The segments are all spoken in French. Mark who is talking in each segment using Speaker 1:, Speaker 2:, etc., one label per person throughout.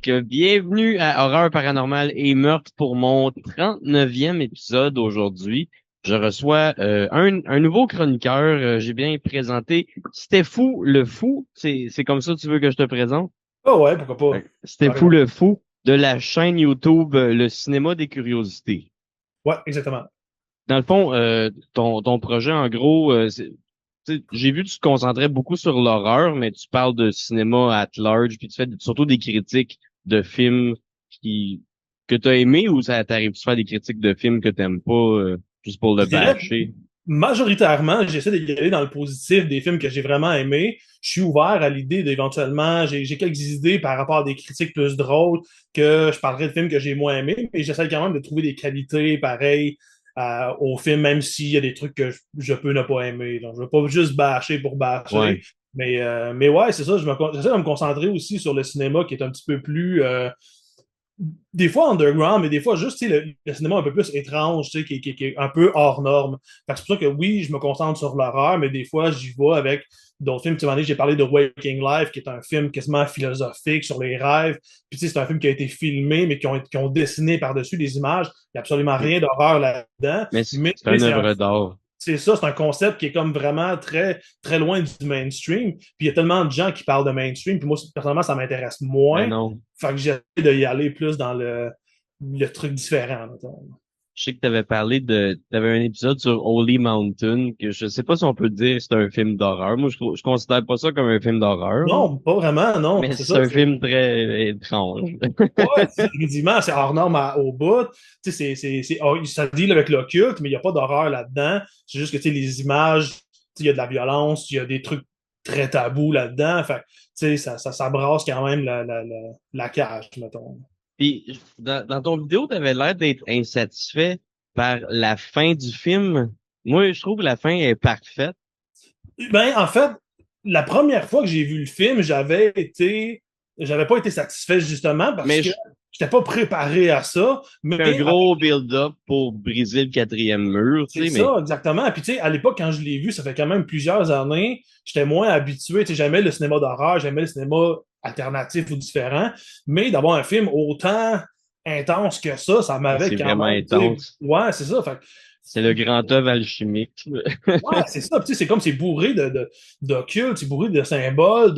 Speaker 1: Bienvenue à Horreur paranormale et meurtre pour mon 39e épisode aujourd'hui. Je reçois un nouveau chroniqueur. J'ai bien présenté C'était fou le fou. C'est comme ça que tu veux que je te présente?
Speaker 2: Oh ouais, pourquoi pas.
Speaker 1: C'était fou
Speaker 2: Carrément.
Speaker 1: le fou de la chaîne YouTube Le Cinéma des Curiosités.
Speaker 2: Ouais, exactement.
Speaker 1: Dans le fond, ton projet, en gros, tu sais, j'ai vu que tu te concentrais beaucoup sur l'horreur, mais tu parles de cinéma at large, puis tu fais surtout des critiques de films qui que t'as aimé ou ça t'arrive de faire des critiques de films que t'aimes pas juste pour le
Speaker 2: Je dirais,
Speaker 1: bâcher?
Speaker 2: majoritairement, j'essaie d'y aller dans le positif des films que j'ai vraiment aimés. Je suis ouvert à l'idée d'éventuellement, j'ai quelques idées par rapport à des critiques plus drôles que je parlerai de films que j'ai moins aimés, mais j'essaie quand même de trouver des qualités pareilles au film, même s'il y a des trucs que je peux ne pas aimer. Donc, je ne veux pas juste bâcher pour bâcher.
Speaker 1: Ouais.
Speaker 2: Mais ouais, c'est ça, j'essaie de me concentrer aussi sur le cinéma qui est un petit peu plus des fois underground, mais des fois juste le cinéma un peu plus étrange, qui est un peu hors norme. Fait que c'est pour ça que oui, je me concentre sur l'horreur, mais des fois, j'y vais avec d'autres films. Tu sais, j'ai parlé de Waking Life, qui est un film quasiment philosophique sur les rêves. Puis tu sais, c'est un film qui a été filmé, mais qui ont dessiné par-dessus des images. Il n'y a absolument rien d'horreur là-dedans.
Speaker 1: Mais
Speaker 2: Mais
Speaker 1: c'est
Speaker 2: tu sais,
Speaker 1: une œuvre d'art.
Speaker 2: c'est ça, c'est un concept qui est comme vraiment très, très loin du mainstream. Puis il y a tellement de gens qui parlent de mainstream, puis moi, personnellement, ça m'intéresse
Speaker 1: Ben
Speaker 2: moins.
Speaker 1: non.
Speaker 2: Fait que j'essaie d'y aller plus dans le truc différent, mettons.
Speaker 1: Je sais que t'avais un épisode sur Holy Mountain que je sais pas si on peut dire que c'est un film d'horreur. Moi, je considère pas ça comme un film d'horreur, là.
Speaker 2: Non, pas vraiment, non.
Speaker 1: Mais
Speaker 2: C'est
Speaker 1: c'est
Speaker 2: ça.
Speaker 1: un film très étrange.
Speaker 2: Ouais, effectivement, c'est hors norme au bout. Tu sais, ça deal avec l'occulte, mais il n'y a pas d'horreur là-dedans. C'est juste que, tu sais, les images, tu sais, il y a de la violence, il y a des trucs très tabous là-dedans. Fait que, tu sais, ça brasse quand même la cage, mettons.
Speaker 1: Puis, dans ton vidéo, t'avais l'air d'être insatisfait par la fin du film. Moi, je trouve que la fin est parfaite.
Speaker 2: Ben, en fait, la première fois que j'ai vu le film, j'avais pas été satisfait justement parce
Speaker 1: Mais
Speaker 2: que
Speaker 1: je
Speaker 2: j'étais pas préparé à ça.
Speaker 1: fais un
Speaker 2: Mais
Speaker 1: gros build-up pour briser le quatrième mur, tu
Speaker 2: c'est
Speaker 1: sais, mais
Speaker 2: ça, exactement. Puis, tu sais, à l'époque, quand je l'ai vu, ça fait quand même plusieurs années, j'étais moins habitué. Tu sais, j'aimais le cinéma d'horreur, j'aimais le cinéma alternatif ou différent. Mais d'avoir un film autant intense que ça m'avait
Speaker 1: c'est
Speaker 2: quand
Speaker 1: vraiment
Speaker 2: même, tu sais,
Speaker 1: intense.
Speaker 2: ouais, c'est ça. Fait que
Speaker 1: C'est le grand œuvre alchimique.
Speaker 2: ouais, c'est ça. Puis, tu sais, c'est comme c'est bourré d'occulte, c'est bourré de symboles,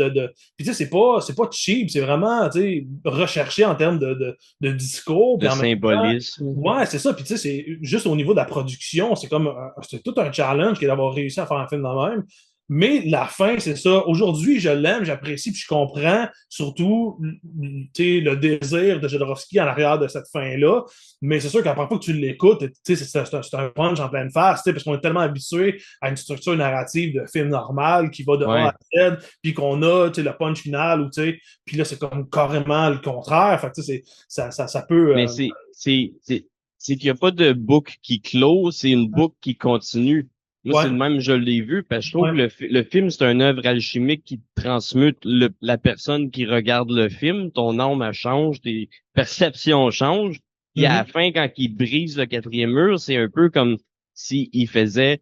Speaker 2: Puis, tu sais, c'est pas cheap, c'est vraiment, tu sais, recherché en termes de discours.
Speaker 1: De
Speaker 2: Puis en même temps,
Speaker 1: symbolisme.
Speaker 2: ouais, c'est ça. Puis, tu sais, c'est juste au niveau de la production, c'est tout un challenge qui est d'avoir réussi à faire un film de même. Mais la fin, c'est ça. Aujourd'hui, je l'aime, j'apprécie, puis je comprends surtout, tu sais, le désir de Jodorowsky en arrière de cette fin-là. Mais c'est sûr qu'à part fois que tu l'écoutes, tu sais, c'est un punch en pleine face, tu sais, parce qu'on est tellement habitué à une structure narrative de film normal qui va de A
Speaker 1: Ouais.
Speaker 2: à Z, puis qu'on a, tu sais, le punch final, ou tu sais, puis là, c'est comme carrément le contraire. Fait que, tu sais, ça peut...
Speaker 1: Mais c'est qu'il n'y a pas de boucle qui clôt, c'est une boucle qui continue. Moi, c'est
Speaker 2: ouais,
Speaker 1: le même, je l'ai vu, parce que je trouve que
Speaker 2: ouais.
Speaker 1: le film, c'est une œuvre alchimique qui transmute la personne qui regarde le film. Ton âme, elle change, tes perceptions changent. Puis à la
Speaker 2: Mhm.
Speaker 1: fin, quand il brise le quatrième mur, c'est un peu comme s'il faisait,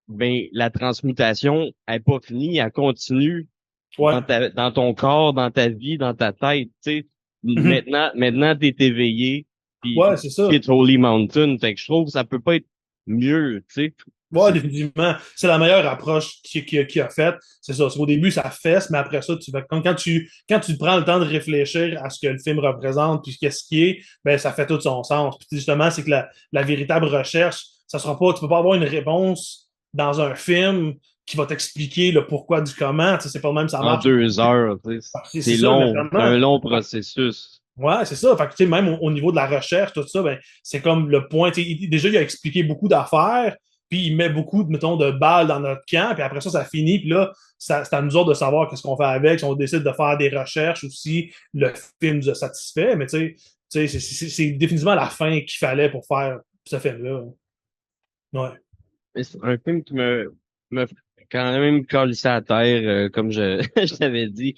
Speaker 1: ben, la transmutation n'est pas finie, elle continue
Speaker 2: Ouais.
Speaker 1: dans ton corps, dans ta vie, dans ta tête, tu sais.
Speaker 2: Mhm.
Speaker 1: Maintenant, t'es éveillé,
Speaker 2: Ouais,
Speaker 1: puis
Speaker 2: c'est
Speaker 1: tu
Speaker 2: ça.
Speaker 1: quittes Holy Mountain. Fait que je trouve que ça peut pas être mieux, tu sais.
Speaker 2: Ouais,
Speaker 1: C'est
Speaker 2: définitivement. C'est la meilleure approche qu'il a faite. C'est ça. Au début, ça fesse, mais après ça, quand tu prends le temps de réfléchir à ce que le film représente, puis qu'est-ce qui est, ben, ça fait tout son sens. Puis justement, c'est que la véritable recherche, ça sera pas, tu peux pas avoir une réponse dans un film qui va t'expliquer le pourquoi du comment. Tu sais, c'est pas le même, ça
Speaker 1: en
Speaker 2: marche.
Speaker 1: 2 heures, tu sais.
Speaker 2: C'est
Speaker 1: C'est
Speaker 2: ça,
Speaker 1: long, c'est
Speaker 2: exactement.
Speaker 1: un long processus.
Speaker 2: Ouais, c'est ça. Fait que, tu sais, même au niveau de la recherche, tout ça, ben, c'est comme le point. Tu sais, déjà, il a expliqué beaucoup d'affaires, puis il met beaucoup, mettons, de balles dans notre camp, puis après ça, ça finit, puis là, c'est à nous autres de savoir qu'est-ce qu'on fait avec, si on décide de faire des recherches ou si le film nous a satisfait. Mais tu sais, c'est définitivement la fin qu'il fallait pour faire ce film-là. Ouais.
Speaker 1: Mais c'est un film qui me fait quand même calissé à terre, comme je t'avais dit.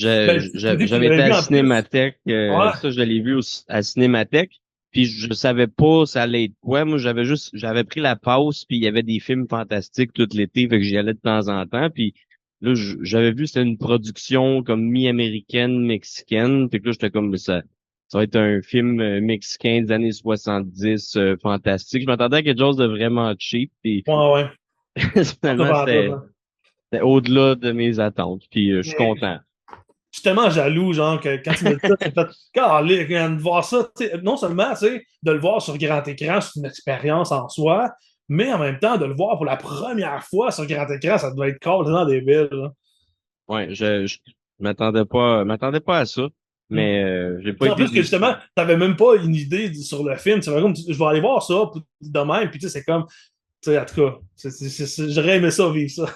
Speaker 2: Ben, tu me dis que tu
Speaker 1: J'avais été
Speaker 2: l'avais
Speaker 1: à
Speaker 2: vu en plus.
Speaker 1: Cinémathèque,
Speaker 2: Ouais.
Speaker 1: ça, je l'ai vu à Cinémathèque, puis je savais pas ça allait être quoi. Moi, j'avais pris la pause, puis il y avait des films fantastiques tout l'été, fait que j'y allais de temps en temps, puis là, j'avais vu c'était une production comme mi-américaine, mexicaine. Puis que là, j'étais comme ça va être un film mexicain des années 70, fantastique. Je m'attendais à quelque chose de vraiment cheap. Puis
Speaker 2: Ouais, ouais. Pas tout
Speaker 1: finalement,
Speaker 2: pantoute, hein.
Speaker 1: c'était au-delà de mes attentes. Puis je suis
Speaker 2: Mais
Speaker 1: content.
Speaker 2: je suis tellement jaloux, genre, que quand tu me dis ça, j'ai fait, calé, de voir ça, tu sais, non seulement, tu sais, de le voir sur grand écran, c'est une expérience en soi, mais en même temps, de le voir pour la première fois sur grand écran, ça doit être complètement débile, là.
Speaker 1: Ouais, je m'attendais pas à ça,
Speaker 2: Hmm.
Speaker 1: mais j'ai pas
Speaker 2: Puis en
Speaker 1: été
Speaker 2: plus que
Speaker 1: déçu.
Speaker 2: justement, t'avais même pas une idée sur le film. C'est comme, je vais aller voir ça de même. Puis tu sais, c'est comme, tu sais, en tout cas, j'aurais aimé ça, vivre ça.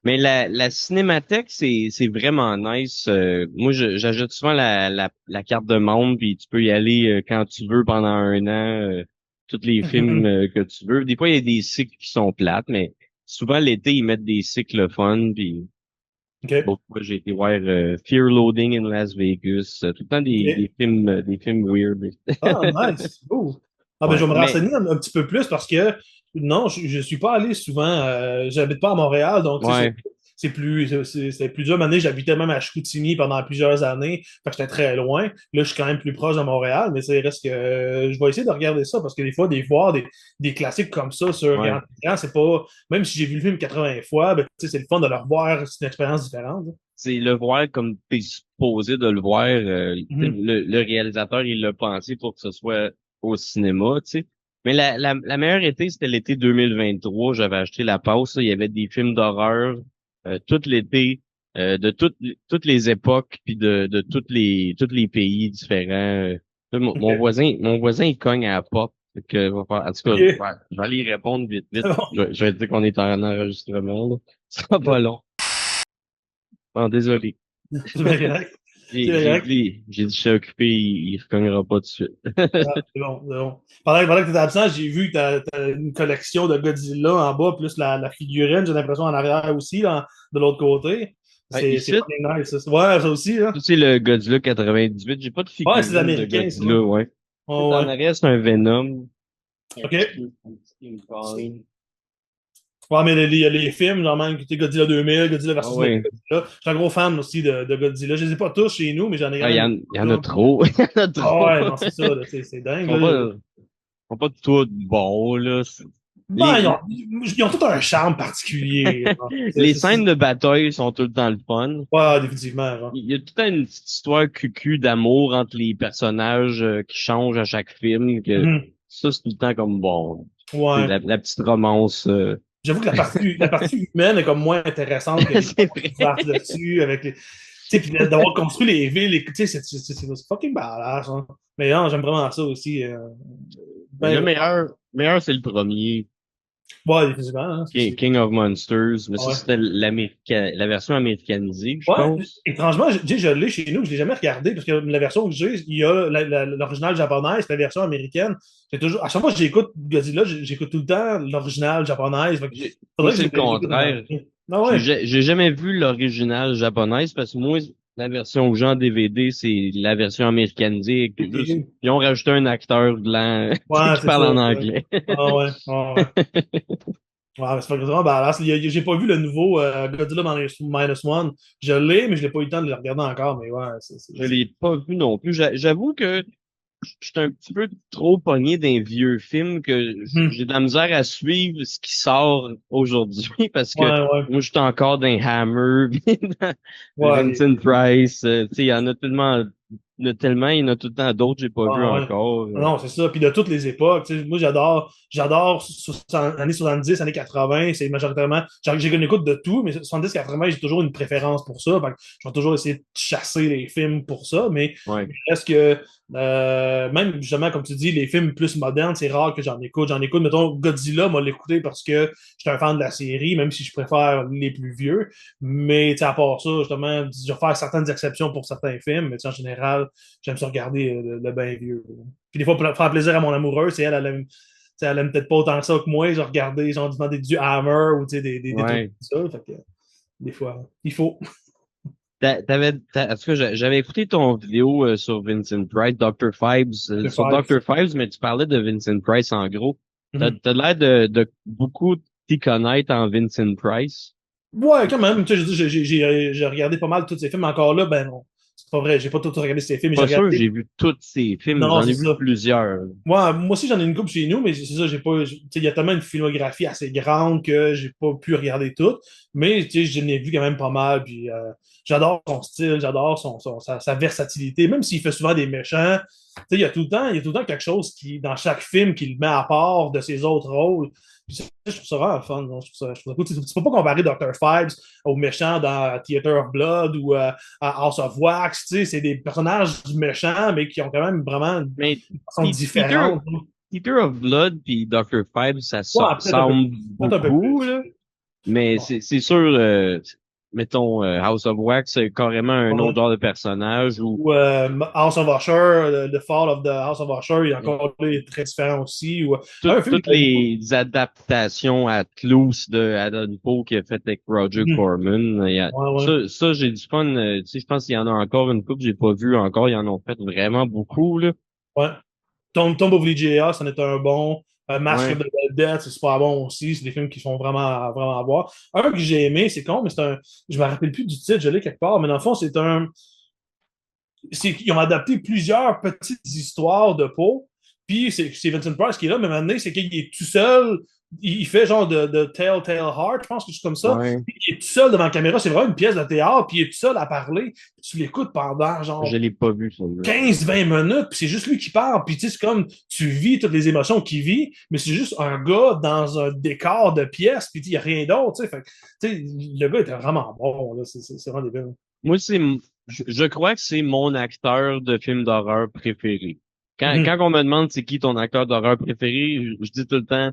Speaker 1: Mais la cinémathèque, c'est vraiment nice. Moi, j'achète souvent la carte de membre, puis tu peux y aller quand tu veux pendant un an, tous les films que tu veux. Des fois, il y a des cycles qui sont plates, mais souvent l'été, ils mettent des cycles fun. Puis
Speaker 2: OK.
Speaker 1: l'autre fois, j'ai été voir Fear Loading in Las Vegas. Tout le temps
Speaker 2: OK.
Speaker 1: des films weird.
Speaker 2: Ah, nice. Cool. Ah, ben, je
Speaker 1: Ouais,
Speaker 2: vais me
Speaker 1: mais
Speaker 2: renseigner un petit peu plus parce que non, je suis pas allé souvent. J'habite pas à Montréal, donc tu sais,
Speaker 1: ouais.
Speaker 2: c'est plus dur. Maintenant, j'habitais même à Chicoutimi pendant plusieurs années. Fait que j'étais très loin. Là, je suis quand même plus proche de Montréal, mais c'est reste que je vais essayer de regarder ça parce que des fois, voir des classiques comme ça sur
Speaker 1: Ouais.
Speaker 2: grand écran, c'est pas. Même si j'ai vu le film 80 fois, ben, tu sais, c'est le fun de le revoir, c'est une expérience différente.
Speaker 1: C'est le voir comme t'es supposé de le voir.
Speaker 2: Mhm.
Speaker 1: Le réalisateur, il l'a pensé pour que ce soit au cinéma, tu sais. Mais la meilleure été, c'était l'été 2023. J'avais acheté la passe. Là. Il y avait des films d'horreur tout l'été, de toutes les époques, puis de tous les pays différents. Là,
Speaker 2: OK.
Speaker 1: mon voisin, il cogne à la porte. Fait que, en tout cas,
Speaker 2: OK.
Speaker 1: ouais, je vais aller y répondre vite, vite.
Speaker 2: C'est bon.
Speaker 1: Je vais dire qu'on est en enregistrement, là. Ce sera pas long. Ah, désolé.
Speaker 2: C'est bien correct. C'est bien correct.
Speaker 1: J'ai dit, je suis occupé, il recognera pas tout de suite.
Speaker 2: Ah, c'est bon, c'est bon. Pendant que tu étais absent, j'ai vu que tu as une collection de Godzilla en bas, plus la figurine, j'ai l'impression en arrière aussi, là, de l'autre côté.
Speaker 1: Ouais,
Speaker 2: C'est
Speaker 1: ici,
Speaker 2: fucking nice, ça. Ouais, ça aussi, là.
Speaker 1: c'est le Godzilla 98. J'ai pas de
Speaker 2: Ouais, c'est
Speaker 1: figurine de
Speaker 2: américain, ça.
Speaker 1: Godzilla, ouais. Tout
Speaker 2: Ouais,
Speaker 1: en
Speaker 2: ouais.
Speaker 1: arrière, c'est un Venom.
Speaker 2: OK. Ouais, mais il y a les films, genre même, Godzilla 2000, Godzilla
Speaker 1: Ah
Speaker 2: versus
Speaker 1: ouais.
Speaker 2: Mechagodzilla. Je suis un gros fan aussi de Godzilla. Je les ai pas tous chez nous, mais j'en ai quand
Speaker 1: Ah,
Speaker 2: même.
Speaker 1: il y en a trop. Il y en a
Speaker 2: Ah
Speaker 1: trop.
Speaker 2: ouais, non, c'est ça, là, c'est
Speaker 1: Ils
Speaker 2: dingue,
Speaker 1: sont
Speaker 2: là.
Speaker 1: pas, ils sont pas tous bons, là.
Speaker 2: Ben,
Speaker 1: Les,
Speaker 2: ils ont tout un charme particulier, genre.
Speaker 1: les scènes de bataille sont tout le temps le fun.
Speaker 2: Ouais, définitivement, genre.
Speaker 1: Il y a toute une petite histoire cucu d'amour entre les personnages qui changent à chaque film. Que
Speaker 2: Mhm.
Speaker 1: ça, c'est tout le temps comme bon. C'est
Speaker 2: Ouais.
Speaker 1: la petite romance.
Speaker 2: J'avoue que la partie humaine est comme moins intéressante que les
Speaker 1: C'est
Speaker 2: choses qui
Speaker 1: vrai.
Speaker 2: se passent dessus avec les. Tu sais, puis d'avoir construit les villes, tu sais, c'est fucking badass, hein. Mais non, j'aime vraiment ça aussi.
Speaker 1: Le
Speaker 2: Ben,
Speaker 1: meilleur, c'est le premier,
Speaker 2: ouais, définitivement, hein,
Speaker 1: King of Monsters. Mais ça,
Speaker 2: ouais.
Speaker 1: c'était la version américanisée, je
Speaker 2: Ouais,
Speaker 1: pense.
Speaker 2: étrangement, je l'ai chez nous, je l'ai jamais regardé parce que la version que j'ai, il y a l'original japonaise, la version américaine. J'ai toujours, à chaque fois que j'écoute Godzilla, j'écoute tout le temps l'original japonaise. Fait que
Speaker 1: Moi,
Speaker 2: faudrait que
Speaker 1: c'est
Speaker 2: je
Speaker 1: le
Speaker 2: l'écoute en
Speaker 1: contraire.
Speaker 2: anglais. Ah ouais.
Speaker 1: J'ai jamais vu l'original japonaise parce que moi, la version que j'ai en DVD, c'est la version américanisée. Ils ont rajouté un acteur blanc
Speaker 2: Ouais,
Speaker 1: qui
Speaker 2: c'est ça.
Speaker 1: parle en
Speaker 2: Ouais.
Speaker 1: anglais.
Speaker 2: Ah ouais. Ah ouais. Ouais, mais c'est pas vraiment badass. J'ai pas vu le nouveau Godzilla Minus One. Je l'ai, mais je l'ai pas eu le temps de le regarder encore. Mais ouais,
Speaker 1: Je l'ai pas vu non plus. J'avoue que je suis un petit peu trop pogné d'un vieux film que
Speaker 2: Hmm.
Speaker 1: j'ai de la misère à suivre ce qui sort aujourd'hui parce que
Speaker 2: Ouais, ouais.
Speaker 1: moi, je suis encore dans Hammer, puis dans
Speaker 2: Ouais,
Speaker 1: Vincent Price. Tu sais, il y en a tellement, il y en a tout le temps d'autres que j'ai pas vu
Speaker 2: ouais, ouais.
Speaker 1: encore.
Speaker 2: Non, c'est ça. Puis de toutes les époques, tu sais, moi j'adore années 70, années 80, c'est majoritairement. J'ai une écoute de tout, mais 70, 80, j'ai toujours une préférence pour ça. Fait que je vais toujours essayer de chasser les films pour ça, mais
Speaker 1: Ouais,
Speaker 2: est-ce que même justement, comme tu dis, les films plus modernes, c'est rare que j'en écoute. J'en écoute, mettons, Godzilla m'a l'écouté parce que j'étais un fan de la série, même si je préfère les plus vieux. Mais tu sais, à part ça, justement, je vais faire certaines exceptions pour certains films, mais tu sais, en général, j'aime ça regarder le bien vieux. Puis des fois, pour faire plaisir à mon amoureuse, c'est elle, tu sais, elle aime peut-être pas autant que ça que moi. J'ai regardé genre du Hammer ou tu sais, des trucs
Speaker 1: ouais.
Speaker 2: comme ça. Fait que, des fois, il faut.
Speaker 1: En tout cas, j'avais écouté ton vidéo sur Vincent Price, Dr. Phibes,
Speaker 2: Le
Speaker 1: sur
Speaker 2: faire.
Speaker 1: Dr. Phibes, mais tu parlais de Vincent Price en gros.
Speaker 2: Mhm.
Speaker 1: T'as l'air de beaucoup t'y connaître en Vincent Price.
Speaker 2: Ouais, quand même. Tu sais, je dis, j'ai regardé pas mal tous ces films. Encore là, ben non. C'est pas vrai, j'ai pas tout regardé ces films, mais j'ai
Speaker 1: Pas sûr,
Speaker 2: regardé.
Speaker 1: j'ai vu tous ces films,
Speaker 2: Non,
Speaker 1: j'en ai
Speaker 2: c'est
Speaker 1: vu
Speaker 2: ça.
Speaker 1: plusieurs.
Speaker 2: Moi aussi, j'en ai une couple chez nous, mais c'est ça, j'ai pas. Tu sais, il y a tellement une filmographie assez grande que j'ai pas pu regarder tout. Mais tu sais, je l'ai vu quand même pas mal. Puis j'adore son style, j'adore sa versatilité. Même s'il fait souvent des méchants, tu sais, il y a tout le temps quelque chose qui, dans chaque film, qui le met à part de ses autres rôles. Puis ça, je trouve ça vraiment fun. Non? Je trouve ça cool. Tu peux pas comparer Dr. Phibes aux méchants dans Theater of Blood ou à House of Wax. Tu sais, c'est des personnages méchants, mais qui ont quand même vraiment
Speaker 1: Mais
Speaker 2: sont
Speaker 1: Peter,
Speaker 2: différentes.
Speaker 1: Peter of Blood puis Dr. Five, ça se
Speaker 2: Ouais,
Speaker 1: ressemble
Speaker 2: peut-être un peu
Speaker 1: beaucoup,
Speaker 2: plus.
Speaker 1: là. Mais
Speaker 2: Bon.
Speaker 1: c'est sûr, mettons, House of Wax, c'est carrément un autre
Speaker 2: Ouais.
Speaker 1: genre de personnage où
Speaker 2: Ou House of Usher, The Fall of the House of Usher, il est encore là, il est très différent aussi. Ou, un film qui
Speaker 1: toutes
Speaker 2: m'avait beaucoup.
Speaker 1: les adaptations à Cloose de Adam Poe qui a fait avec Roger
Speaker 2: Mhm.
Speaker 1: Corman.
Speaker 2: Ouais, ouais.
Speaker 1: Ça j'ai du fun. Tu sais, je pense qu'il y en a encore une couple que j'ai pas vu encore. Ils en ont fait vraiment beaucoup, là.
Speaker 2: Ouais. Tomb of Ligeia, c'en est un bon. Mask of
Speaker 1: Ouais.
Speaker 2: the Red Dead, c'est super bon aussi. C'est des films qui sont vraiment, vraiment à voir. Un que j'ai aimé, c'est con, mais c'est un. Je me rappelle plus du titre, je l'ai quelque part, mais dans le fond, c'est un. Ils ont adapté plusieurs petites histoires de Poe. Puis c'est Vincent Price qui est là, mais maintenant, c'est qu'il est tout seul. Il fait genre de Telltale Heart, je pense que c'est comme ça.
Speaker 1: Ouais.
Speaker 2: Puis il est tout seul devant la caméra. C'est vraiment une pièce de théâtre. Puis il est tout seul à parler. Puis tu l'écoutes pendant
Speaker 1: Je
Speaker 2: genre
Speaker 1: l'ai pas vu, celui-là.
Speaker 2: 15-20 minutes. Puis c'est juste lui qui parle. Puis tu sais, c'est comme tu vis toutes les émotions qu'il vit, mais c'est juste un gars dans un décor de pièce. Puis il n'y a rien d'autre. Tu sais, le gars était vraiment bon. Là. C'est vraiment des
Speaker 1: Moi, je crois que c'est mon acteur de film d'horreur préféré.
Speaker 2: films.
Speaker 1: Quand on me demande c'est qui ton acteur d'horreur préféré, je dis tout le temps,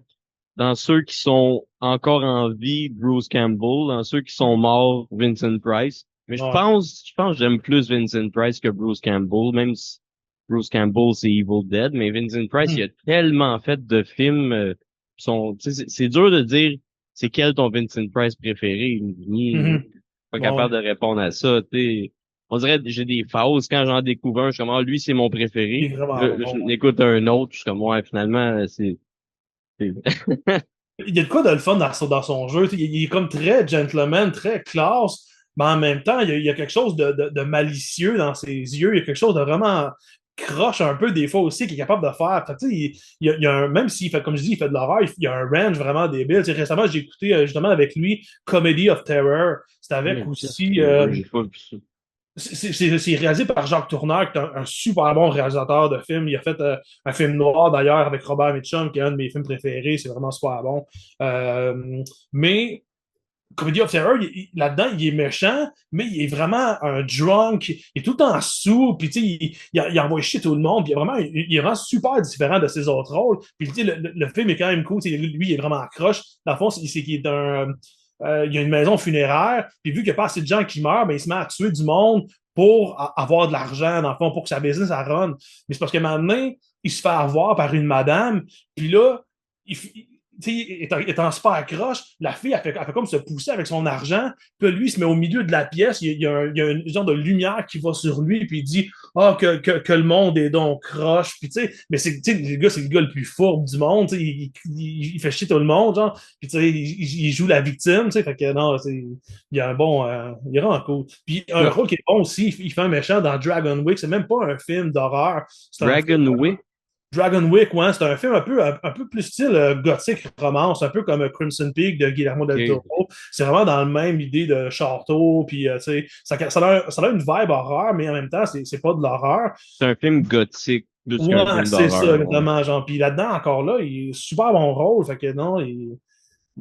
Speaker 1: dans ceux qui sont encore en vie, Bruce Campbell, dans ceux qui sont morts, Vincent Price. Mais
Speaker 2: Ouais.
Speaker 1: je pense que j'aime plus Vincent Price que Bruce Campbell, même si Bruce Campbell c'est Evil Dead, mais Vincent Price, il a tellement fait de films, tu sais, c'est dur de dire c'est quel ton Vincent Price préféré. Ni,
Speaker 2: Mhm.
Speaker 1: pas
Speaker 2: Ouais,
Speaker 1: capable
Speaker 2: ouais.
Speaker 1: de répondre à ça, tu sais. On dirait que j'ai des phases. Quand j'en découvre un, je suis comme, ah, lui, c'est mon
Speaker 2: Il
Speaker 1: préféré.
Speaker 2: est vraiment
Speaker 1: Là, je
Speaker 2: bon.
Speaker 1: l'écoute un autre, je suis comme, ouais, finalement, c'est-
Speaker 2: Il y a de quoi de le fun dans son jeu. Il est comme très gentleman, très classe, mais en même temps, il y a quelque chose de malicieux dans ses yeux. Il y a quelque chose de vraiment croche un peu des fois aussi qu'il est capable de faire. Fait que, tu sais, il y a même s'il fait, comme je dis, il fait de l'horreur, il y a un range vraiment débile. Tu sais, récemment, j'ai écouté justement avec lui Comedy of Terror. C'était avec
Speaker 1: Comedy
Speaker 2: aussi
Speaker 1: Terror, j'ai pas vu ça.
Speaker 2: c'est réalisé par Jacques Tourneur, qui est un super bon réalisateur de films. Il a fait un film noir d'ailleurs avec Robert Mitchum, qui est un de mes films préférés. C'est vraiment super bon. Mais Comedy of Terror, là-dedans, il est méchant, mais il est vraiment un drunk. Il est tout le temps sous, puis tu sais, il envoie chier tout le monde, puis il est vraiment super différent de ses autres rôles. Puis tu sais, le film est quand même cool. Lui, il est vraiment accroche. Dans le fond, c'est qu'il est un. Il y a une maison funéraire, puis vu qu'il n'y a pas assez de gens qui meurent, ben, il se met à tuer du monde pour avoir de l'argent, dans le fond, pour que sa business elle run. Mais c'est parce que maintenant, il se fait avoir par une madame, puis là, il, étant super accroche, la fille, elle fait comme se pousser avec son argent. Puis lui, il se met au milieu de la pièce. Il y a un genre de lumière qui va sur lui. Puis il dit ah, que le monde est donc croche. Puis, tu sais, mais le gars, c'est le gars le plus fourbe du monde. Il fait chier tout le monde. Genre. Puis, tu sais, il joue la victime. Fait que non, il y a un bon. Il est vraiment cool. Puis, un
Speaker 1: Là,
Speaker 2: rôle qui est bon aussi, il fait un méchant dans Dragon Week. C'est même pas un film d'horreur. C'est un film
Speaker 1: Dragon Wick,
Speaker 2: Dragon Wick, ouais, c'est un film un peu plus style gothique romance, un peu comme Crimson Peak de Guillermo del
Speaker 1: ok.
Speaker 2: Toro. C'est vraiment dans le même idée de château, puis tu sais, ça a une vibe horreur, mais en même temps, c'est pas de l'horreur.
Speaker 1: C'est un film gothique plus qu'un
Speaker 2: Ouais,
Speaker 1: film
Speaker 2: c'est ça,
Speaker 1: d'horreur. Ouais.
Speaker 2: exactement, genre. Puis là-dedans, encore là, il est super bon rôle, fait que non, il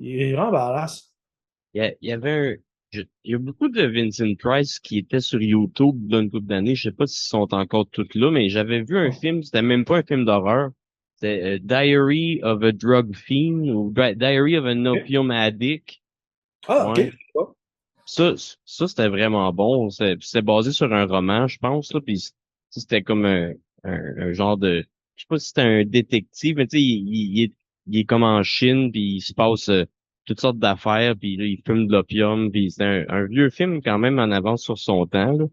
Speaker 2: est vraiment badass.
Speaker 1: Il y avait il y a beaucoup de Vincent Price qui étaient sur YouTube d'une couple d'années. Je sais pas s'ils sont encore tous là, mais j'avais vu un film, c'était même pas un film d'horreur. C'était Diary of a Drug Fiend ou Diary of an
Speaker 2: Ok.
Speaker 1: Opium Addict.
Speaker 2: Ah, ok.
Speaker 1: Ouais. Ça, ça c'était vraiment bon. C'était basé sur un roman, je pense, là, puis c'était comme un genre de, je sais pas si c'était un détective, mais tu sais, il est comme en Chine, puis il se passe toutes sortes d'affaires, puis là, il fume de l'opium, puis c'est un vieux film quand même en avance sur son temps, là.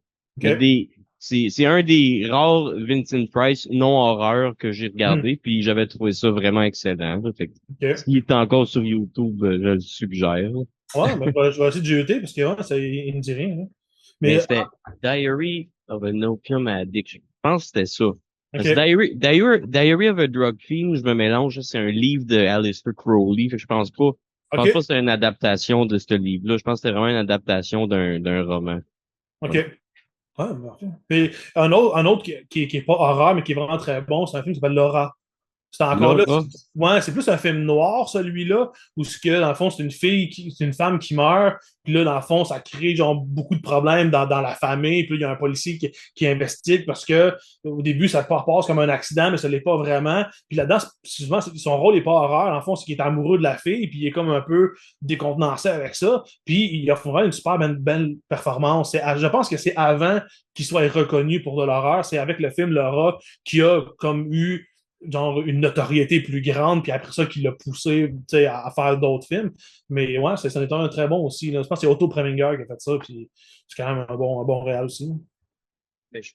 Speaker 1: Mais
Speaker 2: Ok.
Speaker 1: c'est un des rares Vincent Price non horreur que j'ai
Speaker 2: Hmm.
Speaker 1: regardé, puis j'avais trouvé ça vraiment excellent, là. Fait que,
Speaker 2: Ok.
Speaker 1: s'il est encore sur YouTube, je le suggère.
Speaker 2: Ouais, mais je vais essayer de jeter parce que ouais, ça, il me dit rien, hein.
Speaker 1: Mais
Speaker 2: Mais,
Speaker 1: c'était Diary of an Opium Addict. Je pense que c'était ça. Parce que
Speaker 2: OK.
Speaker 1: Diary of a Drug Fiend, je me mélange, c'est un livre de Aleister Crowley. Fait que je pense pas
Speaker 2: OK.
Speaker 1: que c'est une adaptation de ce livre-là. Je pense que c'est vraiment une adaptation d'un roman.
Speaker 2: OK.
Speaker 1: Ouais.
Speaker 2: Ouais, parfait. Puis un autre qui est pas horreur, mais qui est vraiment très bon, c'est un film qui s'appelle Laura. C'est encore là,
Speaker 1: Laura?
Speaker 2: ouais, c'est plus un film noir, celui-là, où ce que, dans le fond, c'est une femme qui meurt, puis là, dans le fond, ça crée, genre, beaucoup de problèmes dans la famille, puis là, il y a un policier qui investigue parce que, au début, ça passe comme un accident, mais ça l'est pas vraiment. Puis là-dedans, souvent, son rôle est pas horreur, dans le fond, c'est qu'il est amoureux de la fille, puis il est comme un peu décontenancé avec ça, puis il a vraiment une super belle performance. Je pense que c'est avant qu'il soit reconnu pour de l'horreur, c'est avec le film Laura qui a comme eu genre une notoriété plus grande, puis après ça, qui l'a poussé à faire d'autres films. Mais ouais, c'en est un très bon aussi. Là. Je pense que c'est Otto Preminger qui a fait ça, puis c'est quand même un bon réal aussi.
Speaker 1: Mais je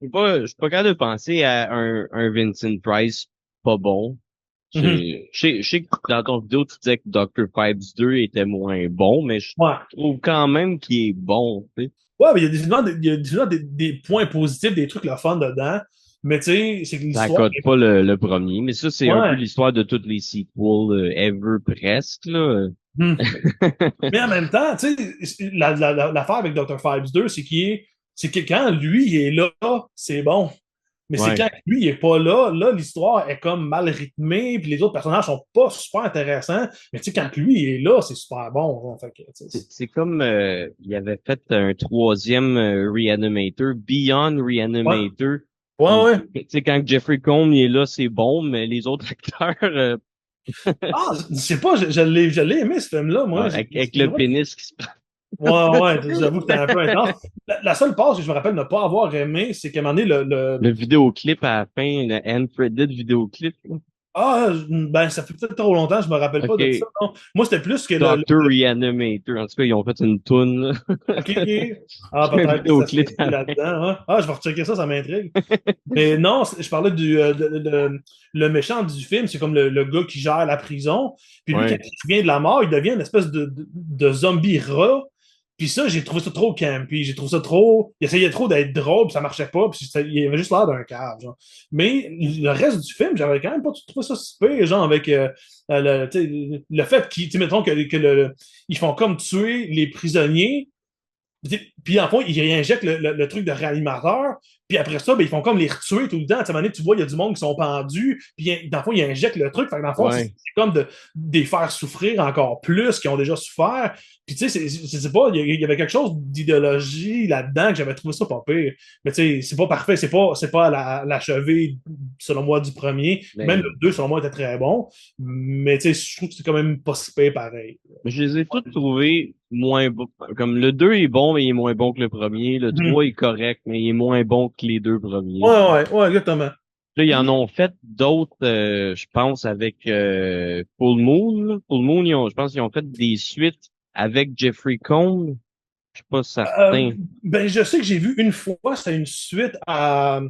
Speaker 1: suis pas capable de penser à un Vincent Price pas bon.
Speaker 2: Mhm.
Speaker 1: Je sais que dans ton vidéo, tu disais que Dr. Pipes 2 était moins bon, mais je
Speaker 2: Ouais.
Speaker 1: trouve quand même qu'il est bon, tu sais.
Speaker 2: Ouais, mais il y a souvent des points positifs, des trucs le fun dedans. Mais tu sais, c'est que
Speaker 1: Ça
Speaker 2: l'histoire
Speaker 1: code
Speaker 2: est.
Speaker 1: pas le premier, mais ça, c'est un peu
Speaker 2: Ouais.
Speaker 1: l'histoire de toutes les sequels ever presque, là.
Speaker 2: Mhm. Mais en même temps, tu sais, l'affaire avec Dr. Pipes 2, c'est que quand lui il est là, c'est bon. Mais c'est
Speaker 1: Ouais.
Speaker 2: quand lui, il est pas là, là, l'histoire est comme mal rythmée, puis les autres personnages sont pas super intéressants. Mais tu sais, quand lui, il est là, c'est super bon. Hein. Fait que, tu sais,
Speaker 1: C'est comme il avait fait un troisième Reanimator, Beyond
Speaker 2: ouais,
Speaker 1: Reanimator.
Speaker 2: ouais,
Speaker 1: Où,
Speaker 2: ouais.
Speaker 1: tu sais, quand Jeffrey Combs il est là, c'est bon, mais les autres acteurs,
Speaker 2: Ah, je sais pas, je l'ai aimé ce film-là, moi.
Speaker 1: avec le pénis qui se passe.
Speaker 2: Ouais, ouais, j'avoue que c'était un peu intense. La seule passe que je me rappelle ne pas avoir aimé, c'est qu'à un moment donné,
Speaker 1: Le vidéoclip à la fin, le end credit vidéoclip. Là.
Speaker 2: Ah, ben, ça fait peut-être trop longtemps, je me rappelle pas de ça.
Speaker 1: OK.
Speaker 2: Non. Moi, c'était plus que
Speaker 1: Doctor Reanimator. En tout cas, ils ont fait une toune, là.
Speaker 2: OK, OK. Ah,
Speaker 1: Un
Speaker 2: peut-être que ça
Speaker 1: vidéoclip
Speaker 2: s'inscrit
Speaker 1: à la fin.
Speaker 2: là-dedans. Hein. Ah, je vais rechecker ça, ça m'intrigue. Mais non, je parlais le méchant du film, c'est comme le gars qui gère la prison. Puis lui, quand
Speaker 1: Ouais.
Speaker 2: il revient de la mort, il devient une espèce de zombie rat. Puis ça, j'ai trouvé ça trop campy. J'ai trouvé ça trop. Il essayait trop d'être drôle, puis ça marchait pas. Puis il avait juste l'air d'un cave, genre. Mais le reste du film, j'avais quand même pas trouvé ça super, genre, avec le fait qu'ils, tu sais, mettons ils font comme tuer les prisonniers. Puis en fond, ils réinjectent le truc de réanimateur. Puis après ça, ben, ils font comme les retuer tout le temps. À un moment donné, tu vois, il y a du monde qui sont pendus. Puis dans le fond, ils injectent le truc. Fait que dans le fond,
Speaker 1: Ouais.
Speaker 2: comme de les faire souffrir encore plus, qui ont déjà souffert. Puis tu sais, je sais pas, il y avait quelque chose d'idéologie là-dedans que j'avais trouvé ça pas pire. Mais tu sais, c'est pas parfait. C'est pas à la cheville, selon moi, du premier. Même le
Speaker 1: Mais,
Speaker 2: 2 selon moi, était très bon. Mais tu sais, je trouve que c'est quand même pas si pire pareil.
Speaker 1: mais je les ai tous trouvés moins bons. Comme le 2 est bon, mais il est moins bon que le premier. Le
Speaker 2: Mhm.
Speaker 1: 3 est correct, mais il est moins bon que les deux premiers.
Speaker 2: Ouais, exactement.
Speaker 1: Là, ils en
Speaker 2: Puis,
Speaker 1: ont fait d'autres, je pense, avec Full Moon. Là. Full Moon, je pense qu'ils ont fait des suites avec Jeffrey Combs. Je suis pas
Speaker 2: Euh,
Speaker 1: certain.
Speaker 2: ben, je sais que j'ai vu une fois, c'était une suite à,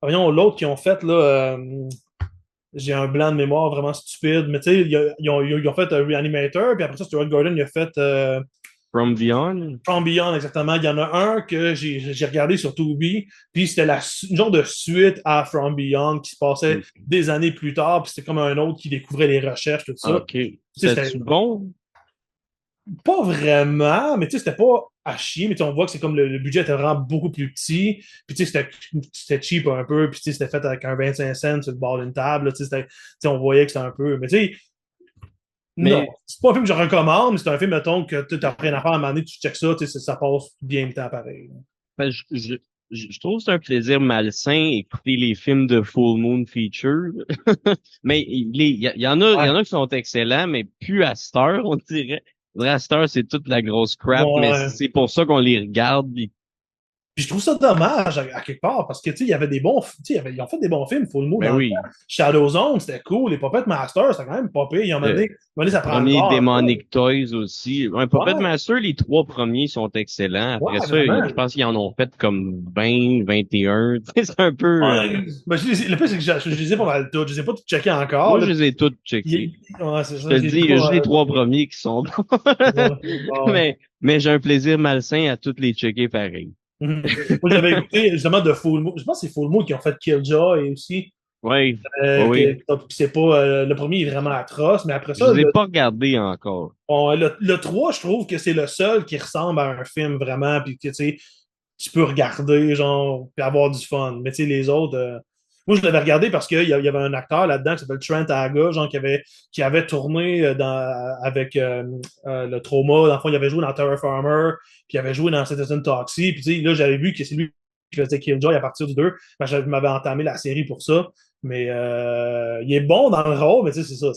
Speaker 2: voyons, l'autre qu'ils ont fait, là, j'ai un blanc de mémoire vraiment stupide, mais tu sais, ils ont fait Reanimator, puis après ça, Stuart Gordon, il a fait
Speaker 1: From Beyond.
Speaker 2: From Beyond, exactement. Il y en a un que j'ai regardé sur Tubi, puis c'était une genre de suite à From Beyond qui se passait des années plus tard, puis c'était comme un autre qui découvrait les recherches, tout ça.
Speaker 1: OK.
Speaker 2: Tu sais, c'était
Speaker 1: C'est-tu bon?
Speaker 2: pas vraiment, mais tu sais, c'était pas à chier, mais tu sais, on voit que c'est comme le budget était vraiment beaucoup plus petit, puis tu sais, c'était cheap un peu, puis tu sais, c'était fait avec un 25 cents sur le bord d'une table, tu sais, on voyait que c'était un peu, mais tu sais, non,
Speaker 1: Mais
Speaker 2: c'est pas un film que je recommande, mais c'est un film, mettons, que tu n'as rien à faire à un moment donné, tu checkes ça, tu sais, ça passe bien le temps pareil.
Speaker 1: ben, je trouve que c'est un plaisir malsain écouter les films de Full Moon Feature. Mais il y en a qui sont excellents, mais plus à cette heure, on dirait. À cette heure, c'est toute la grosse crap, mais
Speaker 2: Ouais.
Speaker 1: c'est pour ça qu'on les regarde.
Speaker 2: Puis je trouve ça dommage à quelque part parce que tu sais, il y avait des bons, tu sais, ils ont fait des bons films, Full Moon
Speaker 1: Ben
Speaker 2: dans le
Speaker 1: oui.
Speaker 2: temps. Shadow Zone, c'était cool. Les Puppet Masters, c'était quand même pas pire. Ils ont
Speaker 1: Le,
Speaker 2: mené,
Speaker 1: le
Speaker 2: ça prend le
Speaker 1: premier
Speaker 2: corps un peu.
Speaker 1: Demonic Toys aussi. Ouais, Puppet
Speaker 2: Ouais,
Speaker 1: Master, les trois premiers sont excellents. Après
Speaker 2: ouais,
Speaker 1: ça,
Speaker 2: vraiment.
Speaker 1: je pense qu'ils en ont fait comme 20, 21. Tu sais, c'est un peu...
Speaker 2: Ouais. Ben, le plus, c'est que je les ai pas mal tous. Je les ai pas tous checkés encore.
Speaker 1: Moi,
Speaker 2: Là.
Speaker 1: je les ai toutes checkés.
Speaker 2: Ouais, c'est
Speaker 1: Je
Speaker 2: ça,
Speaker 1: te le
Speaker 2: je les
Speaker 1: dis,
Speaker 2: ai
Speaker 1: il y a juste
Speaker 2: pas.
Speaker 1: les trois premiers qui sont bons.
Speaker 2: Ouais, ouais.
Speaker 1: Mais j'ai un plaisir malsain à toutes les checker pareil.
Speaker 2: Mhm. Moi, j'avais écouté justement de Full Moon. Je pense que c'est Full Moon qui ont fait Killjoy aussi.
Speaker 1: Oui, oui, oui.
Speaker 2: C'est pas, le premier est vraiment atroce, mais après
Speaker 1: Je
Speaker 2: ça,
Speaker 1: les ai pas regardés encore.
Speaker 2: le 3 je trouve que c'est le seul qui ressemble à un film vraiment, puis que tu sais, tu peux regarder, genre, puis avoir du fun. Mais tu sais, les autres, moi, je l'avais regardé parce qu'il y avait un acteur là-dedans qui s'appelle Trent Aga, genre, qui avait tourné avec le Trauma. Dans le fond, il avait joué dans Terror Farmer, puis il avait joué dans Citizen Toxie. Puis tu sais, là, j'avais vu que c'est lui qui faisait Killjoy à partir du 2. Je m'avais entamé la série pour ça. Mais il est bon dans le rôle, mais tu sais, c'est ça.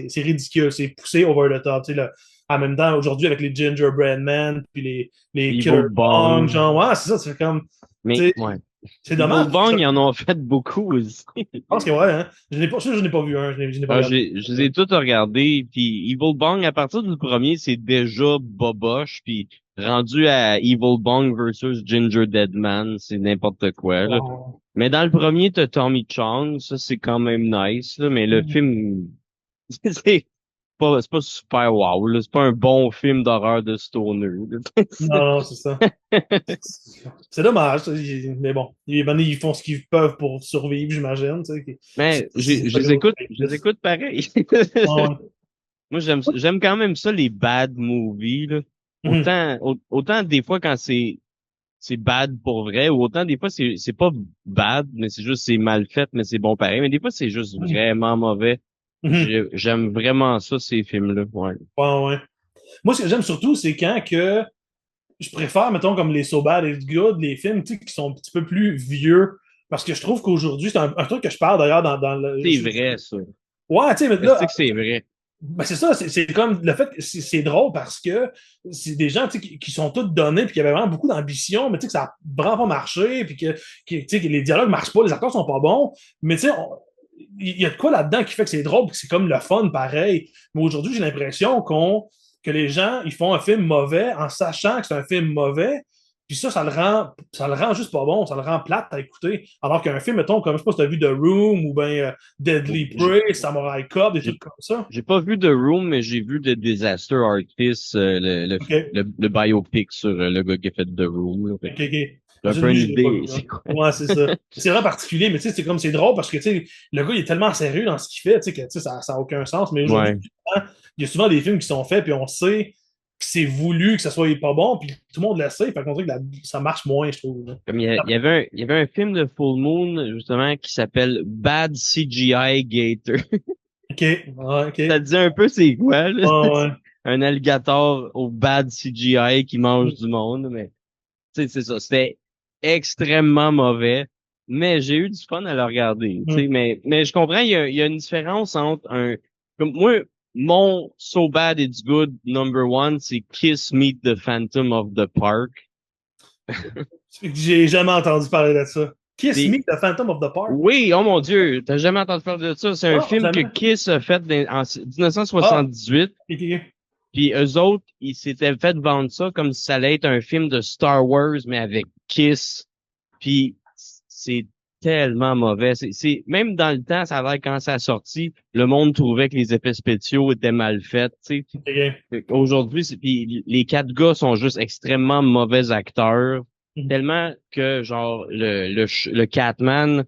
Speaker 2: C'est ridicule. C'est poussé over the top. Tu sais, en même temps, aujourd'hui, avec les Gingerbread Men, puis les Killer
Speaker 1: Evil
Speaker 2: Bong,
Speaker 1: Bong.
Speaker 2: genre, ouais, c'est ça. C'est comme. Tu
Speaker 1: Mais,
Speaker 2: sais,
Speaker 1: ouais.
Speaker 2: c'est
Speaker 1: Evil
Speaker 2: dommage.
Speaker 1: Bong, ils en ont fait beaucoup aussi.
Speaker 2: Je pense que ouais, hein. Je n'ai pas vu un, je n'ai pas
Speaker 1: Ah,
Speaker 2: regardé.
Speaker 1: je les ai tous regardés, puis Evil Bong, à partir du premier, c'est déjà boboche, puis rendu à Evil Bong versus Ginger Deadman, c'est n'importe quoi, là.
Speaker 2: Wow.
Speaker 1: Mais dans le premier, t'as Tommy Chong, ça c'est quand même nice, là, mais le film, c'est pas super wow, là. C'est pas un bon film d'horreur de stoner, là.
Speaker 2: Non, c'est ça. C'est dommage, ça. Mais bon, ils font ce qu'ils peuvent pour survivre, j'imagine. Tu sais,
Speaker 1: Mais
Speaker 2: c'est pas gros.
Speaker 1: je les écoute pareil.
Speaker 2: Ouais.
Speaker 1: Moi, j'aime quand même ça, les bad movies, là.
Speaker 2: Mhm.
Speaker 1: Autant des fois quand c'est bad pour vrai, ou autant des fois c'est pas bad, mais c'est juste c'est mal fait, mais c'est bon pareil. Mais des fois c'est juste
Speaker 2: Mhm.
Speaker 1: vraiment mauvais.
Speaker 2: Mhm.
Speaker 1: J'aime vraiment ça, ces films-là. Ouais.
Speaker 2: Ouais, ouais. Moi, ce que j'aime surtout, c'est quand que je préfère, mettons, comme les So Bad It's Good, les films, tu sais, qui sont un petit peu plus vieux. Parce que je trouve qu'aujourd'hui, c'est un truc que je parle d'ailleurs dans le.
Speaker 1: C'est vrai, ça.
Speaker 2: Ouais, tu sais, mais
Speaker 1: C'est
Speaker 2: là,
Speaker 1: que c'est vrai.
Speaker 2: ben c'est ça, c'est comme le fait que c'est drôle parce que c'est des gens tu sais, qui sont tous donnés puis qui avaient vraiment beaucoup d'ambition, mais tu sais que ça n'a vraiment pas marché, puis tu sais, que les dialogues marchent pas, les acteurs sont pas bons, mais tu sais, il y a de quoi là-dedans qui fait que c'est drôle, que c'est comme le fun pareil. Mais aujourd'hui, j'ai l'impression que les gens, ils font un film mauvais en sachant que c'est un film mauvais, puis ça le rend juste pas bon, ça le rend plate à écouter. Alors qu'un film, mettons, comme je sais pas si t'as vu The Room ou bien Deadly
Speaker 1: J'ai
Speaker 2: Prey, Samurai Cop, des trucs
Speaker 1: j'ai-
Speaker 2: comme ça.
Speaker 1: j'ai pas vu The Room, mais j'ai vu The Disaster Artist,
Speaker 2: OK.
Speaker 1: le biopic sur le gars qui a fait The Room, là. Fait que
Speaker 2: OK, OK.
Speaker 1: j'ai un peu
Speaker 2: Celui,
Speaker 1: une
Speaker 2: je l'ai pas
Speaker 1: idée,
Speaker 2: vu,
Speaker 1: c'est
Speaker 2: hein.
Speaker 1: quoi.
Speaker 2: Ouais, c'est ça. C'est vraiment particulier, mais tu sais, c'est drôle parce que, tu sais, le gars, il est tellement sérieux dans ce qu'il fait, tu sais, que, tu sais, ça n'a aucun sens. Mais aujourd'hui,
Speaker 1: Ouais.
Speaker 2: il y a souvent des films qui sont faits, puis on sait que c'est voulu, que ça soit pas bon, puis tout le monde le sait, fait qu'on dirait que ça marche moins, je trouve, là.
Speaker 1: Comme il y avait un film de Full Moon, justement, qui s'appelle Bad CGI Gator.
Speaker 2: OK, ouais, OK.
Speaker 1: Ça te dit un peu c'est quoi, là?
Speaker 2: Ouais,
Speaker 1: Un alligator au bad CGI qui mange
Speaker 2: ouais.
Speaker 1: du monde, mais tu sais, c'est ça. C'était extrêmement mauvais, mais j'ai eu du fun à le regarder, tu sais,
Speaker 2: Mhm.
Speaker 1: mais je comprends, il y a une différence entre comme moi, mon So Bad It's Good number one, c'est Kiss Meet the Phantom of the Park.
Speaker 2: J'ai jamais entendu parler de ça. Kiss Me,
Speaker 1: C'est,
Speaker 2: The Phantom of the Park.
Speaker 1: oui, oh mon Dieu, t'as jamais entendu parler de ça? C'est un
Speaker 2: Ah,
Speaker 1: film que
Speaker 2: jamais.
Speaker 1: Kiss a fait en
Speaker 2: Ah,
Speaker 1: 1978.
Speaker 2: OK, OK.
Speaker 1: Puis eux autres, ils s'étaient fait vendre ça comme si ça allait être un film de Star Wars, mais avec Kiss. Puis c'est tellement mauvais. Même dans le temps, ça a l'air quand ça a sorti, le monde trouvait que les effets spéciaux étaient mal faits. Tu
Speaker 2: OK, OK.
Speaker 1: sais. Aujourd'hui, puis les quatre gars sont juste extrêmement mauvais acteurs.
Speaker 2: Mhm.
Speaker 1: Tellement que, genre, le Catman,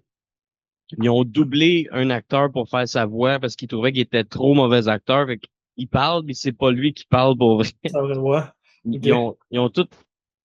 Speaker 1: ils ont doublé un acteur pour faire sa voix parce qu'ils trouvaient qu'il était trop mauvais acteur. Fait qu'il parle, mais c'est pas lui qui parle pour vrai.
Speaker 2: Ça aurait le voir. OK.
Speaker 1: Ils ont tout, tu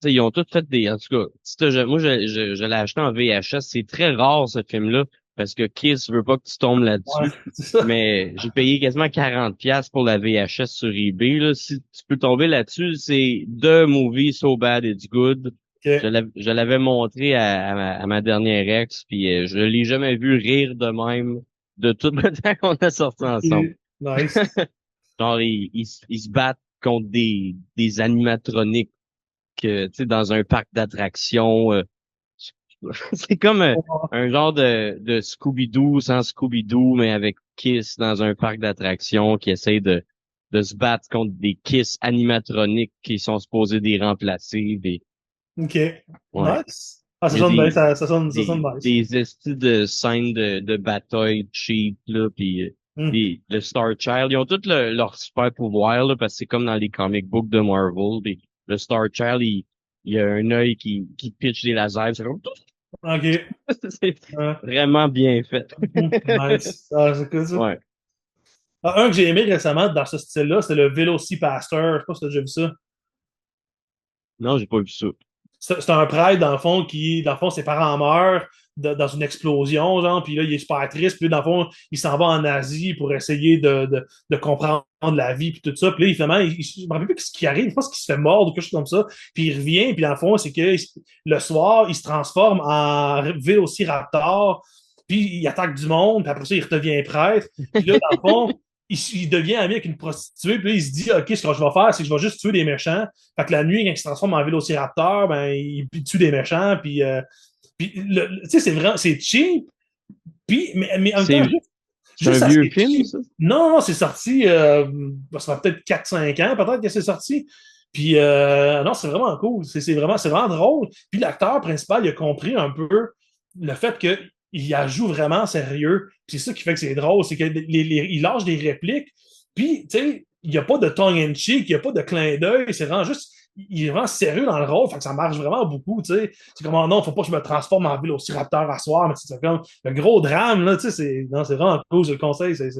Speaker 1: sais, ils ont tout fait en tout cas, moi, je l'ai acheté en VHS. C'est très rare, ce film-là, parce que Kiss veut pas que tu tombes
Speaker 2: Ouais,
Speaker 1: là-dessus.
Speaker 2: c'est ça.
Speaker 1: Mais j'ai payé quasiment 40 pièces pour la VHS sur eBay, là. Si tu peux tomber là-dessus, c'est The Movie So Bad It's Good.
Speaker 2: OK.
Speaker 1: Je l'avais montré à ma dernière ex, puis je l'ai jamais vu rire de même de tout le temps qu'on a sorti ensemble.
Speaker 2: OK. Nice.
Speaker 1: Genre, ils se battent contre des animatroniques. tu sais, dans un parc d'attractions. C'est comme un genre de Scooby-Doo sans Scooby-Doo, mais avec Kiss dans un parc d'attractions qui essaye de se battre contre des Kiss animatroniques qui sont supposés les remplacer.
Speaker 2: OK.
Speaker 1: Ouais.
Speaker 2: Nice. Ah, ça
Speaker 1: Il y a
Speaker 2: sonne bien, ça sonne nice.
Speaker 1: des estis de scènes de bataille cheap, là, puis
Speaker 2: Hmm.
Speaker 1: le Star Child, ils ont tous leur super pouvoir, là, parce que c'est comme dans les comic books de Marvel. Puis le Star Child, il a un œil qui pitch des lasers. C'est comme,
Speaker 2: OK.
Speaker 1: c'est
Speaker 2: Ouais.
Speaker 1: vraiment bien fait.
Speaker 2: Nice. Ah, c'est cool, ça.
Speaker 1: Ouais.
Speaker 2: Ah, un que j'ai aimé récemment dans ce style-là, c'est le Velocipaster. Je sais pas si tu as déjà vu ça.
Speaker 1: Non, j'ai pas vu ça.
Speaker 2: C'est un prêtre, dans le fond, dans le fond, ses parents meurent dans une explosion, genre, puis là, il est super triste, puis là, dans le fond, il s'en va en Asie pour essayer de comprendre la vie, puis tout ça. Puis là, finalement, je me rappelle plus ce qui arrive, je pense qu'il se fait mordre ou quelque chose comme ça, puis il revient, puis dans le fond, c'est que le soir, il se transforme en Vélociraptor, puis il attaque du monde, puis après ça, il redevient prêtre. Puis là, dans le fond, il devient ami avec une prostituée, puis là, il se dit, OK, ce que je vais faire, c'est que je vais juste tuer des méchants. Fait que la nuit, quand il se transforme en vélociraptor, ben, il tue des méchants, puis tu sais, c'est vraiment, c'est cheap, puis, mais en même temps,
Speaker 1: C'est, c'est un
Speaker 2: juste
Speaker 1: vieux
Speaker 2: assez
Speaker 1: film,
Speaker 2: cheap.
Speaker 1: ça?
Speaker 2: Non, non, c'est sorti, ça fait peut-être 4-5 ans, peut-être que c'est sorti. Puis, non, c'est vraiment cool. C'est vraiment drôle. Puis, l'acteur principal, il a compris un peu le fait qu'il la joue vraiment sérieux. Puis, c'est ça qui fait que c'est drôle, c'est qu'il il lâche des répliques. Puis, tu sais, il n'y a pas de tongue-in-cheek, il n'y a pas de clin d'œil. C'est vraiment juste, il est vraiment sérieux dans le rôle. Fait que ça marche vraiment beaucoup, tu sais. C'est comme, oh non, faut pas que je me transforme en vélociraptor à soir, mais c'est comme le gros drame, là, tu sais. Non, c'est vraiment cool, je le conseille. C'est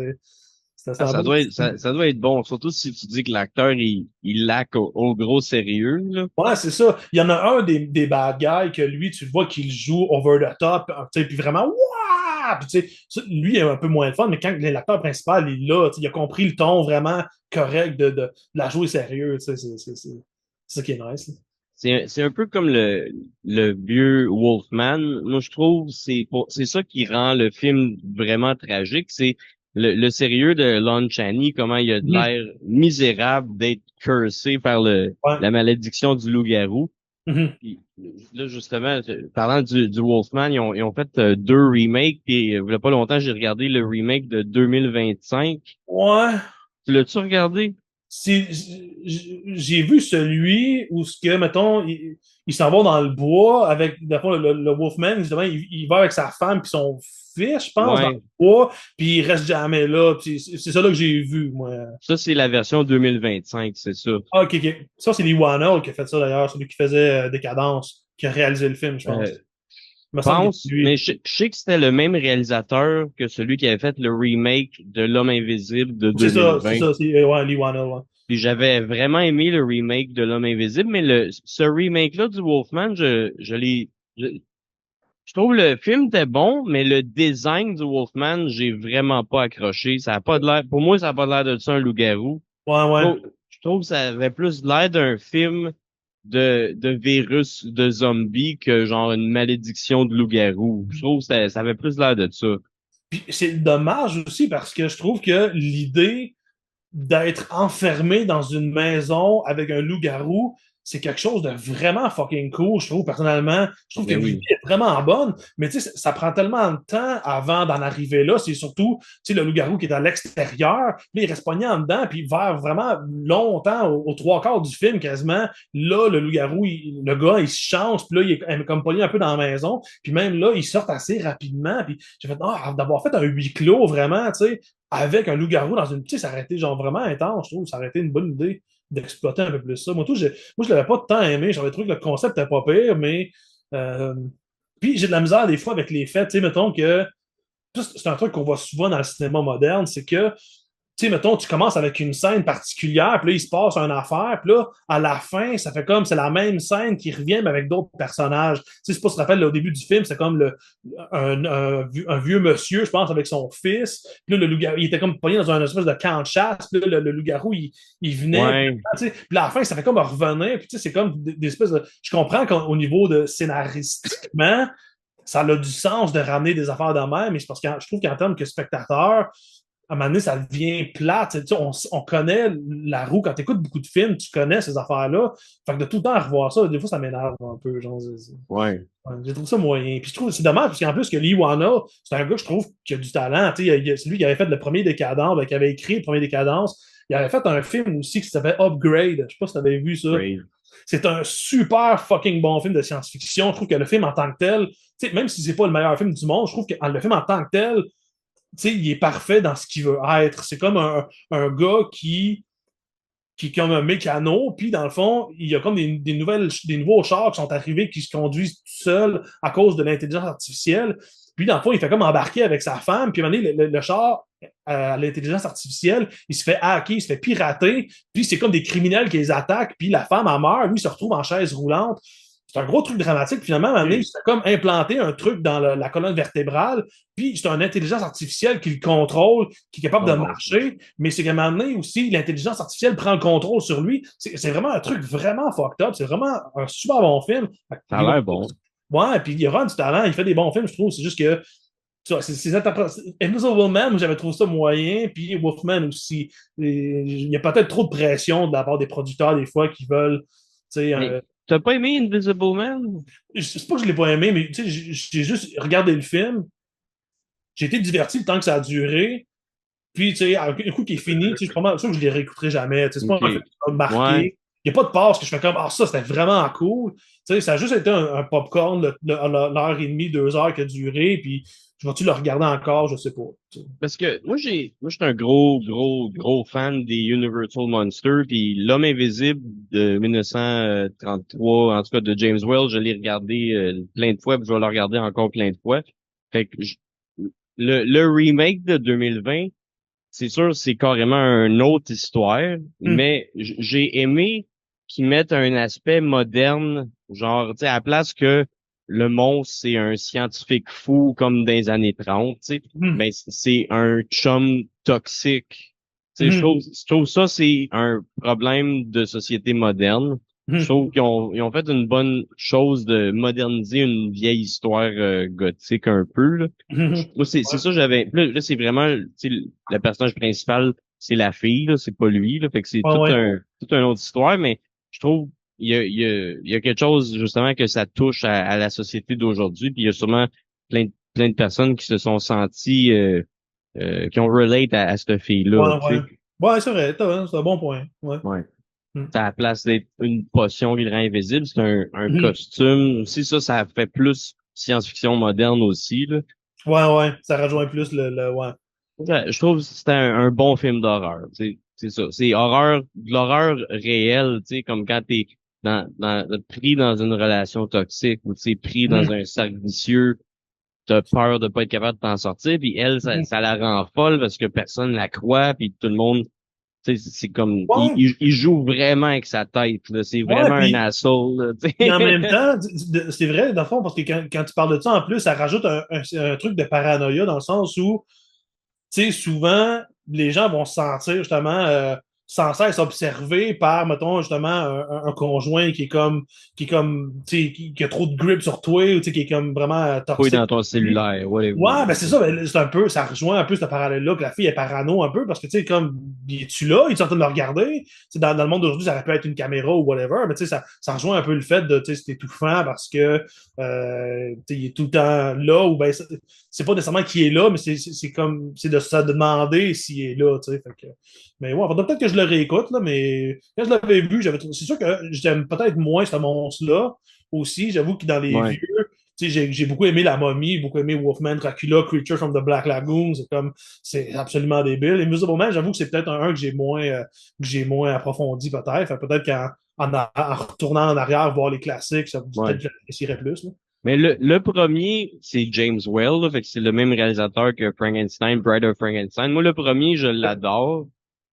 Speaker 1: Ah,
Speaker 2: un bon petit film.
Speaker 1: ça doit être bon. Surtout si tu dis que l'acteur, il laque au gros sérieux, là.
Speaker 2: Ouais, c'est ça. Il y en a un des bad guys que lui, tu vois qu'il joue over the top, tu sais, puis vraiment, waouh! Puis, tu sais, lui, il est un peu moins de fun, mais quand l'acteur principal il est là, tu sais, il a compris le ton vraiment correct de la jouer sérieux, tu sais, c'est ça qui est nice.
Speaker 1: C'est un peu comme le vieux Wolfman. Moi, je trouve c'est ça qui rend le film vraiment tragique. C'est le sérieux de Lon Chaney, comment il a de
Speaker 2: Mhm.
Speaker 1: l'air misérable d'être cursé par
Speaker 2: Ouais.
Speaker 1: la malédiction du loup-garou.
Speaker 2: Mhm.
Speaker 1: Puis, là, justement, parlant du Wolfman, ils ont fait deux remakes. Et il y a pas longtemps, j'ai regardé le remake de 2025.
Speaker 2: Ouais.
Speaker 1: Tu l'as-tu regardé?
Speaker 2: J'ai vu celui où ce que, mettons, il s'en va dans le bois avec, dans le fond, le Wolfman, justement, il va avec sa femme puis son fils, je pense, dans
Speaker 1: Ouais.
Speaker 2: le bois, puis il reste jamais là. Puis c'est ça là que j'ai vu, moi.
Speaker 1: Ça, c'est la version 2025, c'est ça.
Speaker 2: Ah, ok, ok. Ça, c'est Lee Wannell qui a fait ça d'ailleurs, celui qui faisait Décadence, qui a réalisé le film, je pense.
Speaker 1: Euh,
Speaker 2: Il me semble que c'est
Speaker 1: pense, mais
Speaker 2: lui.
Speaker 1: je sais que c'était le même réalisateur que celui qui avait fait le remake de L'Homme Invisible de
Speaker 2: C'est
Speaker 1: 2020.
Speaker 2: ça, c'est ouais, Lee Wannell, ouais.
Speaker 1: Puis j'avais vraiment aimé le remake de L'Homme Invisible, mais ce remake-là du Wolfman, je, je trouve le film était bon, mais le design du Wolfman, j'ai vraiment pas accroché. Ça a pas de l'air, pour moi, ça a pas l'air de ça un loup-garou.
Speaker 2: Ouais, ouais.
Speaker 1: Je trouve que ça avait plus l'air d'un film de virus de zombies que genre une malédiction de loup-garou. Je trouve que ça avait plus l'air de ça.
Speaker 2: Puis c'est dommage aussi parce que je trouve que l'idée d'être enfermé dans une maison avec un loup-garou, c'est quelque chose de vraiment fucking cool, je trouve, personnellement. Je trouve que
Speaker 1: Mais
Speaker 2: l'idée
Speaker 1: oui.
Speaker 2: est vraiment bonne, mais tu sais, ça prend tellement de temps avant d'en arriver là. C'est surtout, tu sais, le loup-garou qui est à l'extérieur, puis il reste pogné en dedans, puis vers vraiment longtemps, aux trois quarts du film, quasiment, là, le loup-garou, le gars, il se change, puis là, il est comme pogné un peu dans la maison, puis même là, il sort assez rapidement, puis j'ai fait, ah, d'avoir fait un huis clos, vraiment, tu sais, avec un loup-garou dans une. Tu sais, ça aurait été genre vraiment intense, je trouve. Ça aurait été une bonne idée d'exploiter un peu plus ça. Moi, je l'avais pas tant aimé. J'avais trouvé que le concept était pas pire, mais. euh, Puis j'ai de la misère des fois avec les faits. Tu sais, mettons que. C'est un truc qu'on voit souvent dans le cinéma moderne, c'est que tu sais, mettons, tu commences avec une scène particulière, puis là, il se passe une affaire, puis là, à la fin, ça fait comme, c'est la même scène qui revient, mais avec d'autres personnages. Tu sais, c'est pas, si tu te rappelles, là, au début du film, c'est comme un vieux monsieur, je pense, avec son fils, puis là, le loup-garou, il était comme pogné dans un espèce de camp de chasse, puis là, le loup-garou, il venait, puis,
Speaker 1: Ouais.
Speaker 2: tu sais, puis là, à la fin, ça fait comme revenir, puis tu sais, c'est comme des espèces de. Je comprends qu'au niveau de scénaristiquement, ça a du sens de ramener des affaires de même, mais c'est parce que je trouve qu'en termes que spectateur, à un moment donné, ça devient plate. Tu sais, on connaît la roue. Quand tu écoutes beaucoup de films, tu connais ces affaires-là. Fait que de tout le temps revoir ça, des fois, ça m'énerve un peu. Genre,
Speaker 1: Ouais.
Speaker 2: ouais, j'ai trouvé ça moyen. Puis je trouve c'est dommage, parce qu'en plus que Lee Wannell, c'est un gars que je trouve qui a du talent. Tu sais, c'est lui qui avait fait le premier Décadence, ben, qui avait écrit le premier Décadence. Il avait fait un film aussi qui s'appelle Upgrade. Je sais pas si tu avais vu ça.
Speaker 1: Brave.
Speaker 2: C'est un super fucking bon film de science-fiction. Je trouve que le film en tant que tel, tu sais, même si c'est pas le meilleur film du monde, je trouve que le film en tant que tel, tu sais, il est parfait dans ce qu'il veut être. C'est comme un gars qui est comme un mécano, puis dans le fond, il y a comme des nouveaux chars qui sont arrivés qui se conduisent tout seuls à cause de l'intelligence artificielle. Puis dans le fond, il fait comme embarquer avec sa femme, puis à un moment donné, le char à l'intelligence artificielle, il se fait hacker, il se fait pirater, puis c'est comme des criminels qui les attaquent, puis la femme, elle meurt, lui, il se retrouve en chaise roulante. C'est un gros truc dramatique. Finalement, à un moment donné, il s'est comme implanté un truc dans la colonne vertébrale, puis c'est une intelligence artificielle qui le contrôle, qui est capable de
Speaker 1: Oh,
Speaker 2: marcher, mais c'est qu'à un moment donné aussi, l'intelligence artificielle prend le contrôle sur lui. C'est vraiment un truc vraiment fucked up. C'est vraiment un super bon film.
Speaker 1: ça a l'air bon.
Speaker 2: Ouais, puis il a vraiment du talent, il fait des bons films, je trouve. C'est juste que Invisible Man, j'avais trouvé ça moyen, puis Wolfman aussi. Il y a peut-être trop de pression de la part des producteurs, des fois, qui veulent.
Speaker 1: Mais t'as pas aimé Invisible Man?
Speaker 2: C'est pas que je l'ai pas aimé, mais j'ai juste regardé le film. J'ai été diverti le temps que ça a duré. Puis, tu sais, un coup qui est fini, je suis pas mal sûr que je les réécouterai jamais. C'est pas
Speaker 1: Ok.
Speaker 2: un film qui m'a
Speaker 1: Ouais.
Speaker 2: marqué. Il n'y a pas de passe que je fais comme, ah, ça, c'était vraiment cool. Tu sais, ça a juste été un popcorn, l'heure et demie, 2 heures qui a duré. Puis, je vais-tu le regarder encore? Je sais pas.
Speaker 1: Parce que moi, je suis un gros fan des Universal Monsters, puis L'Homme Invisible de 1933, en tout cas de James Wells, je l'ai regardé plein de fois, puis je vais le regarder encore plein de fois. Fait que le remake de 2020, c'est sûr, c'est carrément une autre histoire,
Speaker 2: Hum,
Speaker 1: mais j'ai aimé qu'ils mettent un aspect moderne, genre, tu sais, à la place que le monstre, c'est un scientifique fou comme dans les années 30, tu sais,
Speaker 2: hum,
Speaker 1: ben, c'est un chum toxique. Tu sais,
Speaker 2: hum,
Speaker 1: je trouve ça, c'est un problème de société moderne. Je
Speaker 2: hum,
Speaker 1: trouve qu'ils ont fait une bonne chose de moderniser une vieille histoire gothique un peu, là.
Speaker 2: hum.
Speaker 1: Moi, c'est
Speaker 2: Ouais.
Speaker 1: ça, là, c'est vraiment, tu sais, le personnage principal, c'est la fille, là, c'est pas lui, là. Fait que c'est
Speaker 2: Ouais, ouais.
Speaker 1: toute une autre histoire, mais je trouve, il y a quelque chose, justement, que ça touche à la société d'aujourd'hui, puis il y a sûrement plein de personnes qui se sont senties, qui ont relate à cette fille-là,
Speaker 2: Ouais,
Speaker 1: tu
Speaker 2: ouais.
Speaker 1: sais.
Speaker 2: Ouais, c'est vrai, c'est un bon point. Ouais.
Speaker 1: Ouais.
Speaker 2: Hum,
Speaker 1: Ça, à la place d'être une potion qui le rend invisible, c'est un
Speaker 2: hum.
Speaker 1: costume. Aussi, ça fait plus science-fiction moderne aussi, là.
Speaker 2: Ouais, ouais. Ça rejoint plus ouais.
Speaker 1: Ouais, je trouve que c'était un bon film d'horreur. C'est ça. C'est horreur, de l'horreur réelle, tu sais, comme quand t'es pris dans une relation toxique ou t'es pris dans
Speaker 2: Hum,
Speaker 1: un cercle vicieux, t'as peur de pas être capable de t'en sortir, puis elle,
Speaker 2: hum.
Speaker 1: ça la rend folle parce que personne la croit, puis tout le monde, tu sais, c'est comme,
Speaker 2: Ouais,
Speaker 1: il joue vraiment avec sa tête, là. C'est
Speaker 2: ouais,
Speaker 1: vraiment un asshole, là, tu
Speaker 2: puis en
Speaker 1: sais.
Speaker 2: même temps, c'est vrai, dans le fond, parce que quand tu parles de ça, en plus, ça rajoute un truc de paranoïa dans le sens où tu sais, souvent, les gens vont se sentir justement sans cesse observés par, mettons, justement, un conjoint qui est comme, tu sais, qui a trop de grip sur toi, ou tu sais, qui est comme vraiment
Speaker 1: Fouille
Speaker 2: toxique.
Speaker 1: dans ton cellulaire, whatever.
Speaker 2: Ouais, ben c'est ça, ben, c'est un peu, ça rejoint un peu ce parallèle-là que la fille est parano un peu parce que, tu sais, comme, es-tu là? Il est en train de me regarder? Tu sais, dans le monde d'aujourd'hui, ça aurait pu être une caméra ou whatever, mais tu sais, ça rejoint un peu le fait de, tu sais, c'est étouffant parce que, tu sais, il est tout le temps là ou ben, c'est pas nécessairement qu'il est là, mais c'est comme, c'est de se demander s'il est là, tu sais. Fait que, mais ouais, faudrait peut-être que je le réécoute, là, mais quand je l'avais vu, c'est sûr que j'aime peut-être moins ce monstre-là aussi. J'avoue que dans les
Speaker 1: Ouais.
Speaker 2: vieux, tu sais, j'ai beaucoup aimé La Momie, beaucoup aimé Wolfman, Dracula, Creature from the Black Lagoon. C'est absolument débile. Et Invisible Man, j'avoue que c'est peut-être un que j'ai moins approfondi, peut-être. Peut-être en retournant en arrière, voir les classiques, peut-être
Speaker 1: Ouais.
Speaker 2: que j'apprécierais plus, là.
Speaker 1: Mais le premier, c'est James Well, là, fait que c'est le même réalisateur que Frankenstein, Bride of Frankenstein. Moi, le premier, je l'adore.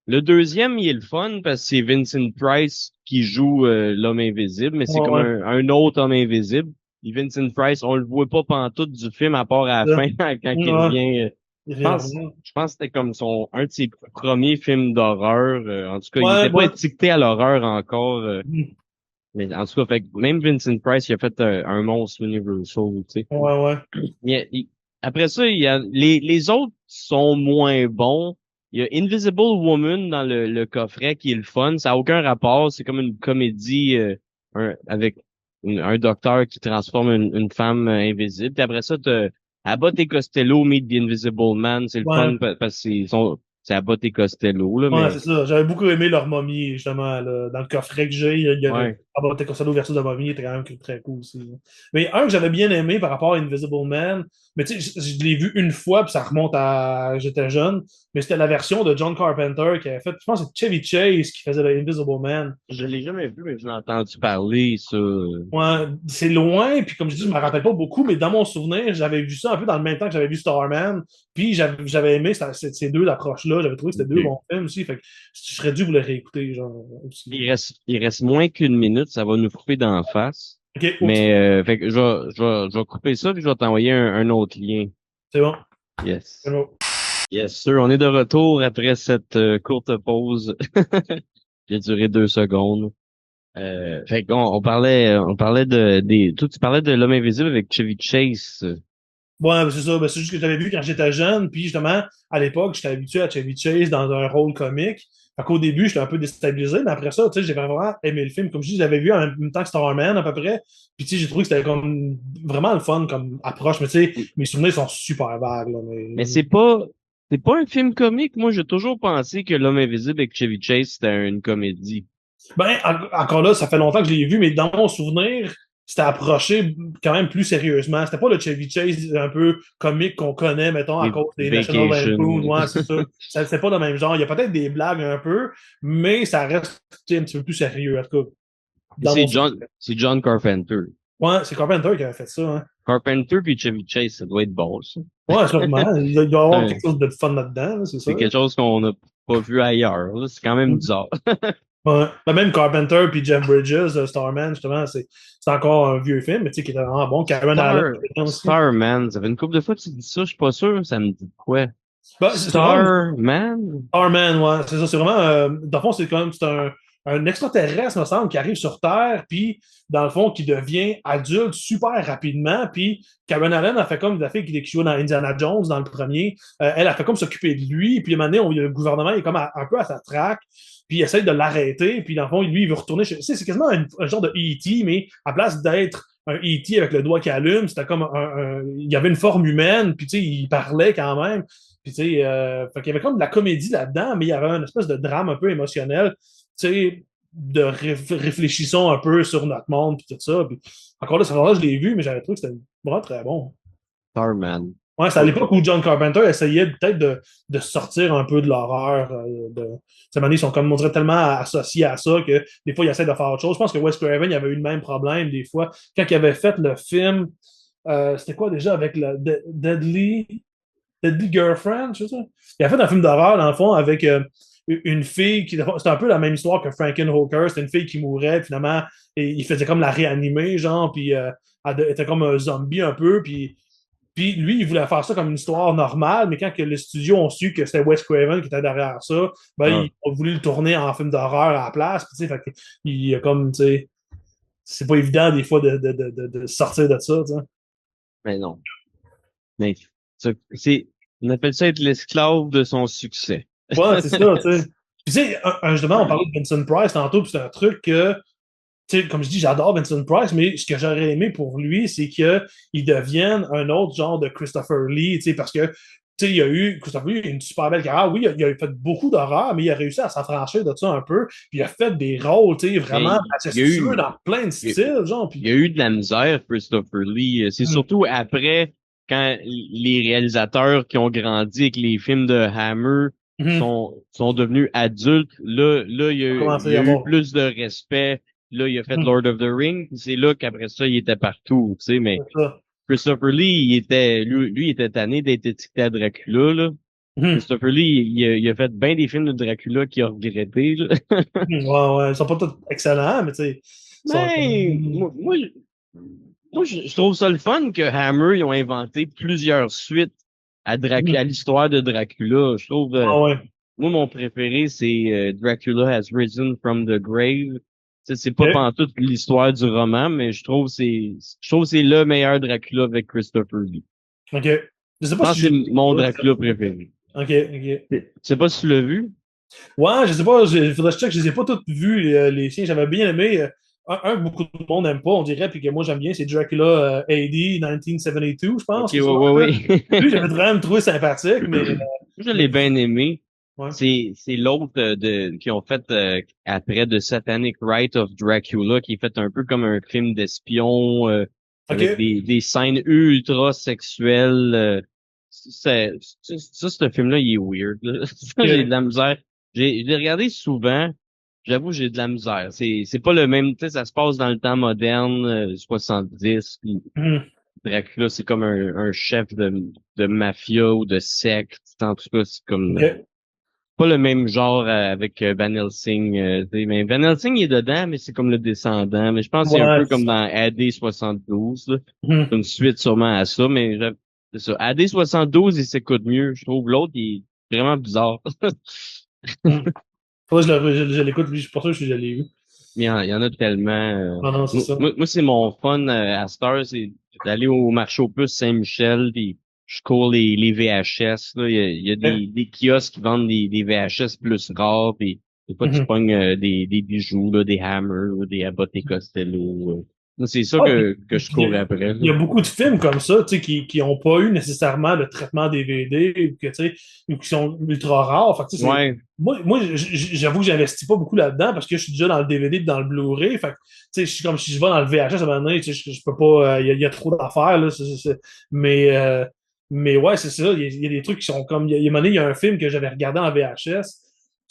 Speaker 1: Le deuxième, il est le fun parce que c'est Vincent Price qui joue l'homme invisible, mais c'est
Speaker 2: Ouais,
Speaker 1: comme
Speaker 2: ouais.
Speaker 1: un autre homme invisible. Et Vincent Price, on le voit pas pantoute du film à part à la
Speaker 2: Ça.
Speaker 1: fin quand il
Speaker 2: Ouais.
Speaker 1: revient.
Speaker 2: Il revient.
Speaker 1: Je pense que c'était comme un de ses premiers films d'horreur. En tout cas, il
Speaker 2: Ouais,
Speaker 1: était pas
Speaker 2: ouais.
Speaker 1: étiqueté à l'horreur encore.
Speaker 2: Mhm.
Speaker 1: Mais en tout cas, fait que même Vincent Price, il a fait un monstre Universal, tu sais.
Speaker 2: Ouais, ouais.
Speaker 1: Il y a- il- Après ça, les autres sont moins bons, il y a Invisible Woman dans le coffret qui est le fun. Ça a aucun rapport. C'est comme une comédie avec un docteur qui transforme une femme invisible. Puis après ça, t'as Abbott et Costello meet the Invisible Man. C'est le
Speaker 2: Ouais.
Speaker 1: fun parce que c'est Abbott et Costello, là,
Speaker 2: Ouais, c'est
Speaker 1: mais
Speaker 2: ça. J'avais beaucoup aimé leur momie, justement, là. Dans le coffret que j'ai, il y avait
Speaker 1: ouais.
Speaker 2: Abbott et Costello versus la momie, était quand même très cool aussi, là. Mais un que j'avais bien aimé par rapport à Invisible Man, mais tu sais, je l'ai vu une fois, puis ça remonte à j'étais jeune, mais c'était la version de John Carpenter qui avait fait, je pense que c'est Chevy Chase qui faisait le Invisible Man.
Speaker 1: Je l'ai jamais vu, mais je l'ai entendu parler, ça.
Speaker 2: Ouais, c'est loin, puis comme je dis, je me rappelle pas beaucoup, mais dans mon souvenir, j'avais vu ça un peu dans le même temps que j'avais vu Starman, puis j'avais aimé ces deux approches-là, j'avais trouvé que c'était deux
Speaker 1: Ok.
Speaker 2: bons films aussi, fait que je serais dû vous le réécouter, genre, aussi.
Speaker 1: Il reste moins qu'une minute, ça va nous couper d'en face.
Speaker 2: Ok, oups,
Speaker 1: Mais fait que je vais couper ça puis je vais t'envoyer un autre lien.
Speaker 2: c'est bon. C'est
Speaker 1: Yes.
Speaker 2: bon.
Speaker 1: Yes, sir. On est de retour après cette courte pause qui a duré 2 secondes. Fait qu'on on parlait toi tu parlais de l'homme invisible avec Chevy Chase.
Speaker 2: Ouais, ben, c'est ça. Ben, c'est juste que j'avais vu quand j'étais jeune, puis justement, à l'époque, j'étais habitué à Chevy Chase dans un rôle comique. Fait qu'au début, j'étais un peu déstabilisé, mais après ça, tu sais, j'ai vraiment aimé le film. Comme je dis, je l'avais vu en même temps que Starman, à peu près. Puis, tu sais, j'ai trouvé que c'était comme vraiment le fun comme approche. Mais, tu sais, mes souvenirs sont super vagues, là.
Speaker 1: Mais c'est pas un film comique. Moi, j'ai toujours pensé que l'homme invisible avec Chevy Chase c'était une comédie.
Speaker 2: Ben, encore là, ça fait longtemps que je l'ai vu, mais dans mon souvenir, c'était approché quand même plus sérieusement. C'était pas le Chevy Chase un peu comique qu'on connaît, mettons, à
Speaker 1: Les
Speaker 2: cause des National Lampoon.
Speaker 1: Vacation.
Speaker 2: Ouais, c'est ça. C'est pas le même genre. Il y a peut-être des blagues un peu, mais ça reste tu sais, un petit peu plus sérieux, en tout cas, dans mon souvenir.
Speaker 1: C'est John Carpenter.
Speaker 2: Ouais, c'est Carpenter qui avait fait ça, hein.
Speaker 1: Carpenter puis Chevy Chase, ça doit être bon, ça.
Speaker 2: Ouais, sûrement. Il doit y avoir
Speaker 1: Ouais.
Speaker 2: quelque chose de fun là-dedans, là, c'est
Speaker 1: C'est
Speaker 2: sûr.
Speaker 1: quelque chose qu'on n'a pas vu ailleurs, là. C'est quand même bizarre.
Speaker 2: Ouais. Ben, même Carpenter puis Jeff Bridges, Starman, justement, c'est encore un vieux film, mais tu sais, qui était vraiment bon. Karen Allen aussi.
Speaker 1: Starman, ça fait une couple de fois que tu dis ça, je suis pas sûr, ça me dit quoi?
Speaker 2: Ben, c'est vraiment
Speaker 1: Starman?
Speaker 2: Starman, ouais, c'est ça. C'est vraiment. Dans le fond, c'est comme c'est un extraterrestre, me semble, qui arrive sur Terre, puis dans le fond, qui devient adulte super rapidement. Puis Karen Allen a fait comme la fille qui joue dans Indiana Jones dans le premier. Elle a fait comme s'occuper de lui. Puis à un moment donné, le gouvernement est comme un peu à sa traque. Puis il essaie de l'arrêter. Puis dans le fond, lui, il veut retourner chez. C'est quasiment un genre de E.T., mais à place d'être un E.T. avec le doigt qui allume, c'était comme il y avait une forme humaine. Puis tu sais, il parlait quand même. Puis, tu sais, fait qu'il y avait comme de la comédie là-dedans, mais il y avait une espèce de drame un peu émotionnel, tu sais, de réfléchissons un peu sur notre monde, puis tout ça. Puis, encore là, ce moment-là, je l'ai vu, mais j'avais trouvé que c'était vraiment très bon.
Speaker 1: Starman.
Speaker 2: Ouais, c'est à
Speaker 1: OK.
Speaker 2: l'époque où John Carpenter essayait peut-être de sortir un peu de l'horreur. Ces manières, ils sont comme, on dirait, tellement associés à ça que des fois, ils essaient de faire autre chose. Je pense que Wes Craven, il avait eu le même problème des fois. Quand il avait fait le film, c'était quoi déjà avec le Deadly Girlfriend, je sais ça. Il a fait un film d'horreur, dans le fond, avec une fille qui. C'était un peu la même histoire que Frankenhooker. C'était une fille qui mourait, finalement, et il faisait comme la réanimer, genre, puis elle était comme un zombie un peu, puis lui, il voulait faire ça comme une histoire normale, mais quand que les studios ont su que c'était Wes Craven qui était derrière ça, ben,
Speaker 1: Ah,
Speaker 2: ils ont voulu le tourner en film d'horreur à la place, puis, tu sais, fait il a comme, tu sais, c'est pas évident des fois de sortir de ça, tu sais.
Speaker 1: mais non. Mais on appelle ça être l'esclave de son succès.
Speaker 2: Ouais, c'est ça, tu sais. Puis, tu sais, justement, on parlait de Vincent Price tantôt, puis c'est un truc que, tu sais, comme je dis, j'adore Vincent Price, mais ce que j'aurais aimé pour lui, c'est qu'il devienne un autre genre de Christopher Lee, tu sais, parce que, tu sais, il y a eu, Christopher Lee, une super belle carrière. Oui, il a fait beaucoup d'horreur, mais il a réussi à s'affranchir de ça un peu, puis il a fait des rôles, tu sais,
Speaker 1: Mais
Speaker 2: vraiment
Speaker 1: il y a
Speaker 2: majestueux
Speaker 1: eu,
Speaker 2: dans plein de
Speaker 1: il y a
Speaker 2: styles, genre,
Speaker 1: il y
Speaker 2: puis.
Speaker 1: a eu de la misère, Christopher Lee. C'est surtout après, quand les réalisateurs qui ont grandi avec les films de Hammer
Speaker 2: Mhm.
Speaker 1: sont devenus adultes, là,
Speaker 2: On a
Speaker 1: il
Speaker 2: commencé à
Speaker 1: y
Speaker 2: y
Speaker 1: a eu
Speaker 2: avoir.
Speaker 1: plus de respect. Là, il a fait
Speaker 2: Mhm.
Speaker 1: Lord of the Rings. C'est là qu'après ça, il était partout, tu sais, mais
Speaker 2: C'est ça.
Speaker 1: Christopher Lee, lui, il était tanné d'être étiqueté à Dracula, là.
Speaker 2: Mhm.
Speaker 1: Christopher Lee, il a fait bien des films de Dracula qu'il a regretté, là.
Speaker 2: Mhm. Ouais, ouais. Ils sont pas tous excellents, mais tu sais, ils sont quand
Speaker 1: Mais,
Speaker 2: même.
Speaker 1: je trouve ça le fun que Hammer, ils ont inventé plusieurs suites à
Speaker 2: Mhm.
Speaker 1: l'histoire de Dracula. Je trouve,
Speaker 2: Ah ouais.
Speaker 1: moi, mon préféré, c'est Dracula has risen from the grave. C'est pas
Speaker 2: Ok.
Speaker 1: pantoute l'histoire du roman, mais je trouve que c'est le meilleur Dracula avec Christopher Lee.
Speaker 2: Ok. Je sais
Speaker 1: Je
Speaker 2: pas
Speaker 1: pense
Speaker 2: si
Speaker 1: que
Speaker 2: j'ai.
Speaker 1: c'est mon Dracula préféré.
Speaker 2: OK, OK.
Speaker 1: Je sais pas si tu l'as vu.
Speaker 2: Ouais, je sais pas, il faudrait que je check, je les ai pas toutes vues, les siens. J'avais bien aimé. Un que beaucoup de monde n'aime pas, on dirait, puis que moi j'aime bien, c'est Dracula AD 1972, je
Speaker 1: Ok,
Speaker 2: pense,
Speaker 1: ouais,
Speaker 2: c'est ça.
Speaker 1: ouais,
Speaker 2: Lui,
Speaker 1: oui.
Speaker 2: j'avais vraiment trouvé sympathique,
Speaker 1: Je
Speaker 2: mais
Speaker 1: l'ai bien aimé.
Speaker 2: ouais.
Speaker 1: C'est l'autre qui ont fait après The Satanic Rite of Dracula, qui est fait un peu comme un film d'espion avec
Speaker 2: OK.
Speaker 1: des scènes ultra sexuelles. Ce film-là, il est weird. Là. Ça, j'ai de
Speaker 2: OK.
Speaker 1: la misère. Je l'ai regardé souvent. J'avoue, j'ai de la misère. C'est pas le même. Tu sais, ça se passe dans le temps moderne, 70. Puis
Speaker 2: Mhm.
Speaker 1: Dracula, c'est comme un chef de mafia ou de secte. En tout cas, c'est comme
Speaker 2: OK.
Speaker 1: pas le même genre avec Van Helsing. Tu sais, mais Van Helsing il est dedans, mais c'est comme le descendant. Mais je pense que c'est un
Speaker 2: Ouais,
Speaker 1: peu
Speaker 2: c'est
Speaker 1: comme
Speaker 2: ça.
Speaker 1: dans AD 72. Là.
Speaker 2: Mhm.
Speaker 1: C'est une suite sûrement à ça, mais c'est ça. AD 72 il s'écoute mieux. Je trouve l'autre, il est vraiment bizarre.
Speaker 2: Mhm. Faudrait que je l'écoute, lui, c'est pour ça que je l'ai vu.
Speaker 1: Mais il y en a tellement.
Speaker 2: Non, non, c'est ça.
Speaker 1: Moi, c'est mon fun à cette heure, c'est d'aller au marché aux puces Saint-Michel, puis je cours les VHS. Là. Il y a
Speaker 2: OK.
Speaker 1: des kiosques qui vendent des VHS plus rares, puis des fois tu
Speaker 2: Mhm.
Speaker 1: pognes des bijoux, là, des hammers, ou des Abbott et Costello. Moi, c'est ça
Speaker 2: Ah,
Speaker 1: que je
Speaker 2: il y a,
Speaker 1: cours après.
Speaker 2: il
Speaker 1: Là.
Speaker 2: y a beaucoup de films comme ça, tu sais, qui ont pas eu nécessairement le traitement DVD, ou que, tu sais, ou qui sont ultra rares. Fait que, tu sais,
Speaker 1: Ouais,
Speaker 2: moi, j'avoue que j'investis pas beaucoup là-dedans parce que je suis déjà dans le DVD et dans le Blu-ray. Fait que, tu sais, je suis comme si je vais dans le VHS à un moment donné, tu sais, je peux pas, il y a trop d'affaires, là. Mais, mais ouais, c'est ça. Il y a des trucs qui sont comme, il y a un moment donné, il y a un film que j'avais regardé en VHS.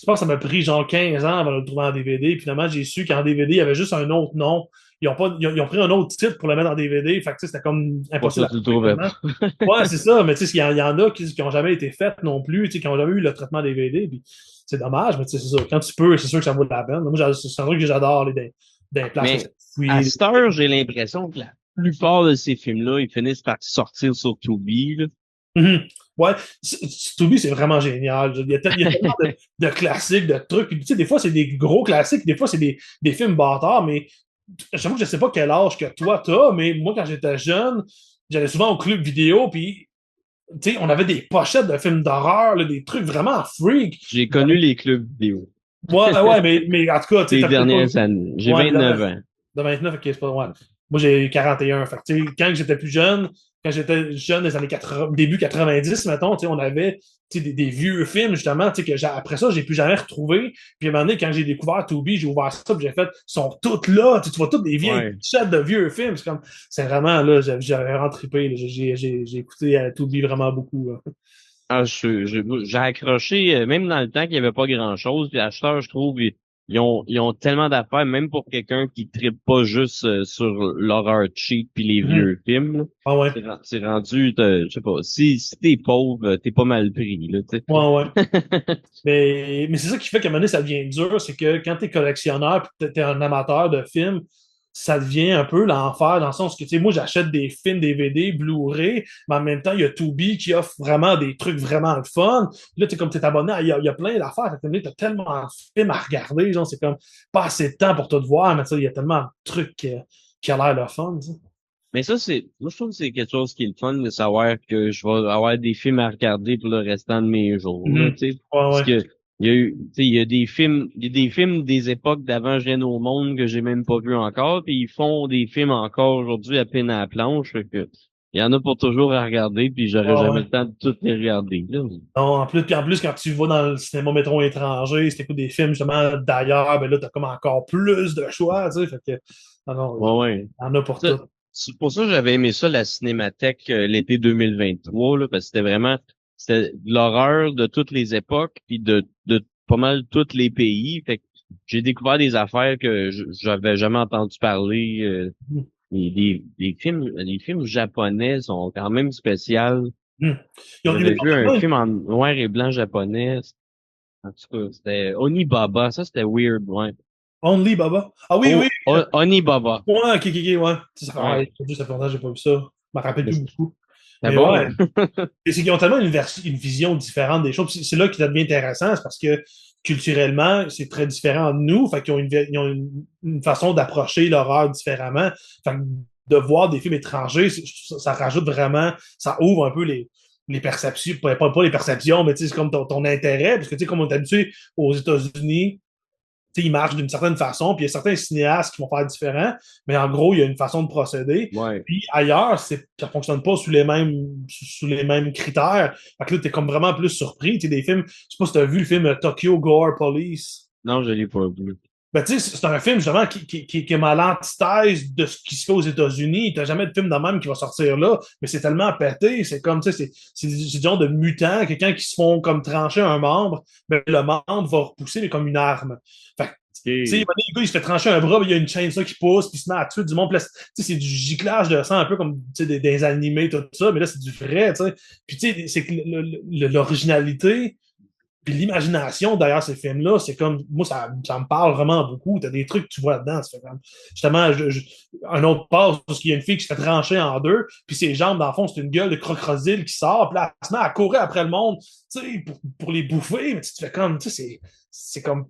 Speaker 2: Je pense que ça m'a pris genre 15 ans avant de le trouver en DVD. Puis finalement, j'ai su qu'en DVD, il y avait juste un autre nom. Ils ont pris un autre titre pour le mettre en DVD. Fait que, tu sais, c'était comme
Speaker 1: pour
Speaker 2: impossible
Speaker 1: ça
Speaker 2: à
Speaker 1: tu le
Speaker 2: trouver
Speaker 1: trouvais
Speaker 2: tellement.
Speaker 1: pas.
Speaker 2: Ouais, c'est ça, mais tu sais, il y en a qui ont jamais été faites non plus, tu sais, qui ont jamais eu le traitement DVD, puis c'est dommage, mais tu sais, c'est ça. Quand tu peux, c'est sûr que ça vaut de la peine. Moi, c'est un truc que j'adore, des places où
Speaker 1: Mais
Speaker 2: c'est
Speaker 1: à
Speaker 2: fouillé.
Speaker 1: cette heure, j'ai l'impression que la plupart de ces films-là, ils finissent par sortir sur Tubi. Là.
Speaker 2: Mhm. Ouais, Tubi, c'est vraiment génial. Il y a tellement de classiques, de trucs. Puis, tu sais, des fois, c'est des gros classiques, des fois, c'est des films bâtards, mais j'avoue que je sais pas quel âge que toi t'as, mais moi, quand j'étais jeune, j'allais souvent au club vidéo, puis tu sais, on avait des pochettes de films d'horreur, là, des trucs vraiment freak.
Speaker 1: J'ai connu les clubs vidéo.
Speaker 2: Ouais, ouais, mais en tout cas, tu sais,
Speaker 1: Les
Speaker 2: t'as peut-être pas.
Speaker 1: dernières années. J'ai
Speaker 2: Ouais,
Speaker 1: 29 ans.
Speaker 2: de 29, ok, c'est pas. Ouais. Moi, j'ai 41. Fait que, tu sais, quand j'étais plus jeune, quand j'étais jeune des années 80, début 90, mettons, tu sais, on avait tu sais, des vieux films, justement, tu sais, après ça, j'ai plus jamais retrouvé. Puis à un moment donné, quand j'ai découvert Tubi, j'ai ouvert ça, puis j'ai fait, ils sont toutes là, tu vois toutes des vieilles
Speaker 1: Ouais.
Speaker 2: pochettes de vieux films. C'est vraiment, là, j'avais vraiment trippé, là. J'ai écouté Tubi vraiment beaucoup, là.
Speaker 1: Ah, j'ai accroché, même dans le temps qu'il n'y avait pas grand-chose. Puis à cette heure, je trouve, ils ont tellement d'affaires, même pour quelqu'un qui trippe pas juste sur l'horreur cheap puis les
Speaker 2: Mhm.
Speaker 1: vieux films. Là.
Speaker 2: Ah ouais.
Speaker 1: C'est rendu, je sais pas, si t'es pauvre, t'es pas mal pris, là, tu
Speaker 2: Ouais, ouais.
Speaker 1: sais.
Speaker 2: Mais c'est ça qui fait qu'à un moment donné, ça devient dur, c'est que quand tu es collectionneur et tu es un amateur de films, ça devient un peu l'enfer dans le sens que, tu sais, moi, j'achète des films DVD, Blu-ray, mais en même temps, il y a Tubi qui offre vraiment des trucs vraiment le fun. Là, tu comme tu es abonné, il y a plein d'affaires. Tu as tellement de films à regarder, genre, c'est comme pas assez de temps pour tout voir, mais tu sais, il y a tellement de trucs qui a l'air le fun, tu sais.
Speaker 1: Mais ça, moi, je trouve que c'est quelque chose qui est le fun de savoir que je vais avoir des films à regarder pour le restant de mes jours, là,
Speaker 2: Mhm.
Speaker 1: tu sais.
Speaker 2: Ouais,
Speaker 1: Parce
Speaker 2: ouais.
Speaker 1: que, il y a eu, tu sais, il y a des films des époques d'avant Je viens au monde que j'ai même pas vu encore, puis ils font des films encore aujourd'hui à peine à la planche, fait que, il y en a pour toujours à regarder, puis j'aurai
Speaker 2: Ouais,
Speaker 1: jamais
Speaker 2: ouais.
Speaker 1: le temps de tout les regarder, là.
Speaker 2: Non, puis en plus, quand tu vas dans le cinéma métro étranger, si t'écoutes des films justement d'ailleurs, ben là, t'as comme encore plus de choix, tu sais. Fait que, non, non,
Speaker 1: Ouais,
Speaker 2: il
Speaker 1: ouais.
Speaker 2: y en a pour
Speaker 1: Ça,
Speaker 2: tout.
Speaker 1: c'est pour ça que j'avais aimé ça, la Cinémathèque, l'été 2023, là, parce que c'était de l'horreur de toutes les époques, puis de pas mal tous les pays. Fait que j'ai découvert des affaires que j'avais jamais entendu parler. Les films japonais sont quand même spéciaux.
Speaker 2: Hmm. Ils
Speaker 1: J'avais vu un
Speaker 2: ont
Speaker 1: film en noir et blanc japonais. En tout cas, c'était Onibaba. Ça, c'était weird, ouais.
Speaker 2: Only Baba. Ah oui, oui.
Speaker 1: Oh, Onibaba.
Speaker 2: Ouais, ok, ok, ok, ouais.
Speaker 1: Ouais.
Speaker 2: Ça fait longtemps que j'ai pas vu ça. Je me rappelle
Speaker 1: Mais
Speaker 2: plus beaucoup.
Speaker 1: c'était
Speaker 2: Mais ouais.
Speaker 1: bon.
Speaker 2: Et c'est qu'ils ont tellement une vision différente des choses. Puis c'est là que ça devient intéressant, c'est parce que culturellement, c'est très différent de nous. Fait qu'ils ont ils ont une façon d'approcher l'horreur différemment. Fait que de voir des films étrangers, ça rajoute vraiment, ça ouvre un peu les perceptions, pas les perceptions, mais c'est comme ton intérêt, parce que comme on est habitué aux États-Unis, ils marchent d'une certaine façon, puis il y a certains cinéastes qui vont faire différent, mais en gros, il y a une façon de procéder.
Speaker 1: Ouais.
Speaker 2: Puis ailleurs, ça ne fonctionne pas sous les mêmes critères. Fait que là, t'es comme vraiment plus surpris. Des films, je sais pas si tu as vu le film Tokyo Gore Police.
Speaker 1: Non, je l'ai pas vu.
Speaker 2: Ben, tu sais, c'est un film justement qui est mal l'antithèse de ce qui se fait aux États-Unis. T'as jamais de film de même qui va sortir là, mais c'est tellement pété. C'est comme, tu sais, c'est du genre de mutant, quelqu'un qui se font comme trancher un membre, ben, le membre va repousser mais comme une arme. Fait que, tu sais,
Speaker 1: Ok.
Speaker 2: le gars, il se fait trancher un bras, ben, il y a une chaîne ça qui pousse, puis il se met à tuer du monde. Tu sais, c'est du giclage de sang, un peu comme des animés, tout ça, mais là, c'est du vrai, tu sais. Puis, tu sais, c'est que l'originalité puis l'imagination derrière ces films-là, c'est comme, moi, ça me parle vraiment beaucoup. T'as des trucs que tu vois là-dedans. Ça fait comme, justement, un autre passe parce qu'il y a une fille qui se fait trancher en deux, puis ses jambes, dans le fond, c'est une gueule de crocodile qui sort, puis là, elle se met à courir après le monde, tu sais, pour les bouffer, mais tu te fais comme, tu sais, c'est comme,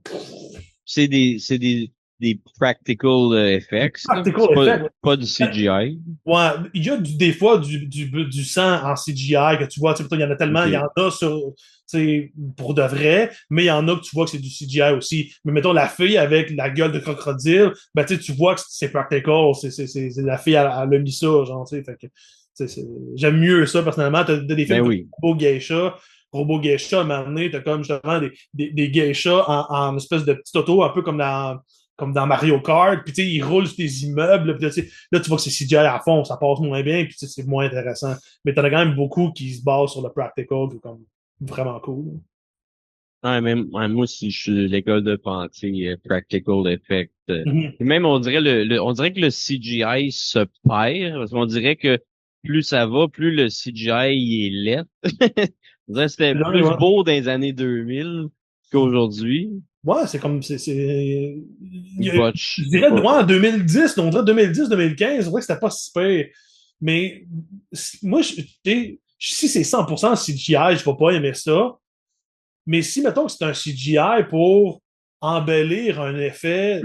Speaker 1: C'est des practical effects, là.
Speaker 2: practical
Speaker 1: C'est pas,
Speaker 2: effect.
Speaker 1: pas du CGI.
Speaker 2: Ouais, il y a des fois du sang en CGI que tu vois, tu sais, il y en a tellement, il y
Speaker 1: Ok.
Speaker 2: en a pour de vrai, mais il y en a que tu vois que c'est du CGI aussi. Mais mettons la fille avec la gueule de crocodile, ben tu vois que c'est practical, la fille, elle a mis ça, genre, tu sais, fait que j'aime mieux ça personnellement. T'as des films
Speaker 1: Ben
Speaker 2: comme
Speaker 1: oui.
Speaker 2: Robo Geisha, à un moment donné, t'as comme justement des geishas en espèce de petit auto, un peu comme dans Mario Kart, puis tu sais, ils roulent sur des immeubles, puis là, tu vois que c'est CGI à fond, ça passe moins bien, puis c'est moins intéressant. Mais t'en as quand même beaucoup qui se basent sur le practical, qui est comme vraiment cool.
Speaker 1: Ouais, même, ouais, moi aussi, je suis de l'école de pensée, practical effect.
Speaker 2: Mhm.
Speaker 1: Et même, on dirait que le CGI se perd, parce qu'on dirait que plus ça va, plus le CGI il est laid. On dirait que c'était
Speaker 2: Ouais,
Speaker 1: plus
Speaker 2: ouais.
Speaker 1: beau dans les années 2000 qu'aujourd'hui.
Speaker 2: Ouais, c'est comme,
Speaker 1: Botch.
Speaker 2: je dirais, ouais, en 2010, on dirait 2010-2015, on dirait que c'était pas si pire. Mais moi, si c'est 100% CGI, je vais pas aimer ça. Mais si, mettons que c'est un CGI pour embellir un effet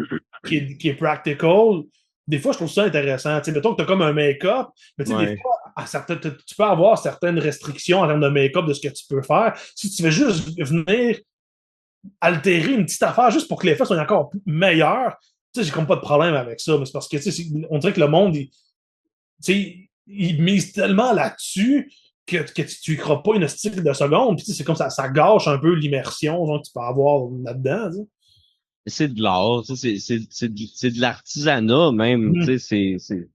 Speaker 2: qui est practical, des fois, je trouve ça intéressant. Tu sais, mettons que tu as comme un make-up, mais tu sais, des
Speaker 1: Ouais.
Speaker 2: fois, tu peux avoir certaines restrictions en termes de make-up de ce que tu peux faire. Si tu veux juste venir altérer une petite affaire juste pour que l'effet soit encore meilleur, tu sais, j'ai comme pas de problème avec ça. Mais c'est parce que, tu sais, on dirait que le monde, tu sais, il mise tellement là-dessus que tu y crois pas une style de seconde. Puis, tu sais, c'est comme ça gâche un peu l'immersion genre, que tu peux avoir là-dedans. Tu sais.
Speaker 1: C'est de l'art, tu sais, c'est de l'artisanat même, tu
Speaker 2: Mhm.
Speaker 1: sais,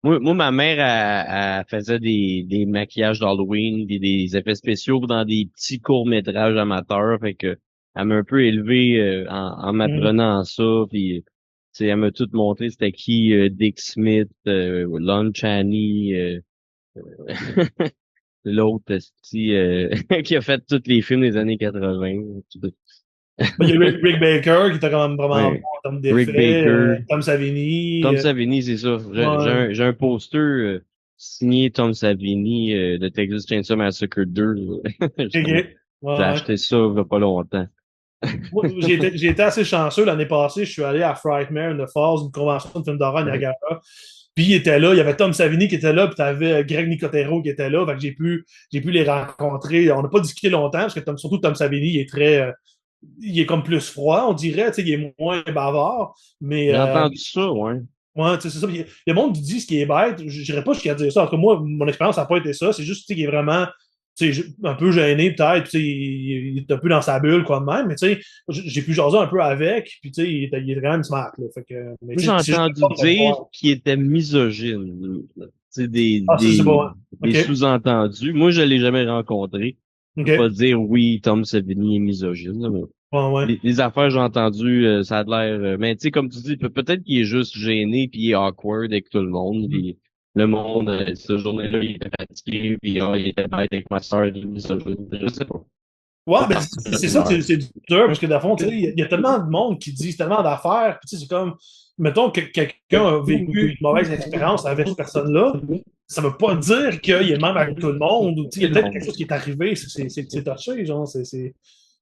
Speaker 1: moi, ma mère, elle faisait des maquillages d'Halloween, des effets spéciaux dans des petits courts-métrages amateurs. Fait que elle m'a un peu élevé en
Speaker 2: Mhm.
Speaker 1: m'apprenant ça. Puis, tu sais, elle m'a tout montré c'était qui Dick Smith, Lon Chaney, l'autre qui a fait tous les films des années 80.
Speaker 2: Ben, il y a Rick Baker qui était quand même vraiment bon
Speaker 1: Ouais.
Speaker 2: en termes
Speaker 1: Rick
Speaker 2: d'effets.
Speaker 1: Baker.
Speaker 2: Tom Savini.
Speaker 1: Tom Savini, c'est ça.
Speaker 2: Ouais.
Speaker 1: J'ai un poster signé Tom Savini de Texas Chainsaw Massacre 2.
Speaker 2: OK. Ouais,
Speaker 1: J'ai
Speaker 2: ouais.
Speaker 1: acheté ça il y a pas longtemps.
Speaker 2: Moi, j'ai été assez chanceux l'année passée. Je suis allé à Frightmare in the Falls, une convention de films d'horreur à
Speaker 1: Ouais.
Speaker 2: Niagara. Puis il était là, il y avait Tom Savini qui était là, puis tu avais Greg Nicotero qui était là. Fait que j'ai pu les rencontrer. On n'a pas discuté longtemps, parce que surtout Tom Savini, il est comme plus froid, on dirait, tu sais, il est moins bavard. Mais
Speaker 1: J'ai entendu ça, ouais.
Speaker 2: ouais, tu sais, c'est ça. Puis, le monde dit ce qui est bête, je n'irais pas jusqu'à dire ça. En tout cas, moi, mon expérience n'a pas été ça. C'est juste tu sais, qu'il est vraiment tu sais, un peu gêné peut-être, puis tu sais, il est un peu dans sa bulle, quoi de même, mais tu sais, j'ai pu jaser un peu avec, puis tu sais, il est quand même smart, là. Fait que, mais
Speaker 1: Moi, j'ai
Speaker 2: tu sais, c'est juste
Speaker 1: entendu
Speaker 2: le fun de le
Speaker 1: dire
Speaker 2: voir.
Speaker 1: qu'il était misogyne. C'est
Speaker 2: Ah, ça, c'est bon, hein. OK.
Speaker 1: des sous-entendus. Moi, je l'ai jamais rencontré. Je peux pas
Speaker 2: OK.
Speaker 1: dire oui, Tom Savini est misogyne, là, mais
Speaker 2: Ouais, ouais.
Speaker 1: les affaires que j'ai entendues, ça a l'air. Mais tu sais, comme tu dis, peut-être qu'il est juste gêné puis il est awkward avec tout le monde.
Speaker 2: Mhm.
Speaker 1: Puis le monde, cette journée-là, il était fatigué, puis il était bête avec ma soeur, il est misogyne. Je sais pas.
Speaker 2: Ouais,
Speaker 1: Pas
Speaker 2: ben,
Speaker 1: partie de
Speaker 2: c'est ça que
Speaker 1: rumeur.
Speaker 2: c'est dur, parce que, dans le fond, tu sais, il y a tellement de monde qui dit tellement d'affaires, puis tu sais, c'est comme, mettons que quelqu'un a vécu une mauvaise expérience avec cette personne-là, ça veut pas dire qu'il est le même avec tout le monde, ou tu sais, il y a peut-être quelque chose qui est arrivé, c'est touché, genre,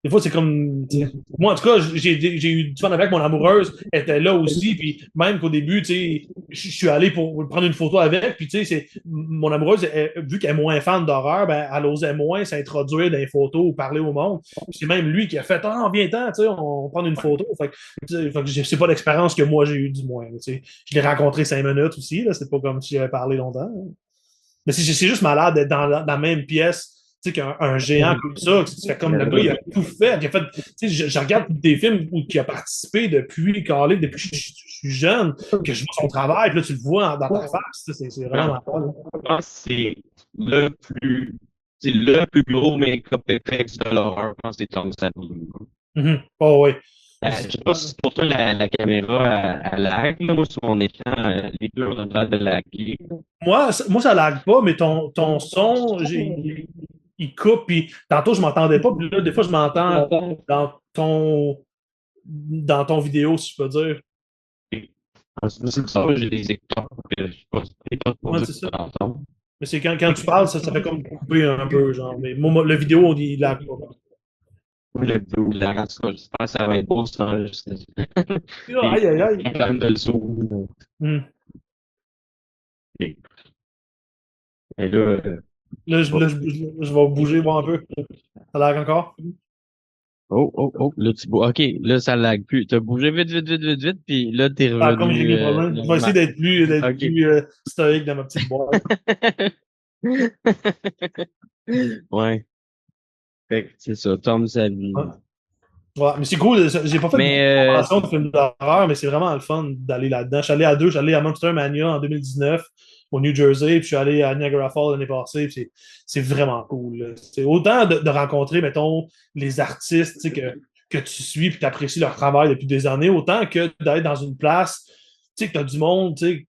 Speaker 2: Des fois, c'est comme, tu sais, moi, en tout cas, j'ai eu du fun avec mon amoureuse, elle était là aussi, puis même qu'au début, tu sais, je suis allé pour prendre une photo avec, puis tu sais, mon amoureuse, vu qu'elle est moins fan d'horreur, ben, elle osait moins s'introduire dans les photos ou parler au monde. Puis c'est même lui qui a fait, ah, viens-t'en, tu sais, on prend une photo. Fait que c'est pas l'expérience que moi j'ai eue, du moins, tu sais. Je l'ai rencontré 5 minutes aussi, là, c'est pas comme si j'avais parlé longtemps. Mais c'est juste malade d'être dans la même pièce, tu sais, qu'un géant comme ça, tu fais comme le gars, il a tout fait. Il a fait, tu sais, je regarde des films où il a participé depuis, Calais, depuis que je suis jeune, que je vois son travail, puis là, tu le vois dans ta face, c'est vraiment malade.
Speaker 1: Je pense que le plus, c'est le plus gros make-up effects de l'horreur, je pense que c'est Tom Savini.
Speaker 2: Oh, oui.
Speaker 1: Je sais pas si c'est pour toi la caméra à lag, là. Moi, sur mon écran, les deux ont le droit de laguer.
Speaker 2: Moi, ça lag pas, mais ton son, il coupe, puis tantôt, je m'entendais pas, puis là, des fois, je m'entends dans dans ton vidéo, si je peux dire.
Speaker 1: C'est ça, j'ai des écouteurs, je sais pas si c'est pas pour
Speaker 2: Ouais,
Speaker 1: ça que
Speaker 2: c'est
Speaker 1: tu
Speaker 2: ça.
Speaker 1: peux entendre.
Speaker 2: Mais c'est quand tu parles, ça fait comme couper un peu, genre. Mais moi, le vidéo, il lag pas.
Speaker 1: Le bleu, la en tout cas, j'espère que ça va être beau, ça. Puis,
Speaker 2: Aïe, aïe, aïe.
Speaker 1: quand même de le zoom.
Speaker 2: Hmm.
Speaker 1: Et là,
Speaker 2: Là,
Speaker 1: oh,
Speaker 2: je vais bouger, voir un peu. Ça lag encore?
Speaker 1: là, OK, là, ça lag plus. T'as bougé vite, vite, vite, vite, vite, puis là, t'es
Speaker 2: Ah, comme j'ai
Speaker 1: revenu,
Speaker 2: des problèmes. Je vais essayer
Speaker 1: normal.
Speaker 2: d'être
Speaker 1: OK.
Speaker 2: plus stoïque dans ma petite boîte.
Speaker 1: Ouais. Fait que c'est ça, Tom
Speaker 2: Ouais.
Speaker 1: Savini.
Speaker 2: Ouais, mais c'est cool. J'ai pas fait beaucoup de
Speaker 1: Mais,
Speaker 2: conventions de films d'horreur, mais c'est vraiment le fun d'aller là-dedans. Je suis allé à deux. Je suis allé à Monster Mania en 2019 au New Jersey, puis je suis allé à Niagara Falls l'année passée, puis c'est vraiment cool, là. C'est autant de rencontrer, mettons, les artistes, tu sais, que tu suis puis tu apprécies leur travail depuis des années, autant que d'être dans une place, tu sais, que tu as du monde, tu sais,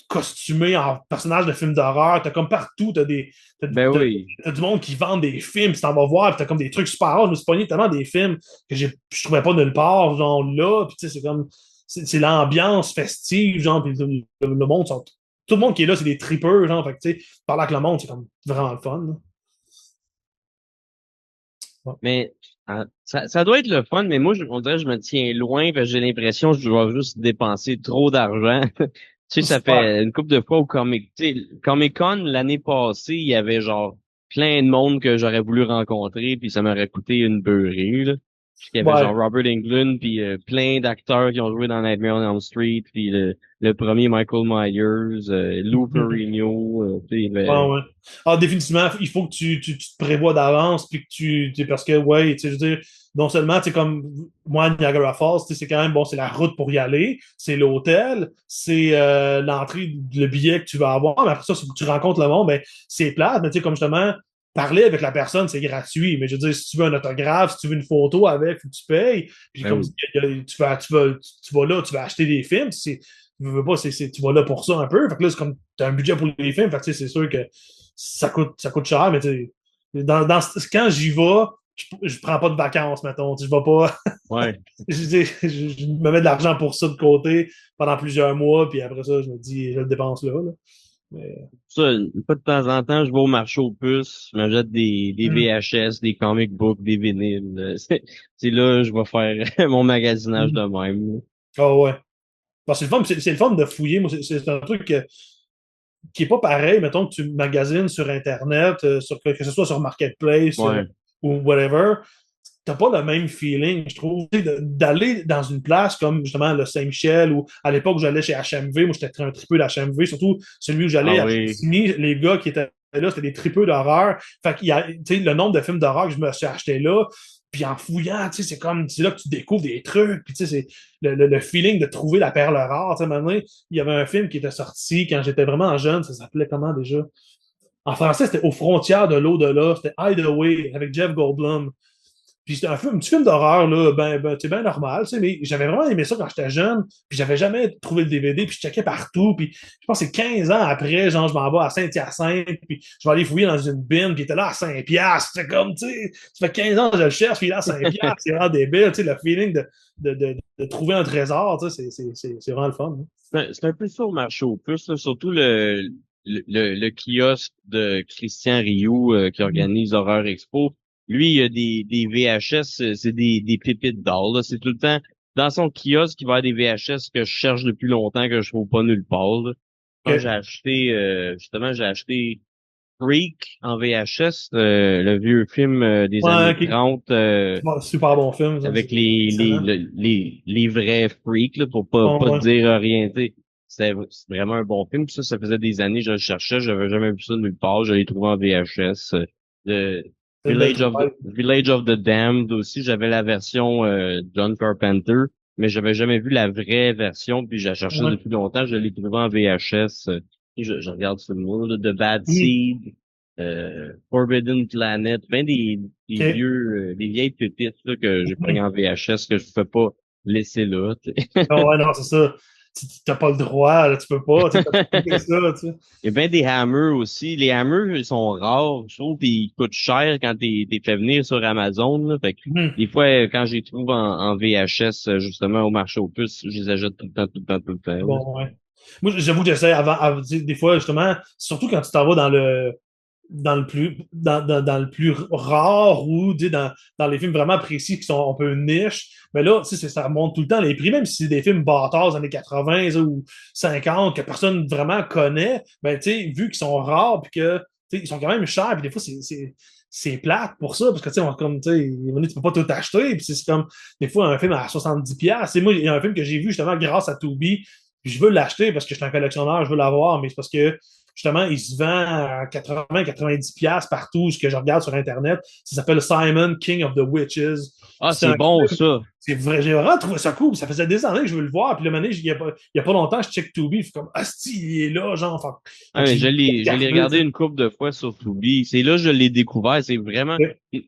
Speaker 2: costumé en personnage de film d'horreur. T'as comme partout, t'as,
Speaker 1: ben
Speaker 2: t'as-
Speaker 1: oui.
Speaker 2: t'as du monde qui vend des films, puis t'en vas voir, puis t'as comme des trucs super rares. Je me suis pogné tellement des films que je trouvais pas nulle part, genre là, puis tu sais, c'est comme, c'est l'ambiance festive, genre, puis le monde, tout le monde qui est là, c'est des tripeurs, genre, fait que tu sais, parler avec le monde, c'est comme vraiment le fun, là. Ouais.
Speaker 1: Mais ça doit être le fun, mais moi, on dirait que je me tiens loin, parce que j'ai l'impression que je dois juste dépenser trop d'argent. Tu sais, ça
Speaker 2: Ouais.
Speaker 1: fait une couple de fois au Comic Con l'année passée, il y avait genre plein de monde que j'aurais voulu rencontrer, puis ça m'aurait coûté une beurrée, là. Il y avait
Speaker 2: Ouais.
Speaker 1: genre Robert Englund, puis plein d'acteurs qui ont joué dans Nightmare on Elm Street, puis le premier Michael Myers, Lou Ferrigno, tu sais, il y
Speaker 2: Ah,
Speaker 1: avait-
Speaker 2: ouais. Ah, définitivement, il faut que tu te prévois d'avance, puis que parce que, ouais, tu sais, je veux dire, non seulement, tu sais, comme moi, Niagara Falls, tu sais, c'est quand même, bon, c'est la route pour y aller, c'est l'hôtel, c'est l'entrée, le billet que tu vas avoir, mais après ça, si tu rencontres le monde, ben, c'est plate, mais tu sais, comme justement, parler avec la personne, c'est gratuit, mais je veux dire, si tu veux un autographe, si tu veux une photo avec, faut que tu payes, puis
Speaker 1: Ben
Speaker 2: comme
Speaker 1: oui.
Speaker 2: tu vas là, tu vas acheter des films, veux pas, tu vas là pour ça un peu. Fait que là, c'est comme, t'as un budget pour les films. Fait que, tu sais, c'est sûr que ça coûte cher, mais tu sais, quand j'y vais, je prends pas de vacances, mettons. Tu sais, je vais pas,
Speaker 1: Ouais.
Speaker 2: je me mets de l'argent pour ça de côté pendant plusieurs mois, puis après ça, je me dis, je le dépense là, là. Mais,
Speaker 1: Ça, une fois de temps en temps, je vais au marché aux puces, je m'achète des
Speaker 2: hum,
Speaker 1: VHS, des comic books, des vinyles. C'est là, je vais faire mon magasinage de
Speaker 2: hum.
Speaker 1: même.
Speaker 2: Ah ouais. Bon, c'est le fun, c'est le fun de fouiller. Moi, c'est un truc qui est pas pareil, mettons que tu magasines sur Internet, que ce soit sur Marketplace
Speaker 1: Ouais.
Speaker 2: ou whatever, t'as pas le même feeling, je trouve, d'aller dans une place comme justement le Saint-Michel ou à l'époque où j'allais chez HMV, moi j'étais un tripeux d'HMV, surtout celui où
Speaker 1: Ah
Speaker 2: j'allais à
Speaker 1: oui.
Speaker 2: Chicoutimi, les gars qui étaient là, c'était des tripeux d'horreur. Fait qu'il y a, tu sais, le nombre de films d'horreur que je me suis acheté là, puis en fouillant, tu sais, c'est là que tu découvres des trucs, puis tu sais, c'est le feeling de trouver la perle rare, tu sais, maintenant, il y avait un film qui était sorti quand j'étais vraiment jeune, ça s'appelait comment déjà? En français, c'était Aux frontières de l'au-delà, c'était Hideaway avec Jeff Goldblum. Puis c'était un petit film d'horreur, là, c'est bien normal, tu sais, mais j'avais vraiment aimé ça quand j'étais jeune, puis j'avais jamais trouvé le DVD, puis je checkais partout, puis je pense que c'est 15 ans après, genre, je m'en vais à Saint-Hyacinthe, puis je vais aller fouiller dans une bin, puis il était là à 5 piastres, c'est comme, tu sais, ça fait 15 ans que je le cherche, puis il est là à 5 piastres, c'est vraiment débile, tu sais, le feeling de trouver un trésor, tu sais, c'est vraiment le fun, hein.
Speaker 1: C'est un peu ça au marché aux puces, là. Surtout le kiosque de Christian Rioux qui
Speaker 2: Mhm.
Speaker 1: organise Horreur Expo. lui, il a des VHS, c'est des pépites d'or, là. C'est tout le temps dans son kiosque, il va y avoir des VHS que je cherche depuis longtemps, que je trouve pas nulle part, là. Quand
Speaker 2: OK.
Speaker 1: justement, j'ai acheté Freak en VHS, le vieux film des
Speaker 2: Ouais,
Speaker 1: années
Speaker 2: OK.
Speaker 1: 30,
Speaker 2: Bon, super bon film, ça.
Speaker 1: avec
Speaker 2: C'est excellent.
Speaker 1: les vrais freaks, là, pour
Speaker 2: Bon,
Speaker 1: pas te
Speaker 2: ouais.
Speaker 1: dire rien, tu sais. C'est vraiment un bon film. Puis ça faisait des années que je le cherchais, j'avais jamais vu ça nulle part. Je l'ai trouvé en VHS. The
Speaker 2: C'est une belle trouvaille.
Speaker 1: Village of the Damned aussi, j'avais la version John Carpenter, mais j'avais jamais vu la vraie version, puis j'ai cherché
Speaker 2: Ouais.
Speaker 1: depuis longtemps, je l'ai trouvé en VHS. Puis je regarde ce mot, là, The Bad
Speaker 2: Mhm.
Speaker 1: Seed, Forbidden Planet, ben
Speaker 2: OK.
Speaker 1: des vieilles pépites là, que j'ai pris en VHS que je peux pas laisser là. Tu sais.
Speaker 2: Non, ouais, non, c'est ça. T'as pas le droit, là, tu peux pas, tu sais, t'as pas fait ça, tu sais.
Speaker 1: Il y a bien des hammers aussi. Les hammers, ils sont rares, je trouve, puis ils coûtent cher quand t'es fait venir sur Amazon. Là. Fait que
Speaker 2: Mhm.
Speaker 1: des fois, quand je les trouve en VHS, justement, au marché aux puces, je les achète tout le temps, tout le temps, tout le temps. Là.
Speaker 2: Bon, ouais. Moi, j'avoue que j'essaie des fois, justement, surtout quand tu t'en vas dans le plus rare ou tu sais, dans les films vraiment précis qui sont un peu niche, mais là, tu sais, ça remonte tout le temps les prix, même si c'est des films bâtards des années 80 ça, ou 50 que personne vraiment connaît, ben, tu sais, vu qu'ils sont rares puis que tu sais, ils sont quand même chers, puis des fois, c'est plate pour ça, parce que, tu sais, comme, tu sais, tu peux pas tout acheter, puis c'est comme, des fois, un film à 70$. Et moi, il y a un film que j'ai vu, justement, grâce à Tubi, puis je veux l'acheter parce que je suis un collectionneur, je veux l'avoir, mais c'est parce que justement, il se vend à 80-90$ partout, ce que je regarde sur Internet. Ça s'appelle Simon, King of the Witches.
Speaker 1: Ah,
Speaker 2: C'est
Speaker 1: c'est
Speaker 2: un
Speaker 1: bon,
Speaker 2: film,
Speaker 1: ça.
Speaker 2: c'est vrai, j'ai vraiment trouvé ça cool. Ça faisait des années que je veux le voir. Puis le moment donné, il y a pas longtemps, je check Tubi, je suis comme, asti, il est là, genre. Fait
Speaker 1: Ah,
Speaker 2: que
Speaker 1: mais
Speaker 2: j'ai
Speaker 1: je l'ai
Speaker 2: regardé, tu
Speaker 1: regardé
Speaker 2: sais.
Speaker 1: une couple de fois sur Tubi. C'est là que je l'ai découvert. C'est vraiment,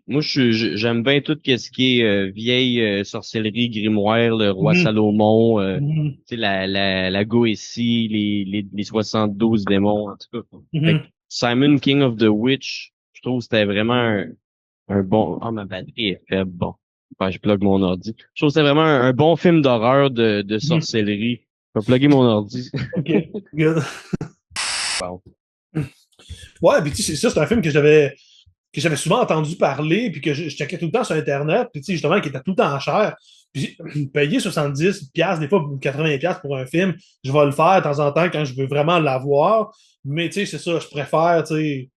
Speaker 1: moi, j'aime bien tout ce qui est vieille sorcellerie, grimoire, le roi
Speaker 2: Mhm,
Speaker 1: Salomon,
Speaker 2: mhm,
Speaker 1: tu sais, la Goétie, les 72 démons, en tout cas. Fait que
Speaker 2: mhm.
Speaker 1: Simon King of the Witch, je trouve que c'était vraiment un bon, ah, ma batterie est faible, bon. Enfin, je plug mon ordi. Je trouve que c'était vraiment un bon film d'horreur de
Speaker 2: Mhm.
Speaker 1: sorcellerie. Je vais plugger mon ordi.
Speaker 2: OK, good.
Speaker 1: Wow.
Speaker 2: Ouais, puis tu sais, c'est un film que j'avais souvent entendu parler, puis que je checkais tout le temps sur Internet, puis tu sais, justement, qui était tout le temps cher. Puis payer 70$, des fois 80$ pour un film, je vais le faire de temps en temps quand je veux vraiment l'avoir. Mais tu sais, c'est ça, je préfère, tu sais,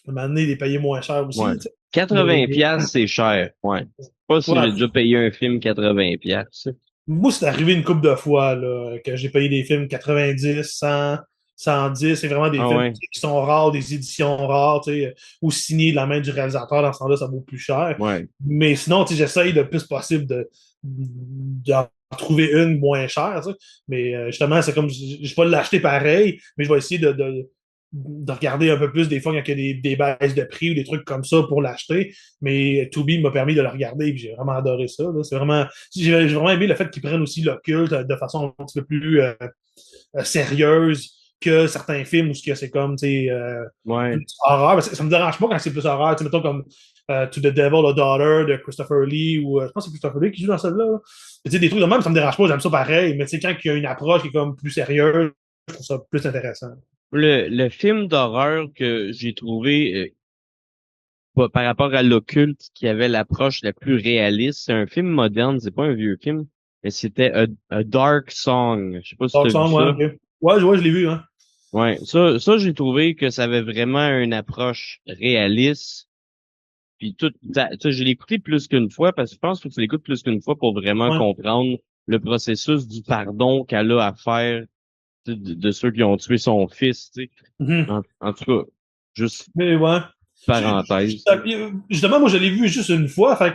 Speaker 2: à un moment donné, les payer moins cher
Speaker 1: Ouais.
Speaker 2: aussi. Tu sais. Mais
Speaker 1: 80 pièces c'est cher. Ouais. Je sais pas si
Speaker 2: ouais,
Speaker 1: j'ai déjà payé un film 80 pièces.
Speaker 2: moi, c'est arrivé une couple de fois là, que j'ai payé des films 90, 100, 110. C'est vraiment des
Speaker 1: Ah
Speaker 2: films
Speaker 1: ouais.
Speaker 2: qui sont rares, des éditions rares, tu sais, ou signés de la main du réalisateur. Dans ce temps-là, ça vaut plus cher.
Speaker 1: Ouais.
Speaker 2: Mais sinon, tu sais, j'essaye le plus possible d'en trouver une moins chère. Tu sais. Mais justement, c'est comme, je vais pas l'acheter pareil, mais je vais essayer de regarder un peu plus des fois quand il y a des baisses de prix ou des trucs comme ça pour l'acheter. Mais Tubi m'a permis de le regarder et j'ai vraiment adoré ça. Là. C'est vraiment, j'ai vraiment aimé le fait qu'ils prennent aussi l'occulte de façon un petit peu plus sérieuse que certains films où c'est comme
Speaker 1: Ouais.
Speaker 2: plus horreur. Ça me dérange pas quand c'est plus horreur. Mettons comme To the Devil a Daughter de Christopher Lee ou je pense que c'est Christopher Lee qui joue dans celle-là. Des trucs de même, ça me dérange pas, j'aime ça pareil. Mais quand il y a une approche qui est comme plus sérieuse, je trouve ça plus intéressant.
Speaker 1: Le film d'horreur que j'ai trouvé par rapport à l'occulte qui avait l'approche la plus réaliste, c'est un film moderne, c'est pas un vieux film, mais c'était A Dark Song. Je sais pas si tu
Speaker 2: Dark
Speaker 1: as vu
Speaker 2: Song, ouais,
Speaker 1: ça.
Speaker 2: ok. Ouais, je l'ai vu, hein.
Speaker 1: Ouais, ça j'ai trouvé que ça avait vraiment une approche réaliste. Puis je l'ai écouté plus qu'une fois parce que je pense que tu l'écoutes plus qu'une fois pour vraiment
Speaker 2: Ouais.
Speaker 1: comprendre le processus du pardon qu'elle a à faire de ceux qui ont tué son fils, tu sais.
Speaker 2: Mhm.
Speaker 1: En tout cas, juste
Speaker 2: Mais ouais.
Speaker 1: parenthèse.
Speaker 2: Justement, moi, je l'ai vu juste une fois. Fait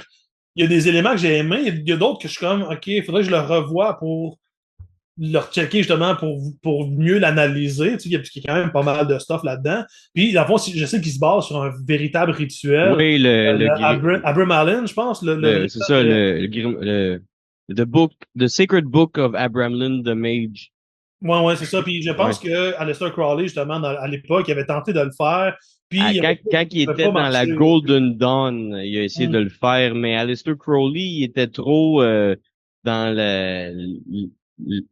Speaker 2: il y a des éléments que j'ai aimés. Il y a d'autres que je suis comme, OK, il faudrait que je le revoie pour le rechecker justement pour mieux l'analyser. Tu sais, parce qu'il y a quand même pas mal de stuff là-dedans. Puis, dans le fond, je sais qu'il se base sur un véritable rituel.
Speaker 1: Oui,
Speaker 2: Abraham Allen, je pense, le
Speaker 1: c'est ça,
Speaker 2: rituel.
Speaker 1: The Sacred Book of Abraham Lynn the Mage.
Speaker 2: Ouais, c'est ça. Puis, je
Speaker 1: Ouais.
Speaker 2: pense que Aleister Crowley, justement, à l'époque, il avait tenté de le faire. Puis,
Speaker 1: Ah,
Speaker 2: il avait
Speaker 1: quand il
Speaker 2: pas
Speaker 1: était dans la
Speaker 2: marché.
Speaker 1: Golden Dawn, il a essayé de
Speaker 2: Hum,
Speaker 1: le faire, mais Aleister Crowley, il était trop dans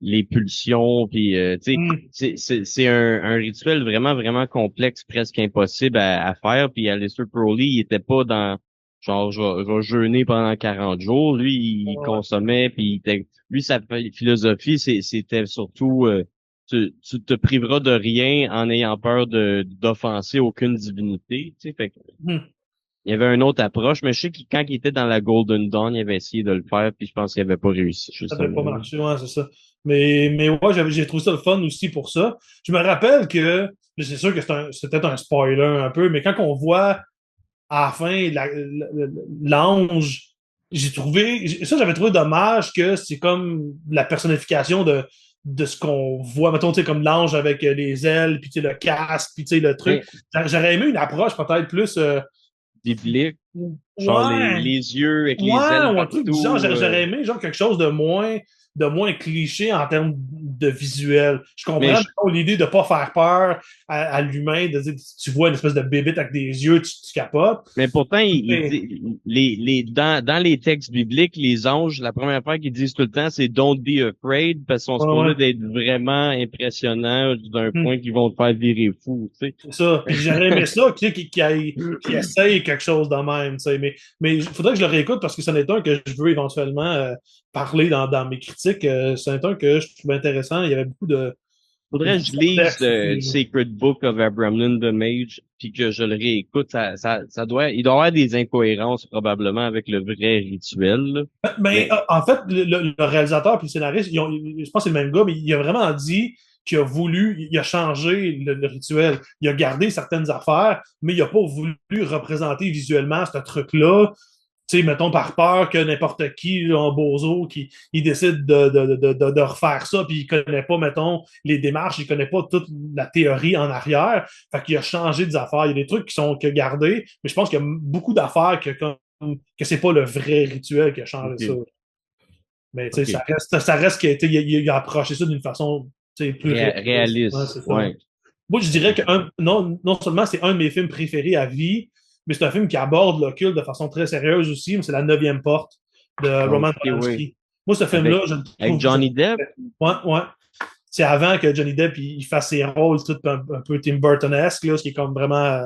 Speaker 1: les pulsions, puis tu
Speaker 2: hum,
Speaker 1: sais, c'est un rituel vraiment, vraiment complexe, presque impossible à faire, puis Aleister Crowley, il était pas genre, je vais jeûner pendant 40 jours. Lui, il
Speaker 2: Ouais.
Speaker 1: consommait, puis lui, sa philosophie, c'était surtout, tu te priveras de rien en ayant peur d'offenser aucune divinité, tu sais. Fait que
Speaker 2: Mhm.
Speaker 1: il y avait une autre approche, mais je sais que quand il était dans la Golden Dawn, il avait essayé de le faire, puis je pense qu'il avait pas réussi,
Speaker 2: Ça n'avait pas
Speaker 1: justement.
Speaker 2: marché, ouais, c'est ça. Mais ouais, j'ai trouvé ça le fun aussi pour ça. Je me rappelle que, c'est sûr que c'est peut-être un spoiler un peu, mais quand on voit à la fin l'ange, ça j'avais trouvé dommage que c'est comme la personnification de ce qu'on voit, mettons, tu sais, comme l'ange avec les ailes, puis tu sais, le casque, puis tu sais, le truc.
Speaker 1: Mais
Speaker 2: J'aurais aimé une approche peut-être plus,
Speaker 1: biblique, genre
Speaker 2: ouais,
Speaker 1: les yeux avec les
Speaker 2: ouais,
Speaker 1: ailes
Speaker 2: ou un truc du genre,
Speaker 1: partout.
Speaker 2: j'aurais aimé genre quelque chose de moins cliché en termes de visuel. Je
Speaker 1: Mais
Speaker 2: comprends
Speaker 1: je
Speaker 2: mettons, l'idée de ne pas faire peur à l'humain, de dire tu vois une espèce de bébête avec des yeux, tu capotes.
Speaker 1: Mais pourtant, il
Speaker 2: Mais,
Speaker 1: dit, dans les textes bibliques, les anges, la première fois qu'ils disent tout le temps, c'est Don't be afraid, parce qu'ils sont
Speaker 2: ouais, ouais.
Speaker 1: supposés d'être vraiment impressionnants d'un
Speaker 2: Hmm.
Speaker 1: point qu'ils vont te faire virer fou, tu
Speaker 2: C'est ça. Puis j'aurais aimé ça, tu sais, qui
Speaker 1: sais.
Speaker 2: essaye quelque chose de même, tu sais. Mais il faudrait que je le réécoute parce que c'en est un que je veux éventuellement parler dans mes critiques. C'en est un que je trouve intéressant. Il y a
Speaker 1: Faudrait que
Speaker 2: beaucoup de
Speaker 1: je lise
Speaker 2: contexte
Speaker 1: le
Speaker 2: aussi.
Speaker 1: Sacred Book of Abraham Linda Mage, puis que je le réécoute. Il doit y avoir des incohérences probablement avec le vrai rituel, là.
Speaker 2: Mais
Speaker 1: Mais,
Speaker 2: en fait, le réalisateur puis le scénariste, je pense que c'est le même gars, mais il a vraiment dit qu'il a voulu, il a changé le rituel. Il a gardé certaines affaires, mais il n'a pas voulu représenter visuellement ce truc-là. Tu sais, mettons, par peur que n'importe qui, là, en bozo, qui il décide de refaire ça, puis il connaît pas, mettons, les démarches, il connaît pas toute la théorie en arrière. Fait qu'il a changé des affaires. Il y a des trucs qui sont que gardés, mais je pense qu'il y a beaucoup d'affaires que c'est pas le vrai rituel qui a changé ça.
Speaker 1: ok,
Speaker 2: Mais tu sais,
Speaker 1: ok.
Speaker 2: ça reste qu'il il a approché ça d'une façon tu sais, plus réaliste. Ouais,
Speaker 1: Réaliste,
Speaker 2: c'est ça.
Speaker 1: ouais.
Speaker 2: Moi, je dirais que non seulement c'est un de mes films préférés à vie, mais c'est un film qui aborde l'occulte de façon très sérieuse aussi. Mais c'est La Neuvième Porte de Roman
Speaker 1: Ok, ouais.
Speaker 2: Polanski. Moi, ce film-là,
Speaker 1: Avec,
Speaker 2: je le
Speaker 1: avec
Speaker 2: trouve juste.
Speaker 1: Johnny Depp?
Speaker 2: Ouais, ouais. C'est avant que Johnny Depp il fasse ses rôles tout un peu Tim Burton-esque, là, ce qui est comme vraiment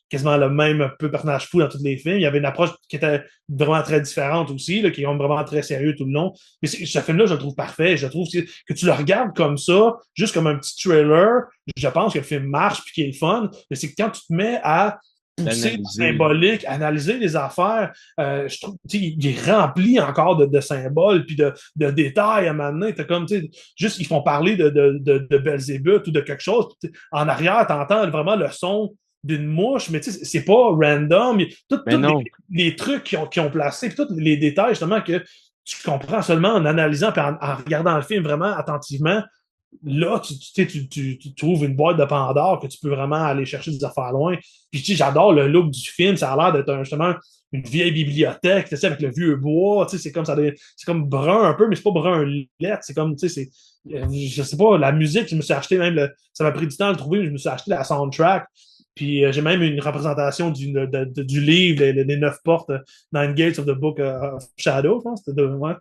Speaker 2: quasiment le même un peu personnage fou dans tous les films. Il y avait une approche qui était vraiment très différente aussi, là, qui est vraiment très sérieux tout le long. Mais ce film-là, je le trouve parfait. Je trouve que tu le regardes comme ça, juste comme un petit trailer, je pense que le film marche puis qu'il est le fun. Mais c'est que quand tu te mets à pousser le
Speaker 1: D'analyser.
Speaker 2: symbolique, analyser les affaires. Je trouve il est rempli encore de symboles puis de détails à un moment donné. T'as comme, juste, ils font parler de Belzébuth ou de quelque chose. En arrière, tu entends vraiment le son d'une mouche, mais c'est pas random.
Speaker 1: Mais
Speaker 2: Tous
Speaker 1: non.
Speaker 2: les trucs qu'ils ont placés, puis tous les détails, justement, que tu comprends seulement en analysant et en regardant le film vraiment attentivement. Là, tu trouves une boîte de Pandore que tu peux vraiment aller chercher des affaires loin. Puis, j'adore le look du film. Ça a l'air d'être justement une vieille bibliothèque, tu sais, avec le vieux bois. C'est comme ça, c'est comme brun un peu, mais c'est pas brun lait. C'est comme, tu sais, je sais pas, la musique, je me suis acheté même, ça m'a pris du temps à le trouver, mais je me suis acheté la soundtrack. Puis j'ai même une représentation du livre, les neuf portes, Nine Gates of the Book of Shadow, je pense. Ouais.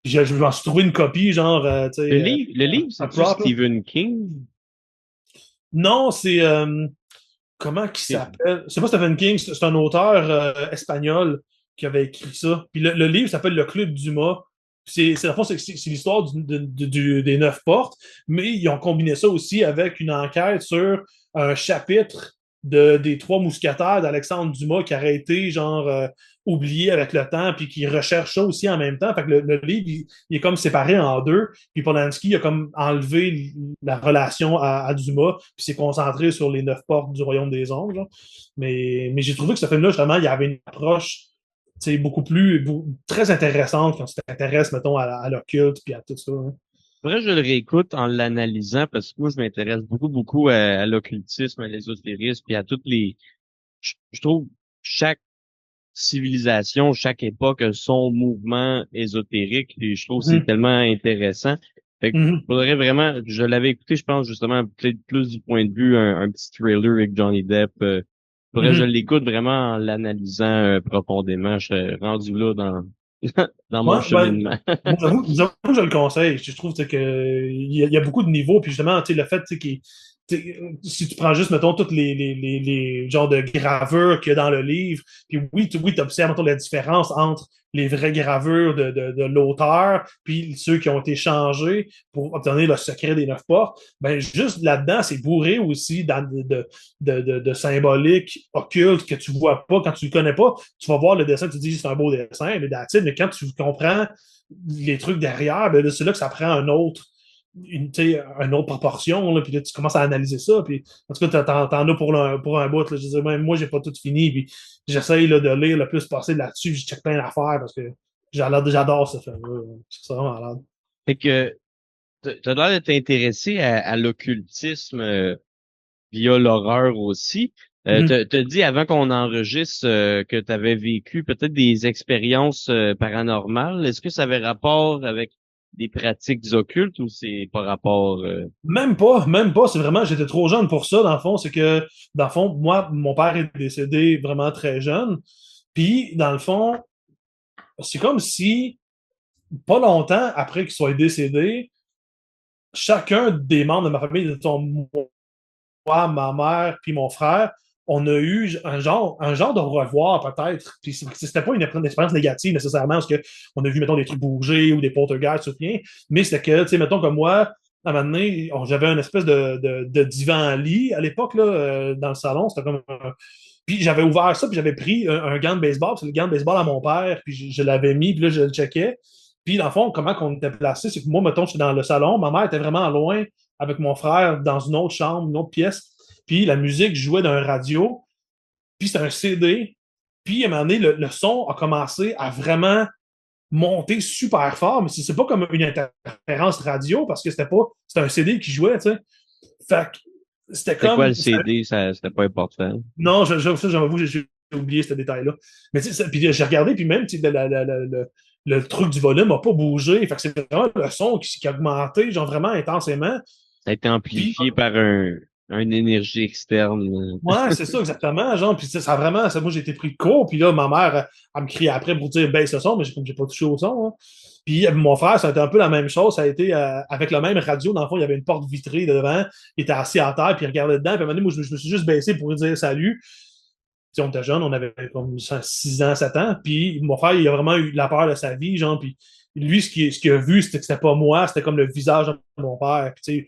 Speaker 2: Puis je m'en suis trouvé une copie, genre, tu sais,
Speaker 1: Le livre,
Speaker 2: un
Speaker 1: c'est-tu
Speaker 2: prop, là.
Speaker 1: Stephen King?
Speaker 2: Non, c'est comment qui
Speaker 1: Ok.
Speaker 2: s'appelle? C'est pas Stephen King, c'est un auteur espagnol qui avait écrit ça. Puis le livre s'appelle Le Club Dumas. Dans le fond, c'est l'histoire des neuf portes, mais ils ont combiné ça aussi avec une enquête sur un chapitre des Trois Mousquetaires d'Alexandre Dumas qui aurait été genre oublié avec le temps, puis qui recherche ça aussi en même temps. Fait que le livre, il est comme séparé en deux. Puis Polanski a comme enlevé la relation à Dumas, puis s'est concentré sur les neuf portes du Royaume des Ombres. Là. Mais j'ai trouvé que ce film-là, justement, il y avait une approche très intéressante quand tu t'intéresses, mettons, à l'occulte puis à tout ça. Hein.
Speaker 1: Faudrait que je le réécoute en l'analysant parce que moi, je m'intéresse beaucoup à l'occultisme, à l'ésotérisme, puis à toutes les... Je trouve chaque civilisation, chaque époque a son mouvement ésotérique et je trouve que c'est
Speaker 2: Mhm.
Speaker 1: tellement intéressant. Fait que
Speaker 2: Mhm.
Speaker 1: faudrait vraiment... Je l'avais écouté, je pense, justement, peut-être plus du point de vue, un petit trailer avec Johnny Depp. Faudrait que je
Speaker 2: Mhm.
Speaker 1: l'écoute vraiment en l'analysant profondément. Je serais rendu là dans, dans mon
Speaker 2: Ouais, ben,
Speaker 1: cheminement.
Speaker 2: j'avoue que je le conseille. Je trouve que il y a beaucoup de niveaux. Puis justement, le fait qu'il si tu prends juste, mettons, toutes les genres de gravures qu'il y a dans le livre, puis oui, tu observes, mettons, la différence entre les vraies gravures de l'auteur, puis ceux qui ont été changés pour obtenir le secret des 9 portes, ben juste là-dedans, c'est bourré aussi de symboliques occultes que tu vois pas. Quand tu le connais pas, tu vas voir le dessin, tu te dis c'est un beau dessin, mais quand tu comprends les trucs derrière, ben c'est là que ça prend une autre proportion, là, puis là, tu commences à analyser ça, puis en tout cas, t'en as pour un bout, là, je veux dire, même moi, j'ai pas tout fini, puis j'essaye là, de lire le plus possible là-dessus, puis je check plein d'affaires, parce que j'adore ce film-là, c'est vraiment malade.
Speaker 1: Fait que t'as l'air de t'intéresser à l'occultisme via l'horreur aussi. T'as dit avant qu'on enregistre que tu avais vécu peut-être des expériences paranormales. Est-ce que ça avait rapport avec des pratiques occultes ou c'est pas rapport
Speaker 2: Même pas, c'est vraiment, j'étais trop jeune pour ça, dans le fond, c'est que, dans le fond, moi, mon père est décédé vraiment très jeune, puis, dans le fond, c'est comme si, pas longtemps après qu'il soit décédé, chacun des membres de ma famille, moi, ma mère, puis mon frère, on a eu un genre de revoir peut-être. Puis c'était pas une expérience négative nécessairement, parce qu'on a vu, mettons, des trucs bouger ou des poltergeists ou rien, mais c'était que, tu sais, mettons, comme moi, à un moment donné, j'avais une espèce de divan-lit à l'époque, là, dans le salon. C'était comme Puis j'avais ouvert ça, puis j'avais pris un gant de baseball, c'est le gant de baseball à mon père, puis je l'avais mis, puis là, je le checkais. Puis, dans le fond, comment on était placé, c'est que moi, mettons, j'étais dans le salon, ma mère était vraiment loin avec mon frère dans une autre chambre, une autre pièce. Puis la musique jouait d'un radio, puis c'était un CD. Puis à un moment donné, le son a commencé à vraiment monter super fort, mais c'est pas comme une interférence radio parce que c'était un CD qui jouait, tu sais. Fait que c'était
Speaker 1: c'était quoi
Speaker 2: comme,
Speaker 1: le CD? Ça, c'était pas important.
Speaker 2: non, j'avoue, j'ai oublié ce détail-là. Mais tu sais, puis j'ai regardé, puis même, tu sais, le truc du volume n'a pas bougé. Fait que c'est vraiment le son qui a augmenté, genre vraiment intensément.
Speaker 1: Ça a été
Speaker 2: Puis
Speaker 1: amplifié par une énergie externe.
Speaker 2: ouais, c'est ça, exactement. Genre, puis ça a vraiment, moi, j'ai été pris de court. Puis là, ma mère, elle me criait après pour dire baisse le son, mais comme j'ai pas touché au son. Hein. Puis mon frère, ça a été un peu la même chose. Ça a été avec le même radio. Dans le fond, il y avait une porte vitrée devant. Il était assis à terre, puis il regardait dedans. Puis à un moment donné, moi, je me suis juste baissé pour lui dire salut. Puis on était jeunes, on avait comme 6 ans, 7 ans. Puis mon frère, il a vraiment eu la peur de sa vie. Genre, puis lui, ce qu'il a vu, c'était que c'était pas moi, c'était comme le visage de mon père. Puis, tu sais,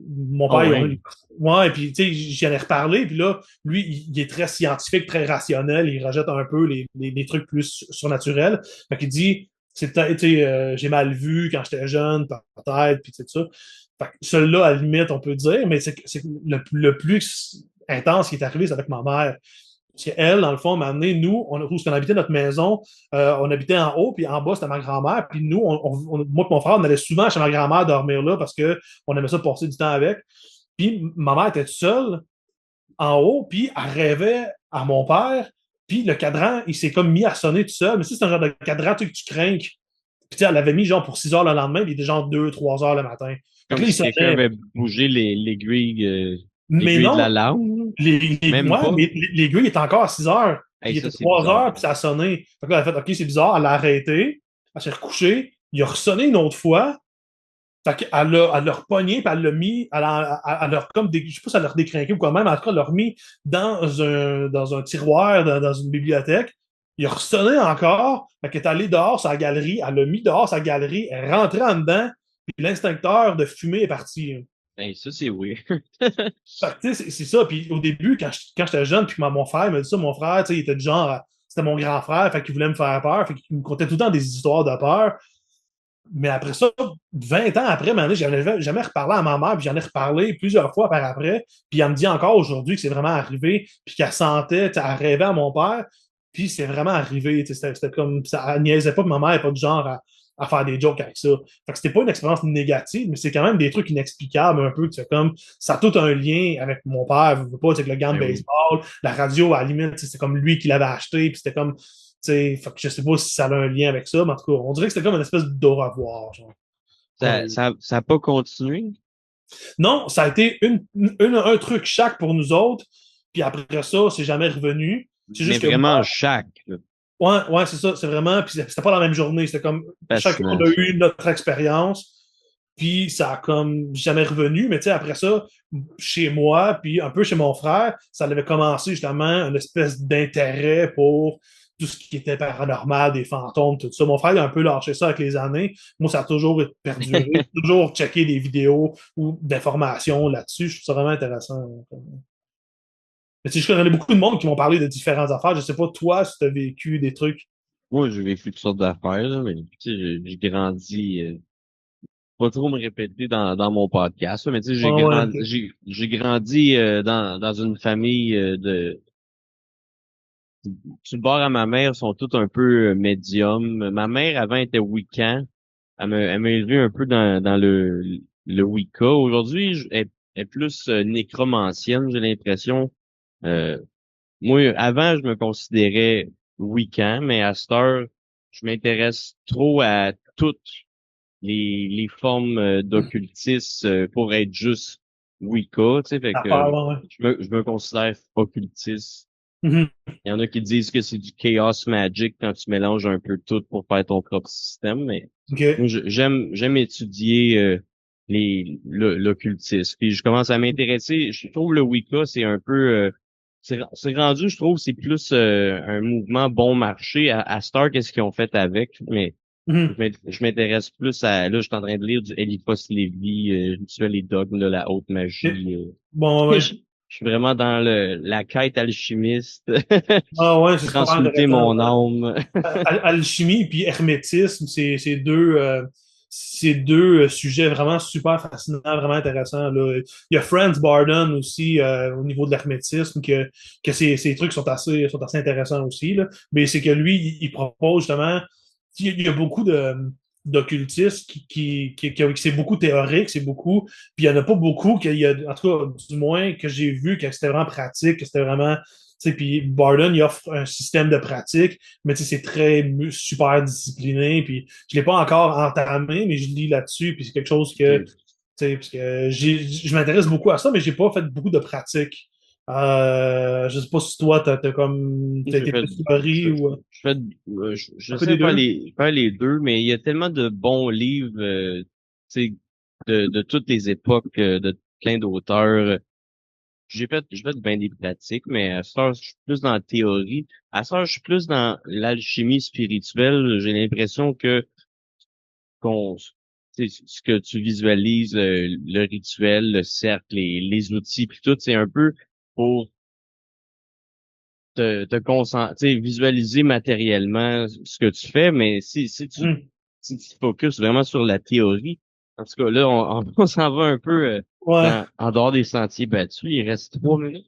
Speaker 2: mon
Speaker 1: Oh
Speaker 2: père,
Speaker 1: ouais.
Speaker 2: ouais, puis tu sais, j'en ai reparlé, puis là, lui, il est très scientifique, très rationnel, il rejette un peu les trucs plus surnaturels. Fait qu'il dit, c'est peut-être, tu sais, j'ai mal vu quand j'étais jeune, peut-être, puis c'est ça. Fait que celui-là, à la limite, on peut dire, mais c'est le plus intense qui est arrivé, c'est avec ma mère. Parce qu'elle, dans le fond, m'a amené, nous, où on habitait notre maison, on habitait en haut, puis en bas, c'était ma grand-mère. Puis nous, moi et mon frère, on allait souvent chez ma grand-mère dormir là parce qu'on aimait ça passer du temps avec. Puis ma mère était seule en haut, puis elle rêvait à mon père. Puis le cadran, il s'est comme mis à sonner tout seul. Mais c'est un genre de cadran tu crains. Puis elle l'avait mis genre pour 6 heures le lendemain, puis il était genre 2, 3 heures le matin. Fait que
Speaker 1: Comme
Speaker 2: là, il
Speaker 1: si quelqu'un
Speaker 2: sonnait.
Speaker 1: avait bougé
Speaker 2: Mais
Speaker 1: l'aiguille de la
Speaker 2: non,
Speaker 1: lampe. Même
Speaker 2: ouais,
Speaker 1: pas.
Speaker 2: mais l'aiguille était encore à 6 heures. Puis
Speaker 1: Hey,
Speaker 2: il
Speaker 1: ça,
Speaker 2: était
Speaker 1: c'est
Speaker 2: 3
Speaker 1: bizarre.
Speaker 2: heures, puis ça a sonné. Fait que là, elle a fait, OK, c'est bizarre. Elle a arrêté. Elle s'est recouchée. Il a ressonné une autre fois. Fait qu'elle elle l'a repogné, puis elle l'a mis, elle l'a comme, je sais pas si elle l'a redécrinqué ou quoi même, en tout cas, elle l'a remis dans un tiroir, dans une bibliothèque. Il a ressonné encore. Fait qu'elle est allée dehors sa galerie. Elle l'a mis dehors sa galerie. Elle est rentrée en dedans. Puis l'instincteur de fumée est parti.
Speaker 1: Hey, ça, c'est weird.
Speaker 2: Fait que, tu sais, c'est ça. Puis au début, quand j'étais jeune, puis que mon frère me dit ça, mon frère, tu sais, il était du genre, c'était mon grand frère, fait qu'il voulait me faire peur, fait qu'il me contait tout le temps des histoires de peur. Mais après ça, 20 ans après, j'en ai jamais reparlé à ma mère, puis j'en ai reparlé plusieurs fois par après. Puis elle me dit encore aujourd'hui que c'est vraiment arrivé, puis qu'elle sentait, elle rêvait à mon père, puis c'est vraiment arrivé. C'était comme, ça elle niaisait pas que ma mère n'est pas du genre à faire des jokes avec ça. Fait que c'était pas une expérience négative, mais c'est quand même des trucs inexplicables un peu, que c'est comme, ça a tout un lien avec mon père, je veux pas, avec le gant de
Speaker 1: Ben oui.
Speaker 2: baseball, la radio, à la limite, c'est comme lui qui l'avait acheté, puis c'était comme, fait que je sais pas si ça a un lien avec ça, mais en tout cas, on dirait que c'était comme une espèce d'au revoir, genre, qu'on a eu.
Speaker 1: Ça a pas continué.
Speaker 2: Non, ça a été un truc chaque pour nous autres, puis après ça, c'est jamais revenu. C'est
Speaker 1: Mais
Speaker 2: juste que
Speaker 1: vraiment
Speaker 2: moi,
Speaker 1: chaque, là,
Speaker 2: ouais, c'est ça, c'est vraiment, puis c'était pas la même journée, c'était comme, chacun on a
Speaker 1: fascinant, ça.
Speaker 2: eu notre expérience, puis ça a comme jamais revenu. Mais tu sais, après ça, chez moi, puis un peu chez mon frère, ça avait commencé justement une espèce d'intérêt pour tout ce qui était paranormal, des fantômes, tout ça. Mon frère il a un peu lâché ça avec les années. Moi, ça a toujours perduré, toujours checké des vidéos ou d'informations là-dessus. Je trouve ça vraiment intéressant. Mais tu sais, je connais beaucoup de monde qui m'ont parlé de différentes affaires. Je sais pas, toi, si tu as vécu des trucs.
Speaker 1: Moi, j'ai vécu toutes sortes d'affaires, là, mais tu sais, j'ai grandi, pas trop me répéter dans mon podcast, là, mais tu sais,
Speaker 2: Ah ouais, ok.
Speaker 1: j'ai grandi dans une famille sur le bord à ma mère, sont tous un peu médiums. Ma mère, avant, était Wiccan. Elle m'a élevé un peu dans le Wicca. Aujourd'hui, elle est plus nécromancienne, j'ai l'impression. Euh, Moi, avant, je me considérais Wiccan, mais à cette heure, je m'intéresse trop à toutes les formes d'occultisme pour être juste Wicca, tu sais, fait que
Speaker 2: Affaire, ouais.
Speaker 1: je me considère occultiste.
Speaker 2: Mhm.
Speaker 1: Il y en a qui disent que c'est du chaos magic quand tu mélanges un peu tout pour faire ton propre système, mais moi,
Speaker 2: OK.
Speaker 1: j'aime étudier l'occultisme. Puis je commence à m'intéresser. Je trouve le Wicca, c'est un peu c'est rendu, je trouve, c'est plus un mouvement bon marché. À Star, qu'est-ce qu'ils ont fait avec? Mais
Speaker 2: Mhm.
Speaker 1: je m'intéresse plus à. Là, je suis en train de lire du Eliphas Lévy, Rituel et dogmes, là, la haute
Speaker 2: OK.
Speaker 1: magie.
Speaker 2: Bon, ouais, ouais.
Speaker 1: Je suis vraiment dans la quête alchimiste.
Speaker 2: Ah ouais, c'est super
Speaker 1: Transmuter
Speaker 2: intéressant.
Speaker 1: mon âme.
Speaker 2: Alchimie puis hermétisme, c'est deux sujets vraiment super fascinants, vraiment intéressants. Là. Il y a Franz Bardon aussi au niveau de l'hermétisme, que ces trucs sont assez intéressants aussi. Là. Mais c'est que lui, il propose justement, il y a beaucoup d'occultistes c'est beaucoup théorique, c'est beaucoup, puis il y en a pas beaucoup, en tout cas, du moins que j'ai vu, que c'était vraiment pratique, que c'était vraiment, tu sais, puis Bardon, il offre un système de pratique, mais tu sais, c'est très super discipliné, puis je l'ai pas encore entamé, mais je lis là-dessus, puis c'est quelque chose que, tu
Speaker 1: Ok.
Speaker 2: sais, parce que je m'intéresse beaucoup à ça, mais j'ai pas fait beaucoup de pratique. Je sais pas si toi, t'as
Speaker 1: J'ai
Speaker 2: été
Speaker 1: fait,
Speaker 2: plus théorie ou
Speaker 1: je fais,
Speaker 2: un peu
Speaker 1: j'essaie
Speaker 2: des
Speaker 1: de faire
Speaker 2: deux.
Speaker 1: faire les deux, mais il y a tellement de bons livres, tu sais, de toutes les époques, de plein d'auteurs. J'ai fait bien des pratiques, mais à ce heure, je suis plus dans la théorie. À ce heure, je suis plus dans l'alchimie spirituelle. J'ai l'impression que qu'on, tu sais, ce que tu visualises, le rituel, le cercle, les outils, puis tout, c'est un peu pour te concentrer, visualiser matériellement ce que tu fais, mais
Speaker 2: Hmm.
Speaker 1: si tu focuses vraiment sur la théorie, en tout cas, là, on s'en va un peu
Speaker 2: Ouais.
Speaker 1: en dehors des sentiers battus. Il reste 3 minutes.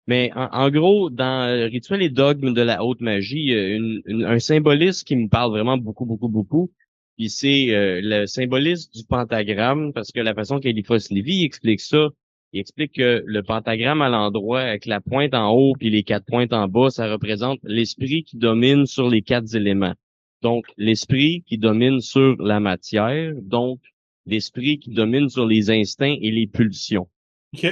Speaker 1: Mais en gros, dans Rituel et dogme de la haute magie, il y a un symbolisme qui me parle vraiment beaucoup, beaucoup, beaucoup. Puis c'est le symbolisme du pentagramme, parce que la façon qu'Eliphas Lévy explique ça, il explique que le pentagramme à l'endroit, avec la pointe en haut puis les quatre pointes en bas, ça représente l'esprit qui domine sur les quatre éléments. Donc, l'esprit qui domine sur la matière, donc l'esprit qui domine sur les instincts et les pulsions.
Speaker 2: OK.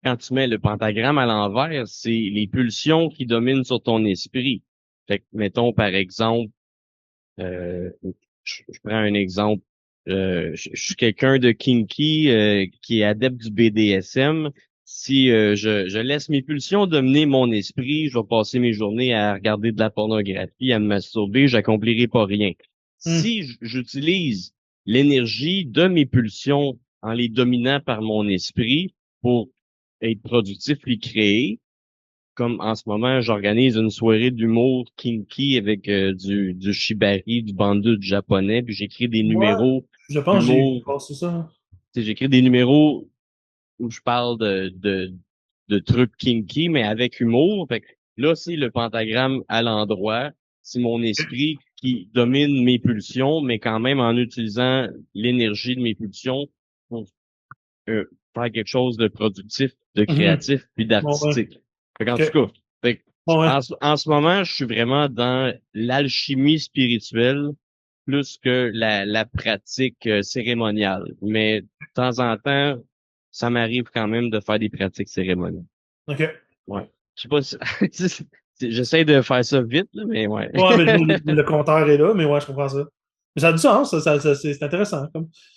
Speaker 1: Quand tu mets le pentagramme à l'envers, c'est les pulsions qui dominent sur ton esprit. Fait que, mettons, par exemple, euh, je prends un exemple. Je suis quelqu'un de kinky qui est adepte du BDSM. Si je laisse mes pulsions dominer mon esprit, je vais passer mes journées à regarder de la pornographie, à me masturber, j'accomplirai pas rien.
Speaker 2: Hmm.
Speaker 1: Si j'utilise l'énergie de mes pulsions en les dominant par mon esprit pour être productif et créer, comme en ce moment, j'organise une soirée d'humour kinky avec du shibari, du bandou du japonais, puis j'écris des
Speaker 2: Moi,
Speaker 1: numéros
Speaker 2: je pense que j'ai vu
Speaker 1: d'humour.
Speaker 2: passer ça.
Speaker 1: Tu sais, j'écris des numéros où je parle de trucs kinky, mais avec humour. Fait que là, c'est le pentagramme à l'endroit. C'est mon esprit qui domine mes pulsions, mais quand même en utilisant l'énergie de mes pulsions pour faire quelque chose de productif, de
Speaker 2: Mhm.
Speaker 1: créatif, puis
Speaker 2: Bon, ouais.
Speaker 1: d'artistique. Fait qu'en tout
Speaker 2: OK.
Speaker 1: cas, fait que
Speaker 2: Bon, ouais.
Speaker 1: en ce moment, je suis vraiment dans l'alchimie spirituelle plus que la pratique cérémoniale. Mais de temps en temps, ça m'arrive quand même de faire des pratiques cérémoniales.
Speaker 2: OK.
Speaker 1: Ouais. Je sais pas si... J'essaie de faire ça vite, là, mais ouais.
Speaker 2: Ouais, mais le compteur est là, mais ouais, je comprends ça. Mais ça a du sens, c'est intéressant.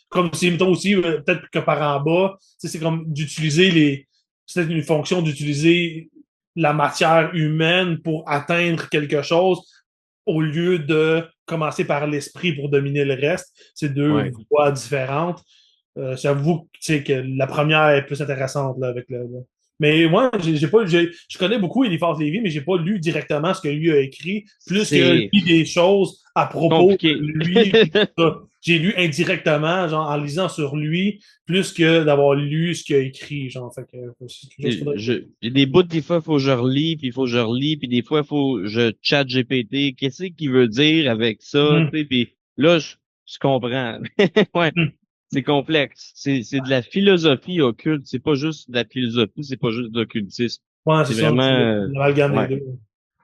Speaker 2: Comme si, mettons aussi, peut-être que par en bas, c'est comme d'utiliser c'est une fonction d'utiliser la matière humaine pour atteindre quelque chose au lieu de commencer par l'esprit pour dominer le reste. C'est deux
Speaker 1: Ouais.
Speaker 2: voies différentes. J'avoue que la première est plus intéressante là, avec Mais moi, j'ai pas, je connais beaucoup Eliphas Lévy, mais j'ai pas lu directement ce que lui a écrit, plus que
Speaker 1: C'est
Speaker 2: lu des choses à propos de
Speaker 1: compliqué.
Speaker 2: lui. Puis ça. J'ai lu indirectement, genre en lisant sur lui, plus que d'avoir lu ce qu'il a écrit. Genre, fait que c'est quelque chose qu'il faudrait.
Speaker 1: J'ai des bouts, des fois, il faut que je relis, puis il faut que je relis, puis des fois, il faut que je chat GPT. Qu'est-ce qu'il veut dire avec ça,
Speaker 2: Mhm.
Speaker 1: tu sais, puis là, je comprends. Ouais,
Speaker 2: Mhm.
Speaker 1: c'est complexe. C'est de la philosophie occulte. C'est pas juste de la philosophie, c'est pas juste de l'occultisme.
Speaker 2: Ouais, c'est
Speaker 1: C'est
Speaker 2: ça,
Speaker 1: vraiment,
Speaker 2: c'est l'amalgame des
Speaker 1: ouais.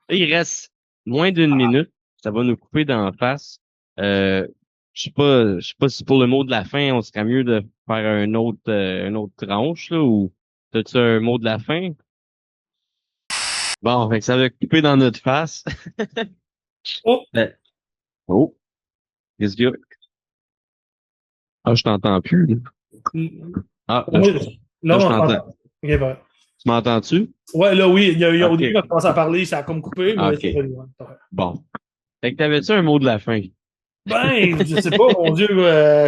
Speaker 2: deux.
Speaker 1: Il reste moins d'une minute. Ça va nous couper d'en face. Euh, je sais pas si pour le mot de la fin, on serait mieux de faire une autre tranche, là, ou t'as-tu un mot de la fin? Bon, fait que ça va couper dans notre face.
Speaker 2: Oh!
Speaker 1: Ben, oh, qu'est-ce qu'il y a? Ah, je t'entends plus, là. Ah, là,
Speaker 2: Oui, là,
Speaker 1: là, je
Speaker 2: on
Speaker 1: t'entends.
Speaker 2: s'entend. Ok, ouais.
Speaker 1: Tu m'entends-tu?
Speaker 2: Ouais, là, oui, au début,
Speaker 1: OK.
Speaker 2: quand on commence à parler, ça a comme coupé, mais c'est
Speaker 1: OK.
Speaker 2: revenu. Ouais, c'est vrai.
Speaker 1: Bon. Fait que t'avais-tu un mot de la fin?
Speaker 2: Ben, je sais pas, mon Dieu,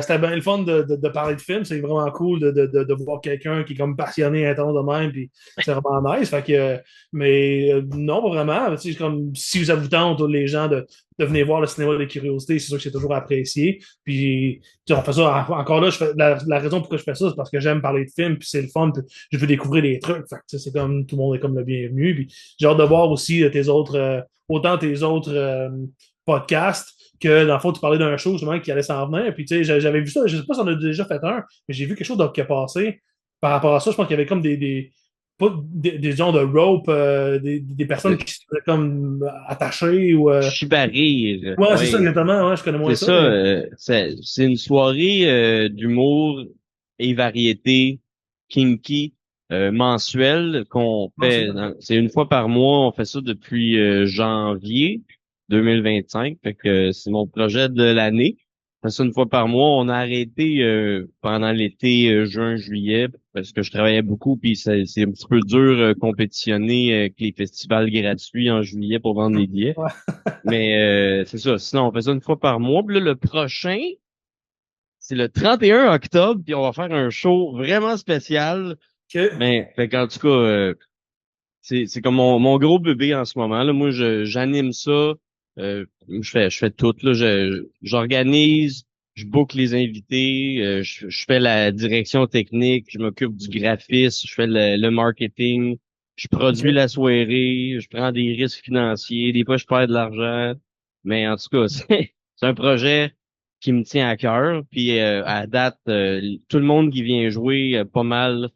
Speaker 2: c'était bien le fun de parler de film. C'est vraiment cool de voir quelqu'un qui est comme passionné, intense de même, puis c'est vraiment nice. Fait que, mais non, pas vraiment. Tu sais, comme si ça vous tente, les gens, de venir voir le cinéma de curiosité, c'est sûr que c'est toujours apprécié. Puis, tu sais, on fait ça, encore là, la raison pourquoi je fais ça, c'est parce que j'aime parler de films, puis c'est le fun, puis je veux découvrir des trucs. Fait que, tu sais, c'est comme, tout le monde est comme le bienvenu. Puis, j'ai hâte de voir aussi autant tes autres podcasts que dans le fond, tu parlais d'un show justement qui allait s'en venir. Puis tu sais, j'avais vu ça, je sais pas si on a déjà fait un, mais j'ai vu quelque chose qui a passé. Par rapport à ça, je pense qu'il y avait comme pas des genres de rope, des personnes
Speaker 1: Euh,
Speaker 2: qui se faisaient comme attachées ou.
Speaker 1: Shibari,
Speaker 2: Ouais, c'est ça
Speaker 1: ouais.
Speaker 2: exactement, ouais, je connais
Speaker 1: C'est
Speaker 2: moins ça,
Speaker 1: ça,
Speaker 2: mais.
Speaker 1: c'est une soirée d'humour et variété kinky mensuelle qu'on
Speaker 2: Non, c'est
Speaker 1: fait. C'est une fois par mois, on fait ça depuis janvier 2025. Fait que c'est mon projet de l'année. On fait ça une fois par mois. On a arrêté pendant l'été juin, juillet parce que je travaillais beaucoup puis c'est un petit peu dur compétitionner avec les festivals gratuits en juillet pour vendre des billets.
Speaker 2: ouais.
Speaker 1: Mais c'est ça. Sinon, on fait ça une fois par mois. Puis là, le prochain, c'est le 31 octobre, puis on va faire un show vraiment spécial.
Speaker 2: OK.
Speaker 1: Mais fait qu'en tout cas, c'est comme mon gros bébé en ce moment. Là. Moi, j'anime ça. Je fais tout. Là. J'organise, je book les invités, je fais la direction technique, je m'occupe du graphisme, je fais le marketing, je produis
Speaker 2: OK.
Speaker 1: la soirée, je prends des risques financiers, des fois je perds de l'argent. Mais en tout cas, c'est un projet qui me tient à cœur. Puis à date, tout le monde qui vient jouer, pas mal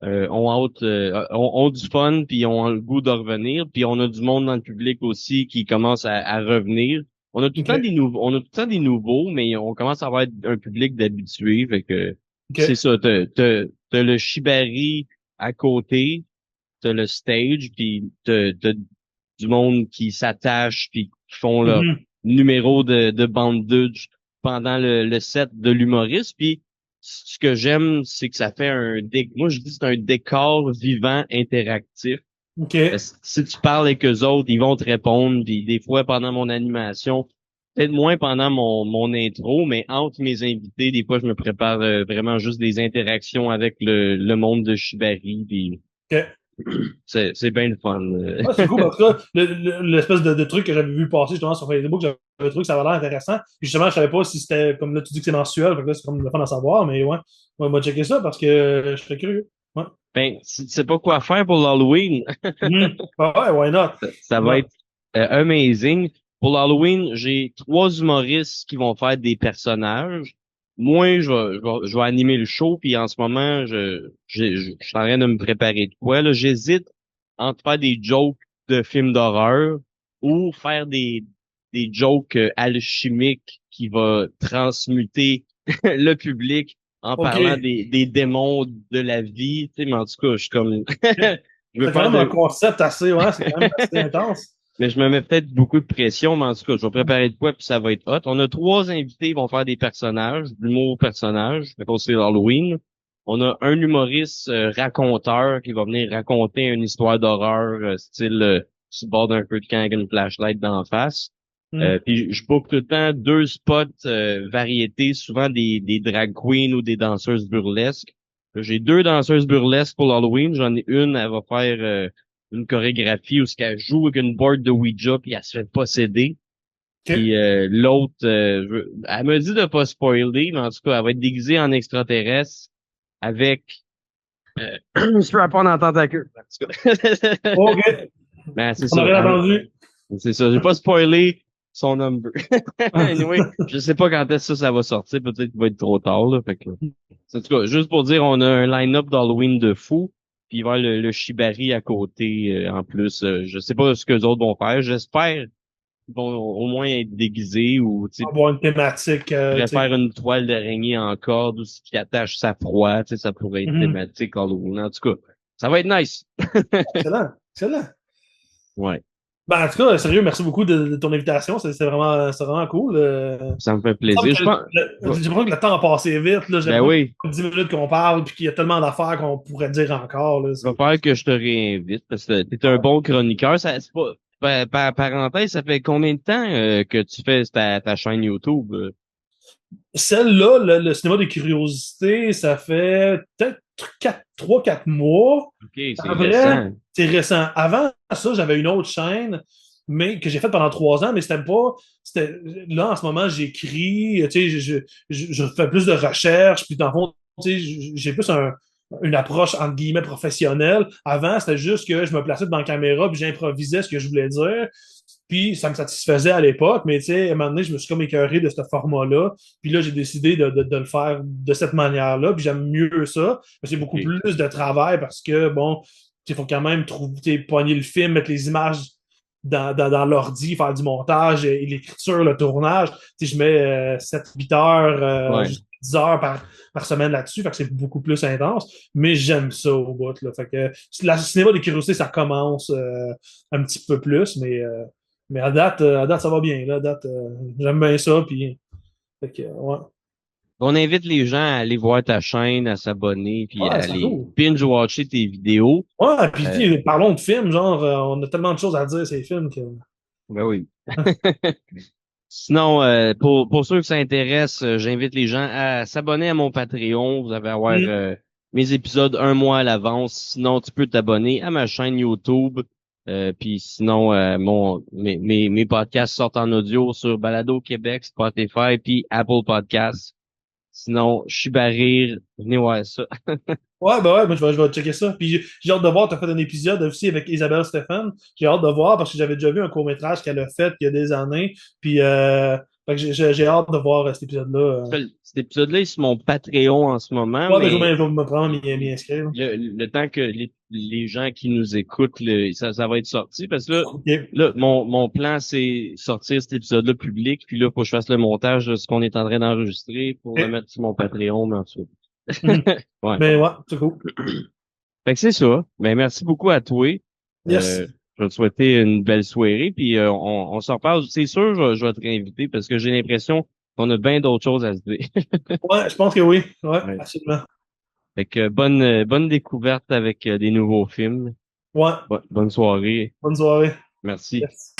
Speaker 1: ont du fun, puis ont le goût de revenir, puis on a du monde dans le public aussi qui commence à revenir. On a tout le temps
Speaker 2: OK.
Speaker 1: des nouveaux, on a tout le temps des nouveaux, mais on commence à avoir un public d'habitués, fait que c'est
Speaker 2: OK.
Speaker 1: ça. T'as le Shibari à côté, t'as le stage, puis t'as du monde qui s'attache, puis qui font leur
Speaker 2: Mhm.
Speaker 1: numéro de bandage pendant le set de l'humoriste, puis ce que j'aime, c'est que ça fait moi je dis que c'est un décor vivant interactif.
Speaker 2: OK.
Speaker 1: Parce que si tu parles avec eux autres, ils vont te répondre, puis des fois pendant mon animation, peut-être moins pendant mon intro, mais entre mes invités, des fois je me prépare vraiment juste des interactions avec le monde de Shibari, puis
Speaker 2: OK.
Speaker 1: c'est bien le fun.
Speaker 2: Ah, c'est cool. En tout cas, l'espèce de truc que j'avais vu passer justement sur Facebook, j'avais trouvé que ça avait l'air intéressant. Puis justement, je savais pas si c'était, comme là, tu dis que c'est mensuel, fait que là, c'est comme le fun à savoir, mais ouais. Ouais, on va checker ça parce que je serais curieux. Ouais.
Speaker 1: Ben, si tu sais pas quoi faire pour l'Halloween,
Speaker 2: Mhm. Ah ouais, why not?
Speaker 1: ça
Speaker 2: Why
Speaker 1: va
Speaker 2: not?
Speaker 1: être amazing. Pour l'Halloween, j'ai trois humoristes qui vont faire des personnages. Moi, je vais animer le show, puis en ce moment, je suis en train de me préparer de quoi. Là, j'hésite entre faire des jokes de films d'horreur ou faire des jokes alchimiques qui va transmuter le public en
Speaker 2: OK.
Speaker 1: parlant des démons de la vie. Tu sais, mais en tout cas, je suis comme, je veux
Speaker 2: C'est quand
Speaker 1: faire
Speaker 2: même un
Speaker 1: de,
Speaker 2: concept assez, ouais, c'est quand même assez intense.
Speaker 1: Mais je me mets peut-être beaucoup de pression, mais en tout cas, je vais préparer de quoi puis ça va être hot. On a 3 invités qui vont faire des personnages, de l'humour personnage, fait qu'on c'est l'Halloween. On a un humoriste raconteur qui va venir raconter une histoire d'horreur, style sur le bord d'un feu de camp avec une flashlight d'en face.
Speaker 2: Hmm.
Speaker 1: Puis je book tout le temps 2 spots variétés, souvent des drag queens ou des danseuses burlesques. J'ai 2 danseuses burlesques pour l'Halloween. J'en ai une, elle va faire une chorégraphie où ce qu'elle joue avec une board de Ouija puis elle se fait posséder.
Speaker 2: OK.
Speaker 1: Puis l'autre, elle me dit de pas spoiler, mais en tout cas, elle va être déguisée en extraterrestre avec strap-on en tentacule. En tout cas.
Speaker 2: OK.
Speaker 1: Ben, c'est
Speaker 2: On
Speaker 1: ça.
Speaker 2: n'a rien entendu.
Speaker 1: C'est ça. J'ai pas spoilé son number. Anyway, je sais pas quand est-ce que ça va sortir. Peut-être qu'il va être trop tard, là. Fait que, en tout cas, juste pour dire, on a un line-up d'Halloween de fou. Puis il va y avoir le Shibari à côté, en plus. Je sais pas ce que les autres vont faire. J'espère qu'ils vont au moins être déguisés ou, tu sais,
Speaker 2: Avoir une thématique,
Speaker 1: pourrait
Speaker 2: tu sais.
Speaker 1: faire une toile d'araignée en corde ou ce qui attache sa proie. Tu sais, ça pourrait être
Speaker 2: Mhm.
Speaker 1: thématique Halloween. En tout cas, ça va être nice.
Speaker 2: Excellent. Excellent.
Speaker 1: Ouais.
Speaker 2: Ben, en tout cas, sérieux, merci beaucoup de ton invitation. C'est vraiment cool.
Speaker 1: Ça me fait
Speaker 2: Il me semble
Speaker 1: plaisir.
Speaker 2: que
Speaker 1: Je pense,
Speaker 2: j'ai l'impression que le temps a passé vite. Là. J'ai
Speaker 1: ben
Speaker 2: l'impression que
Speaker 1: oui.
Speaker 2: ça fait 10 minutes qu'on parle puis qu'il y a tellement d'affaires qu'on pourrait dire encore. Là.
Speaker 1: Il va falloir que je te réinvite parce que t'es un bon chroniqueur. Ça, c'est pas, par parenthèse, ça fait combien de temps que tu fais ta chaîne YouTube?
Speaker 2: Celle-là, le cinéma des curiosités, ça fait peut-être 3-4 mois.
Speaker 1: OK,
Speaker 2: En
Speaker 1: c'est
Speaker 2: vrai,
Speaker 1: récent.
Speaker 2: c'est récent. Avant ça, j'avais une autre chaîne, mais que j'ai faite pendant 3 ans, mais c'était pas. C'était, là, en ce moment, j'écris, tu sais, je fais plus de recherches, puis dans le fond, tu sais, j'ai plus une approche entre guillemets professionnelle. Avant, c'était juste que je me plaçais devant la caméra, puis j'improvisais ce que je voulais dire. Puis ça me satisfaisait à l'époque, mais tu sais, à un moment donné, je me suis comme écœuré de ce format-là. Puis là, j'ai décidé de le faire de cette manière-là. Puis j'aime mieux ça. Mais c'est beaucoup
Speaker 1: OK.
Speaker 2: plus de travail parce que, bon, il faut quand même trouver, pogner le film, mettre les images dans l'ordi, faire du montage et l'écriture, le tournage. Tu sais, je mets 7-8 heures,
Speaker 1: Ouais.
Speaker 2: jusqu'à 10 heures par semaine là-dessus. Fait que c'est beaucoup plus intense. Mais j'aime ça au bout. Là. Fait que la cinéma des curiosités, ça commence un petit peu plus, mais à date, ça va bien. Là. À date, j'aime bien ça. Puis, fait que, ouais.
Speaker 1: On invite les gens à aller voir ta chaîne, à s'abonner, puis à
Speaker 2: Ouais, c'est
Speaker 1: aller
Speaker 2: cool.
Speaker 1: binge-watcher tes vidéos.
Speaker 2: Ouais, puis
Speaker 1: Euh,
Speaker 2: tu sais, parlons de films, genre, on a tellement de choses à dire, ces films, que.
Speaker 1: ben oui. Sinon, pour ceux que ça intéresse, j'invite les gens à s'abonner à mon Patreon. Vous allez avoir
Speaker 2: Hmm.
Speaker 1: mes épisodes 1 mois à l'avance. Sinon, tu peux t'abonner à ma chaîne YouTube. Puis sinon, mes podcasts sortent en audio sur Balado Québec, Spotify, puis Apple Podcasts. Sinon, je suis barré. Venez voir ça.
Speaker 2: Ouais, bah ouais, moi je vais checker ça. Puis j'ai hâte de voir, tu as fait un épisode aussi avec Isabelle Stéphane. J'ai hâte de voir parce que j'avais déjà vu un court-métrage qu'elle a fait il y a des années. Puis fait que j'ai hâte de voir cet épisode-là.
Speaker 1: Cet épisode-là est sur mon Patreon en ce moment,
Speaker 2: Ouais, ben,
Speaker 1: mais
Speaker 2: je vais me prendre m'y inscrire.
Speaker 1: le temps que les gens qui nous écoutent, ça va être sorti. Parce que
Speaker 2: OK.
Speaker 1: là, mon plan, c'est sortir cet épisode-là public, puis là, faut que je fasse le montage de ce qu'on est en train d'enregistrer pour le
Speaker 2: OK.
Speaker 1: mettre sur mon Patreon, mais en tout
Speaker 2: Mhm.
Speaker 1: cas. Ouais.
Speaker 2: Mais ouais, c'est cool.
Speaker 1: Fait que c'est ça. Ben, merci beaucoup à toi.
Speaker 2: Yes.
Speaker 1: Je vais te souhaiter une belle soirée, puis on s'en reparle. C'est sûr, je vais te réinviter parce que j'ai l'impression qu'on a bien d'autres choses à se dire.
Speaker 2: Ouais, je pense que oui. Ouais,
Speaker 1: Ouais.
Speaker 2: absolument.
Speaker 1: Fait que bonne découverte avec des nouveaux films.
Speaker 2: Ouais,
Speaker 1: Bonne soirée.
Speaker 2: bonne soirée.
Speaker 1: Merci.
Speaker 2: Yes.